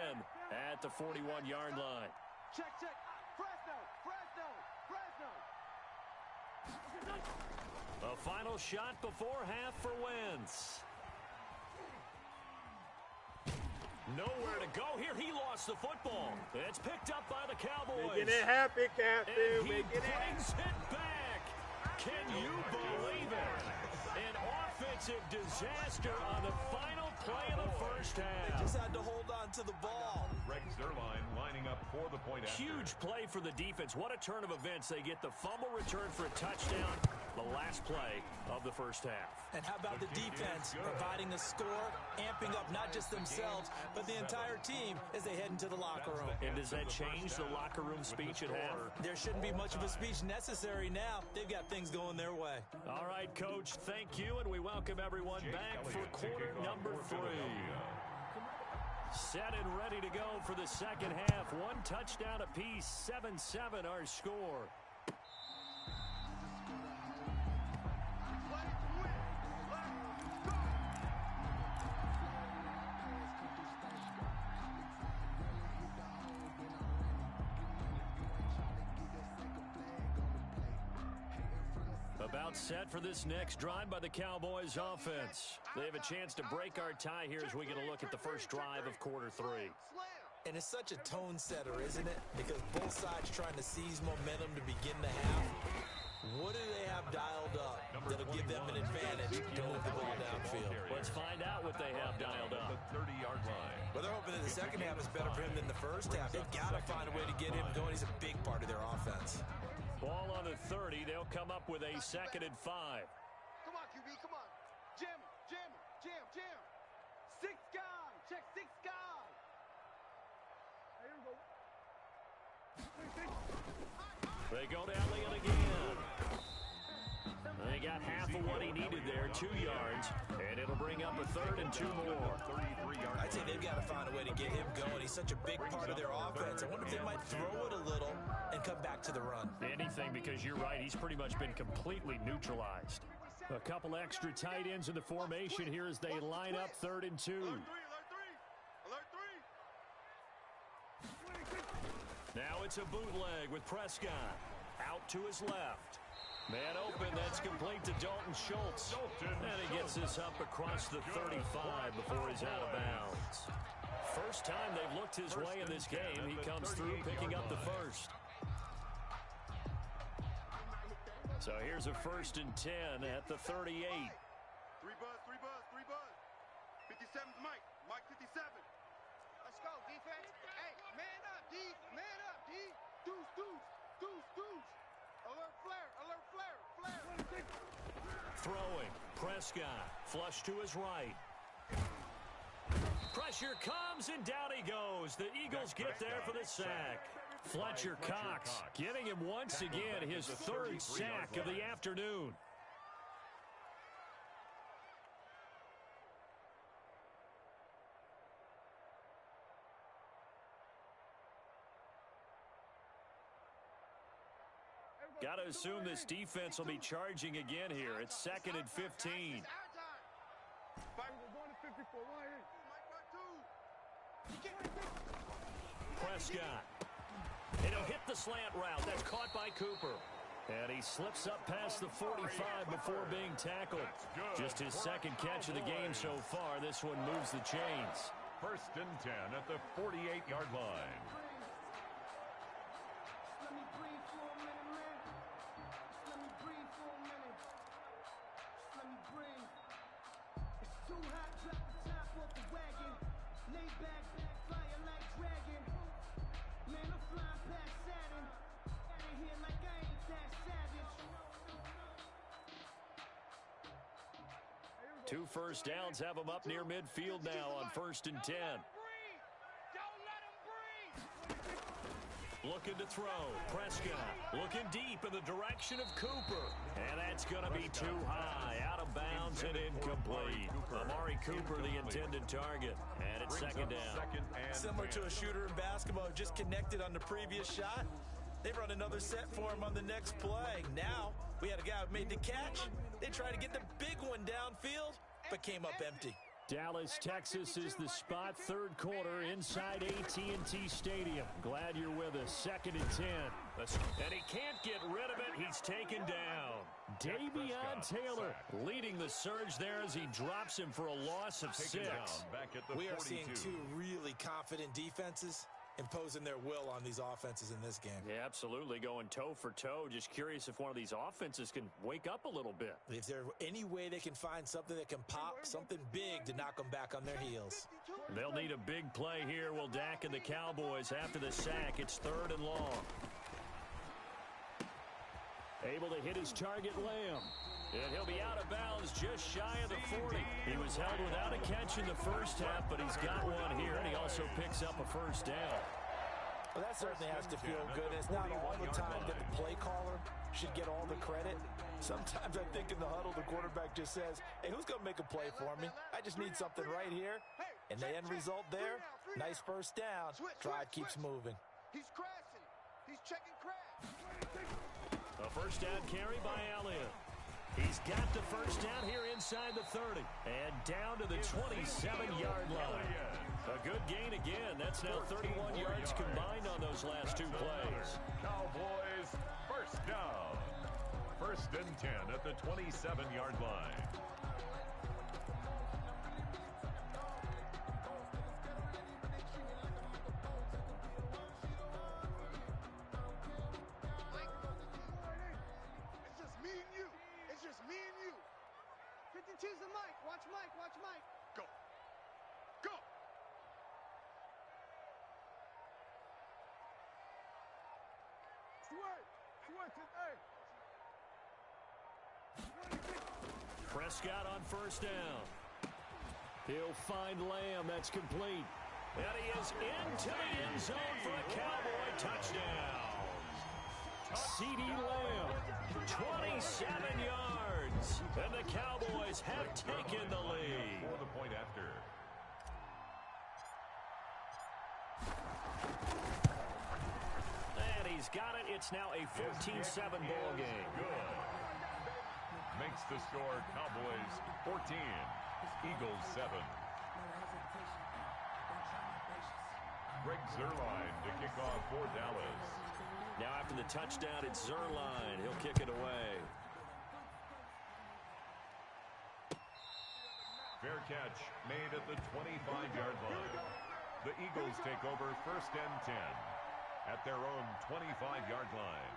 at the 41-yard line. Check. Fresno. A final shot before half for Wentz. Nowhere to go here. He lost the football. It's picked up by the Cowboys. Making it happen, Captain. And he brings it back. Can you believe it? An offensive disaster on the final play of the first half. They just had to hold on to the ball. Greg Zuerlein lining up for the point after. Huge play for the defense. What a turn of events. They get the fumble return for a touchdown. The last play of the first half. And how about the defense providing the score, amping up not just themselves, but the entire team as they head into the locker room. And does that change the locker room speech at half? There shouldn't be much of a speech necessary now. They've got things going their way. All right, Coach, thank you, and we welcome everyone back for quarter number 3. Set and ready to go for the second half. 1 touchdown apiece, 7-7 our score. About set for this next drive by the Cowboys offense. They have a chance to break our tie here as we get a look at the first drive of quarter 3. And it's such a tone setter, isn't it? Because both sides trying to seize momentum to begin the half. What do they have dialed up that'll give them an advantage to move the ball downfield? Let's find out what they have dialed up. The 30-yard line. Well, they're hoping that the second half is better for him than the first half. They've got to find a way to get him going. He's a big part of their offense. Ball on the 30. They'll come up with a 2nd and 5. Come on, QB, come on. Jam. 6 guy. Check 6 guy. Here we go. They go to Elliott again. They got half of what he needed there, 2 yards, and it'll bring up a 3rd and 2 more. I'd say they've got to find a way to get him going. He's such a big part of their offense. I wonder if they might throw it a little and come back to the run. Anything, because you're right, he's pretty much been completely neutralized. A couple extra tight ends in the formation here as they line up 3rd and 2. Alert 3. Now it's a bootleg with Prescott. Out to his left. Man open, that's complete to Dalton Schultz. And he gets this up across the 35 before he's out of bounds. First time they've looked his way in this game. He comes through picking up the first. So here's a 1st and 10 at the 38. 3 buzz. 57's Mike. Mike 57. Let's go, defense. Hey, man up, D. Deuce. Alert flare. Throwing. Prescott. Flush to his right. Pressure comes, and down he goes. The Eagles get there for the sack. Fletcher Cox getting him once again his 3rd sack of the afternoon. Got to assume this defense will be charging again here. It's 2nd and 15. Prescott. And he'll hit the slant route. That's caught by Cooper. And he slips up past the 45 before being tackled. Just his second catch of the game so far. This one moves the chains. 1st and 10 at the 48-yard line. Let me breathe for a minute, man. Let me breathe for a minute. Let me breathe. It's too hot, drop the top off the wagon. Lay back, flying like dragon. Man, I'm flying past Saturn. Out of here like I ain't that savage. 2 first downs have him up near midfield now on 1st and 10. Looking to throw. Prescott looking deep in the direction of Cooper. And that's going to be too high. Out of bounds and incomplete. Amari Cooper, the intended target. And it's 2nd down. Similar to a shooter in basketball who just connected on the previous shot. They run another set for him on the next play. Now, we had a guy who made the catch. They tried to get the big one downfield, but came up empty. Dallas, Texas is the spot. 3rd quarter inside AT&T Stadium. Glad you're with us. 2nd and 10. And he can't get rid of it. He's taken down. Davion Taylor leading the surge there as he drops him for a loss of 6. We are seeing 2 really confident defenses imposing their will on these offenses in this game. Yeah, absolutely. Going toe for toe. Just curious if one of these offenses can wake up a little bit. If there's any way they can find something that can pop, something big to knock them back on their heels. They'll need a big play here. Will Dak and the Cowboys after the sack. It's 3rd and long. Able to hit his target, Lamb. And he'll be out of bounds just shy of the 40. He was held without a catch in the first half, but he's got one here, and he also picks up a 1st down. Well, that certainly has to feel good. It's not all the time that the play caller should get all the credit. Sometimes I think in the huddle, the quarterback just says, hey, who's going to make a play for me? I just need something right here. And the end result there, nice 1st down. Drive keeps moving. He's crashing. He's checking crash. A 1st down carry by Elliott. He's got the 1st down here inside the 30. And down to the 27-yard line. A good gain again. That's now 31 yards combined on those last 2 plays. Cowboys, 1st down. 1st and 10 at the 27-yard line. Choose the mic. Watch Mike. Watch Mike. Go. Go. Prescott on 1st down. He'll find Lamb. That's complete. And he is into the end zone for a Cowboy touchdown. CeeDee Lamb, 27 yards. And the Cowboys have taken the lead. For the point after. And he's got it. It's now a 14-7 ball game. Good. Makes the score Cowboys 14, Eagles 7. Greg Zuerlein to kick off for Dallas. Now after the touchdown, it's Zuerlein. He'll kick it away. Fair catch made at the 25-yard line. The Eagles take over 1st and 10 at their own 25-yard line.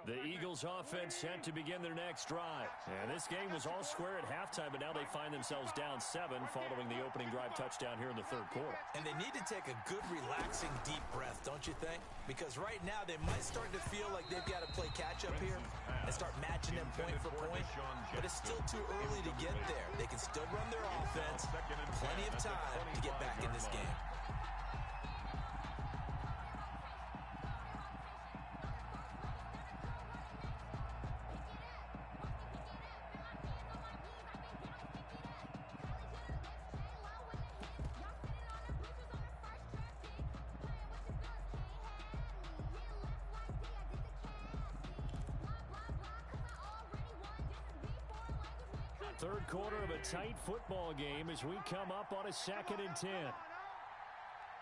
The Eagles offense set to begin their next drive. And this game was all square at halftime, but now they find themselves down 7 following the opening drive touchdown here in the 3rd quarter. And they need to take a good, relaxing, deep breath, don't you think? Because right now they might start to feel like they've got to play catch-up here and start matching them point for point. But it's still too early to get there. They can still run their offense. Plenty of time to get back in this game. Third quarter of a tight football game as we come up on a 2nd and 10.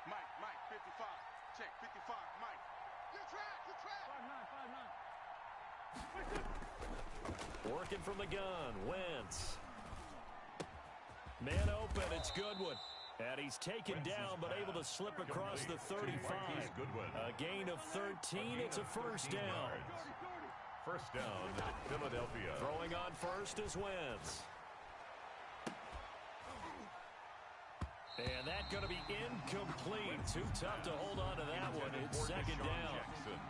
Mike, 55. Check, 55, Mike. Good track. 5'9". Working from the gun, Wentz. Man open, it's Goodwin. And he's taken down, but able to slip across the 35. A gain of 13, it's a first down. First down, Philadelphia. Throwing on first is Wentz. And that's going to be incomplete. Too tough to hold on to that one. It's second down.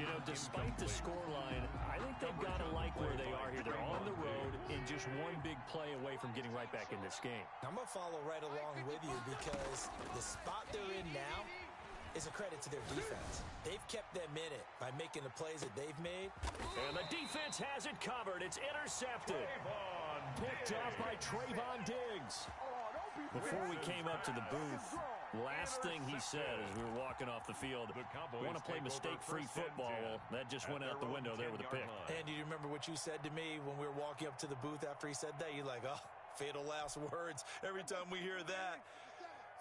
You know, despite the scoreline, I think they've got to like where they are here. They're on the road and just one big play away from getting right back in this game. I'm going to follow right along with you because the spot they're in now is a credit to their defense. They've kept them in it by making the plays that they've made. And the defense has it covered. It's intercepted. Picked up by Trayvon Diggs. Before we came up to the booth, last thing he said as we were walking off the field, want to play mistake-free football. Well, that just went out the window there with a pick. And you remember what you said to me when we were walking up to the booth after he said that? You're like, oh, fatal last words. Every time we hear that,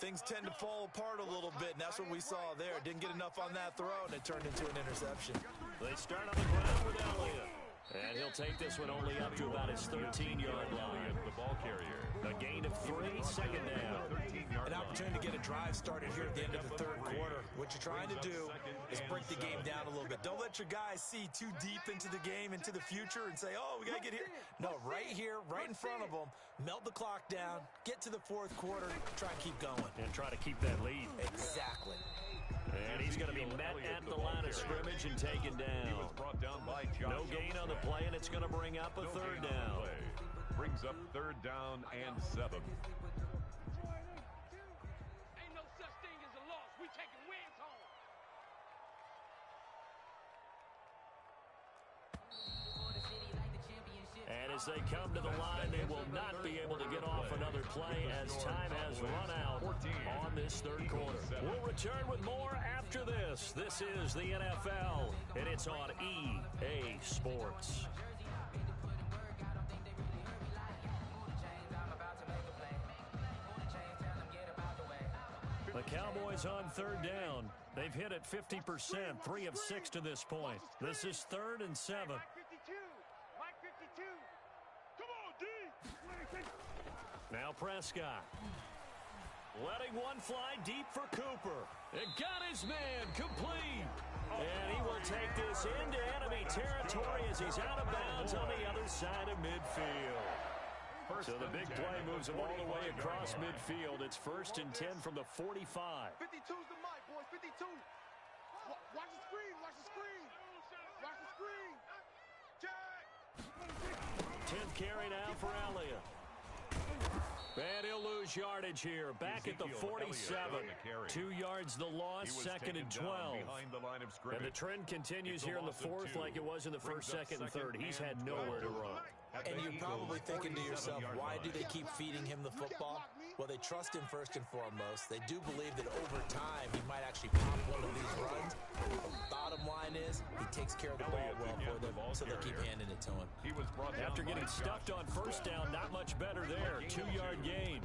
things tend to fall apart a little bit, and that's what we saw there. Didn't get enough on that throw, and it turned into an interception. They start on the ground with Elliott. And he'll take this one only up to about his 13-yard line. The ball carrier. A gain of 3, second down. An opportunity to get a drive started here at the end of the third quarter. What you're trying to do is break the game down a little bit. Don't let your guys see too deep into the game, into the future, and say, oh, we got to get here. No, right here, right in front of them, melt the clock down, get to the fourth quarter, try and keep going. And try to keep that lead. Exactly. And he's going to be met at the line of scrimmage and taken down. No gain on the play, and it's going to bring up a third down. Brings up third down and 7. Ain't no such thing as a loss. We taking wins home. And as they come to the line, they will not be able to get off another play as time has run out on this third quarter. We'll return with more after this. This is the NFL, and it's on EA Sports. The Cowboys on third down. They've hit it 50%, 3 of 6 to this point. This is 3rd and 7. Mike 52. Come on, D. Now Prescott. Letting one fly deep for Cooper. It got his man complete. And he will take this into enemy territory as he's out of bounds on the other side of midfield. So the big play moves him all the way across midfield. It's 1st and 10 from the 45. 52's the mic, boys. 52. Watch the screen. Watch the screen. Watch the screen. Check. 10th carry now for Elliott. And he'll lose yardage here. Back at the 47. 2 yards the loss, 2nd and 12. And the trend continues here in the 4th like it was in the 1st, 2nd, and 3rd. He's had nowhere to run. And you're probably thinking to yourself, why do they keep feeding him the football? Well, they trust him first and foremost. They do believe that over time he might actually pop one of these runs. The bottom line is he takes care of the ball well for them, so they keep handing it to him. After getting stuffed on first down, not much better there. 2-yard gain.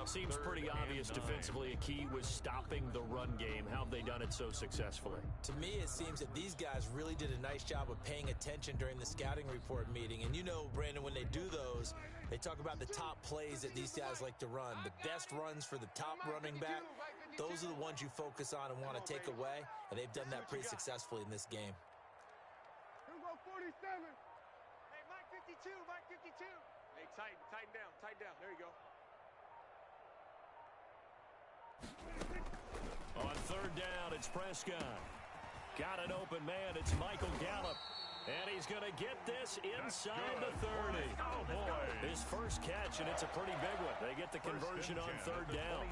Seems pretty obvious defensively. A key was stopping the run game. How have they done it so successfully? To me, it seems that these guys really did a nice job of paying attention during the scouting report meeting. And you know, Brandon, when they do those, they talk about the top plays that these guys like to run. The best runs for the top running back, those are the ones you focus on and want to take away. And they've done that pretty successfully in this game. Here we go, 47. Hey, Mike 52. Mike 52. Hey, tighten down. There you go. On third down, it's Prescott. Got an open man. It's Michael Gallup. And he's going to get this inside the 30. Oh, boy. His first catch, and it's a pretty big one. They get the conversion on third down.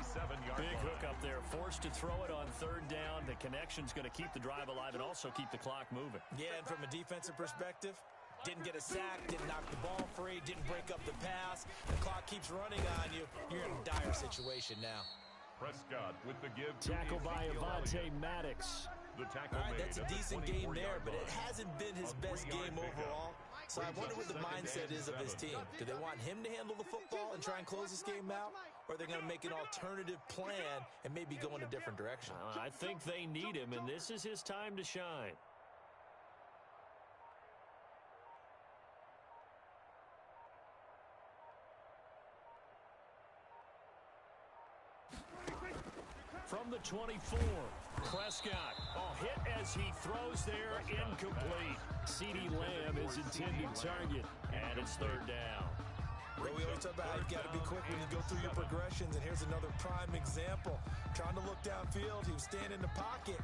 Big hook up there. Forced to throw it on third down. The connection's going to keep the drive alive and also keep the clock moving. Yeah, and from a defensive perspective, didn't get a sack, didn't knock the ball free, didn't break up the pass. The clock keeps running on you. You're in a dire situation now. Prescott with the give. Tackle by Avonte Maddox. The tackle All right, made that's a at the decent game 24-yard there, but it line. hasn't been his best game overall. So I wonder what the mindset is of his team. Do they want him to handle the football and try and close this game out? Or are they going to make an alternative plan and maybe go in a different direction? I think they need him, and this is his time to shine. From the 24, Prescott. Hit as he throws there, incomplete. CeeDee Lamb is intended target, and it's third down. Well, we always talk about how you've got to be quick when you go through your progressions, and here's another prime example. Trying to look downfield, he was standing in the pocket,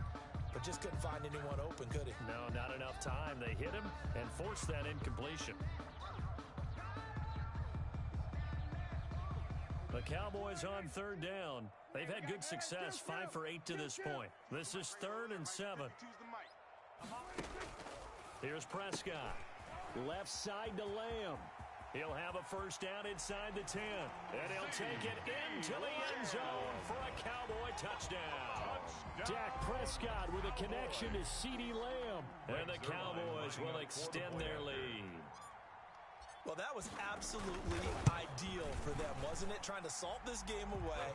but just couldn't find anyone open, could he? No, not enough time. They hit him and forced that incompletion. The Cowboys on third down. They've had good success, 5 for 8 to this point. This is 3rd and 7. Here's Prescott. Left side to Lamb. He'll have a first down inside the 10. And he'll take it into the end zone for a Cowboy touchdown. Dak Prescott with a connection to CeeDee Lamb. And the Cowboys will extend their lead. Well, that was absolutely ideal for them, wasn't it? Trying to salt this game away.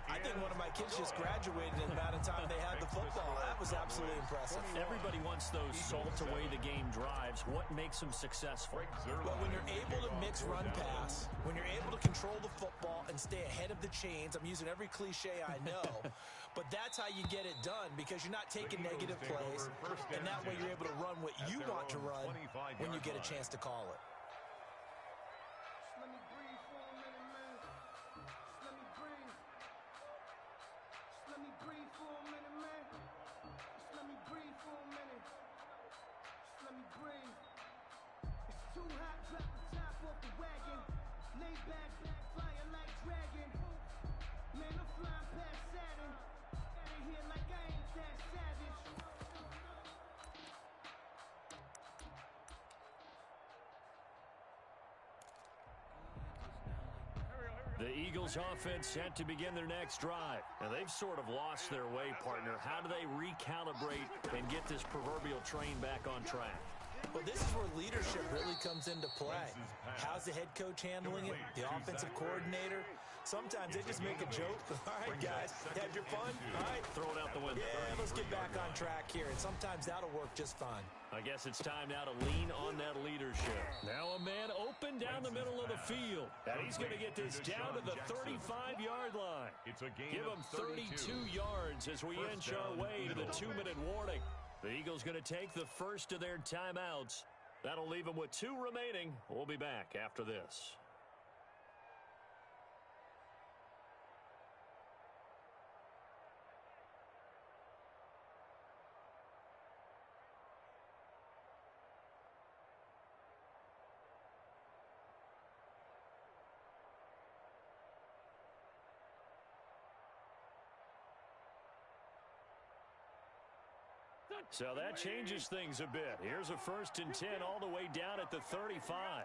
I think one of my kids just graduated in the amount of time they had the football. That was absolutely impressive. Everybody wants those salt-away-the-game drives. What makes them successful? Well, when you're able to mix run-pass, when you're able to control the football and stay ahead of the chains, I'm using every cliche I know, but that's how you get it done because you're not taking negative plays, and that way you're able to run what you want to run when you get a chance to call it. The Eagles offense set to begin their next drive. And they've sort of lost their way, partner. How do they recalibrate and get this proverbial train back on track? Well, this is where leadership really comes into play. How's the head coach handling it? The offensive coordinator? Sometimes they just make a joke. All right, guys, had your fun? All right. Throw it out the window. Yeah, let's get back on track here. And sometimes that'll work just fine. I guess it's time now to lean on that leadership. Now a man open down the middle of the field. And he's going to get this down to the 35-yard line. Give him 32 yards as we inch our way to the 2-minute warning. The Eagles going to take the first of their timeouts. That'll leave them with 2 remaining. We'll be back after this. So that changes things a bit. Here's a 1st and 10 all the way down at the 35.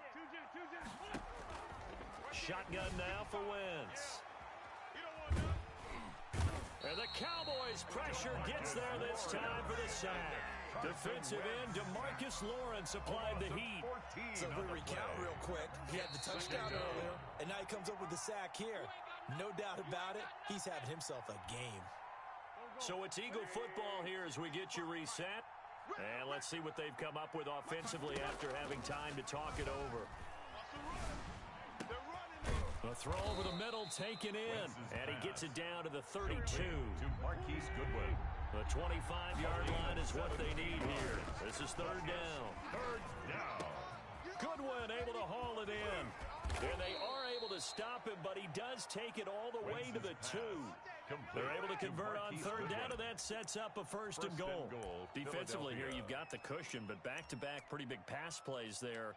Shotgun now for Wentz. And the Cowboys' pressure gets there this time for the sack. Defensive end DeMarcus Lawrence applied the heat. So if we recount real quick, he had the touchdown earlier, and now he comes up with the sack here. No doubt about it, he's having himself a game. So it's Eagle football here as we get you reset. And let's see what they've come up with offensively after having time to talk it over. The throw over the middle taken in. And he gets it down to the 32. To Marquise Goodwin. The 25-yard line is what they need here. This is 3rd down. 3rd down. Goodwin able to haul it in. And they are able to stop him, but he does take it all the way to the 2. They're able to convert on 3rd down, and that sets up a first and goal. Defensively here, you've got the cushion, but back-to-back pretty big pass plays there.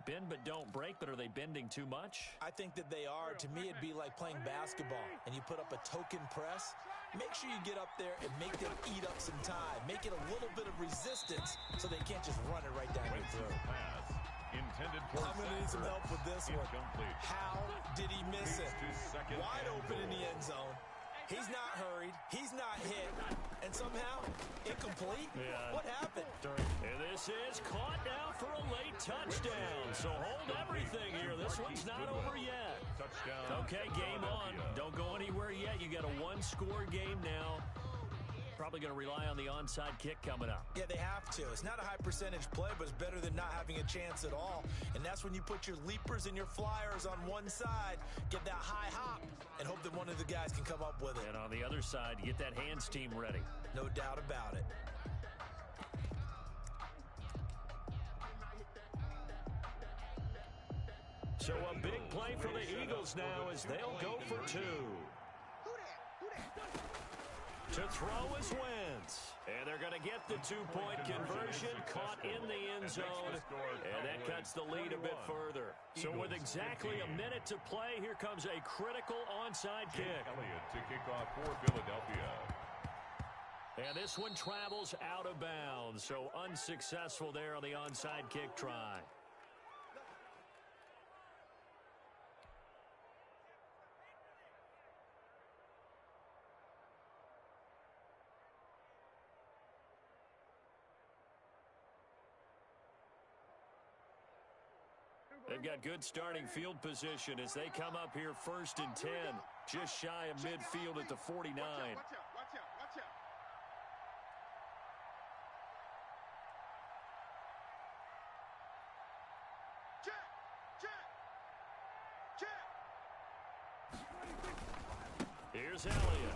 Bend but don't break, but are they bending too much? I think that they are. To me, it'd be like playing basketball, and you put up a token press. Make sure you get up there and make them eat up some time. Make it a little bit of resistance so they can't just run it right down your throat. Intended for I'm going to need some help with this one. Incomplete. How did he miss it? Wide open in the end zone. He's not hurried. He's not hit. And somehow, incomplete? Yeah. What happened? And this is caught now for a late touchdown. So hold everything here. This one's not over yet. Touchdown. Okay, game on. Don't go anywhere yet. You got a one-score game now. Probably going to rely on the onside kick coming up. Yeah, they have to. It's not a high percentage play, but it's better than not having a chance at all. And that's when you put your leapers and your flyers on one side, get that high hop, and hope that one of the guys can come up with it. And on the other side, get that hands team ready. No doubt about it. So a big play for the Eagles now as they'll go for two. To throw is Wentz. And they're going to get the two-point conversion, caught in the end zone, and that cuts the lead a bit further. So with exactly a minute to play, here comes a critical onside kick. Elliott to kick off for Philadelphia. And this one travels out of bounds, so unsuccessful there on the onside kick try. They've got good starting field position as they come up here 1st and 10, just shy of midfield at the 49. Watch out. Here's Elliott.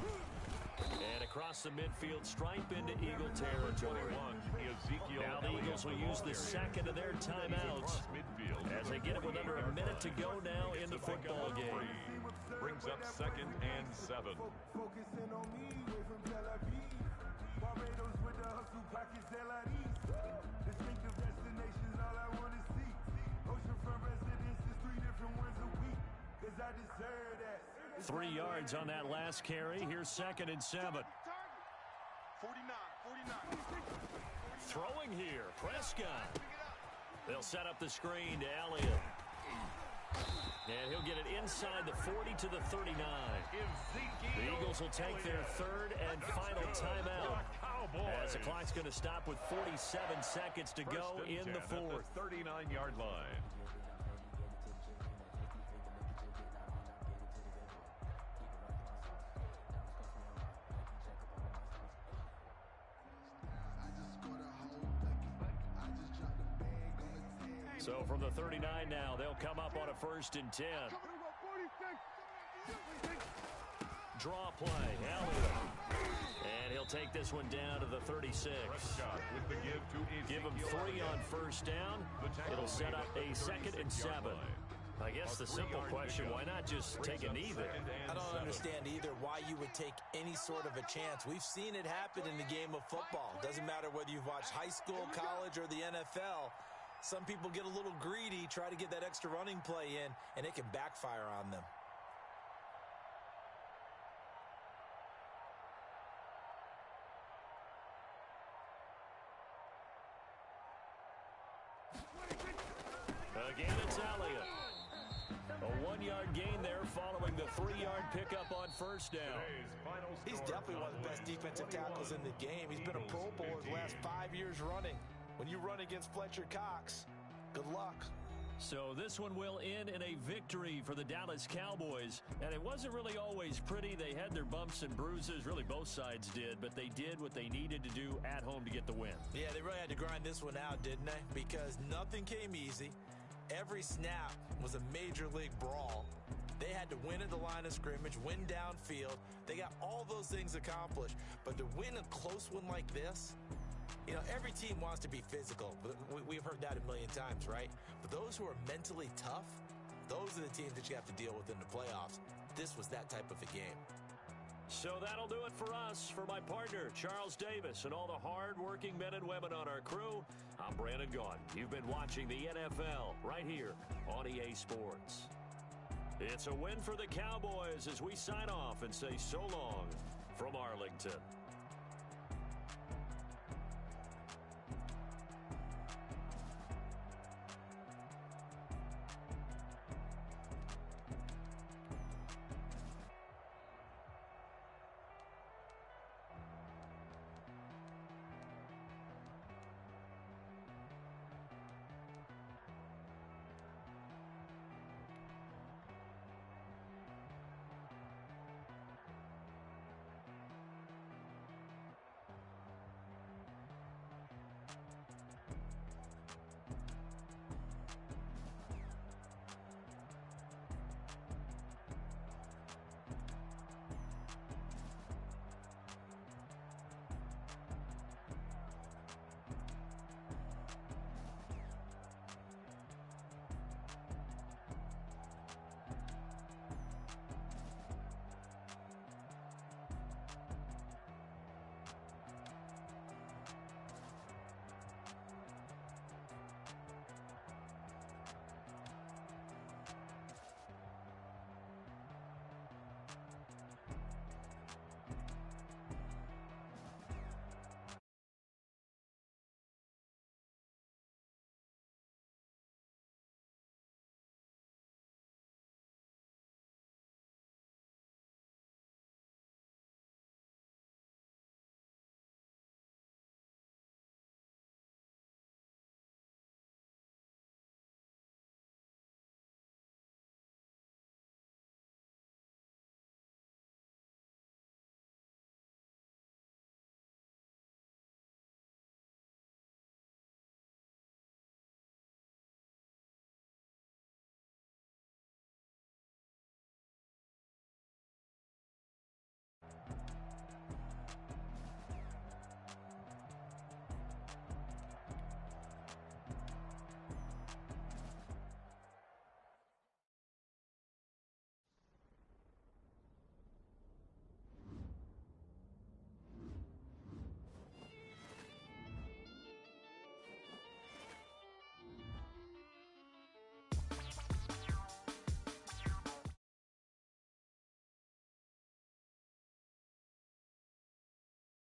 And across the midfield, stripe into Eagle territory. Now the Eagles will use the second of their timeouts as they get it with under a minute to go now in the football game. Brings up 2nd and 7. Focusing on me, way from Tel Aviv. Barbados with the hustle pockets, distinctive destinations, all I want to see. Oceanfront residences, 3 different ones a week. 'Cause I deserve that. 3 yards on that last carry. Here's 2nd and 7. 49. Throwing here, Prescott. They'll set up the screen to Elliott. And he'll get it inside the 40 to the 39. The Eagles will take their 3rd and final timeout as the clock's going to stop with 47 seconds to go in the 4th. 39-yard line. So from the 39 now, they'll come up on a 1st and 10. Draw play, Elliott. And he'll take this one down to the 36. With the give him 3 on 1st down. It'll set up a 2nd and 7. I guess the simple question, why not just take a knee there? I don't understand either why you would take any sort of a chance. We've seen it happen in the game of football. Doesn't matter whether you've watched high school, college, or the NFL. Some people get a little greedy, try to get that extra running play in, and it can backfire on them. Again, it's Elliott. A 1-yard gain there following the 3-yard pickup on 1st down. He's definitely one of the best defensive tackles in the game. He's been a Pro Bowler the last 5 years running. When you run against Fletcher Cox, good luck. So this one will end in a victory for the Dallas Cowboys. And it wasn't really always pretty. They had their bumps and bruises. Really, both sides did. But they did what they needed to do at home to get the win. Yeah, they really had to grind this one out, didn't they? Because nothing came easy. Every snap was a major league brawl. They had to win at the line of scrimmage, win downfield. They got all those things accomplished. But to win a close one like this, you know, every team wants to be physical. We've heard that a million times, right? But those who are mentally tough, those are the teams that you have to deal with in the playoffs. This was that type of a game. So that'll do it for us. For my partner, Charles Davis, and all the hard-working men and women on our crew, I'm Brandon Gaudin. You've been watching the NFL right here on EA Sports. It's a win for the Cowboys as we sign off and say so long from Arlington.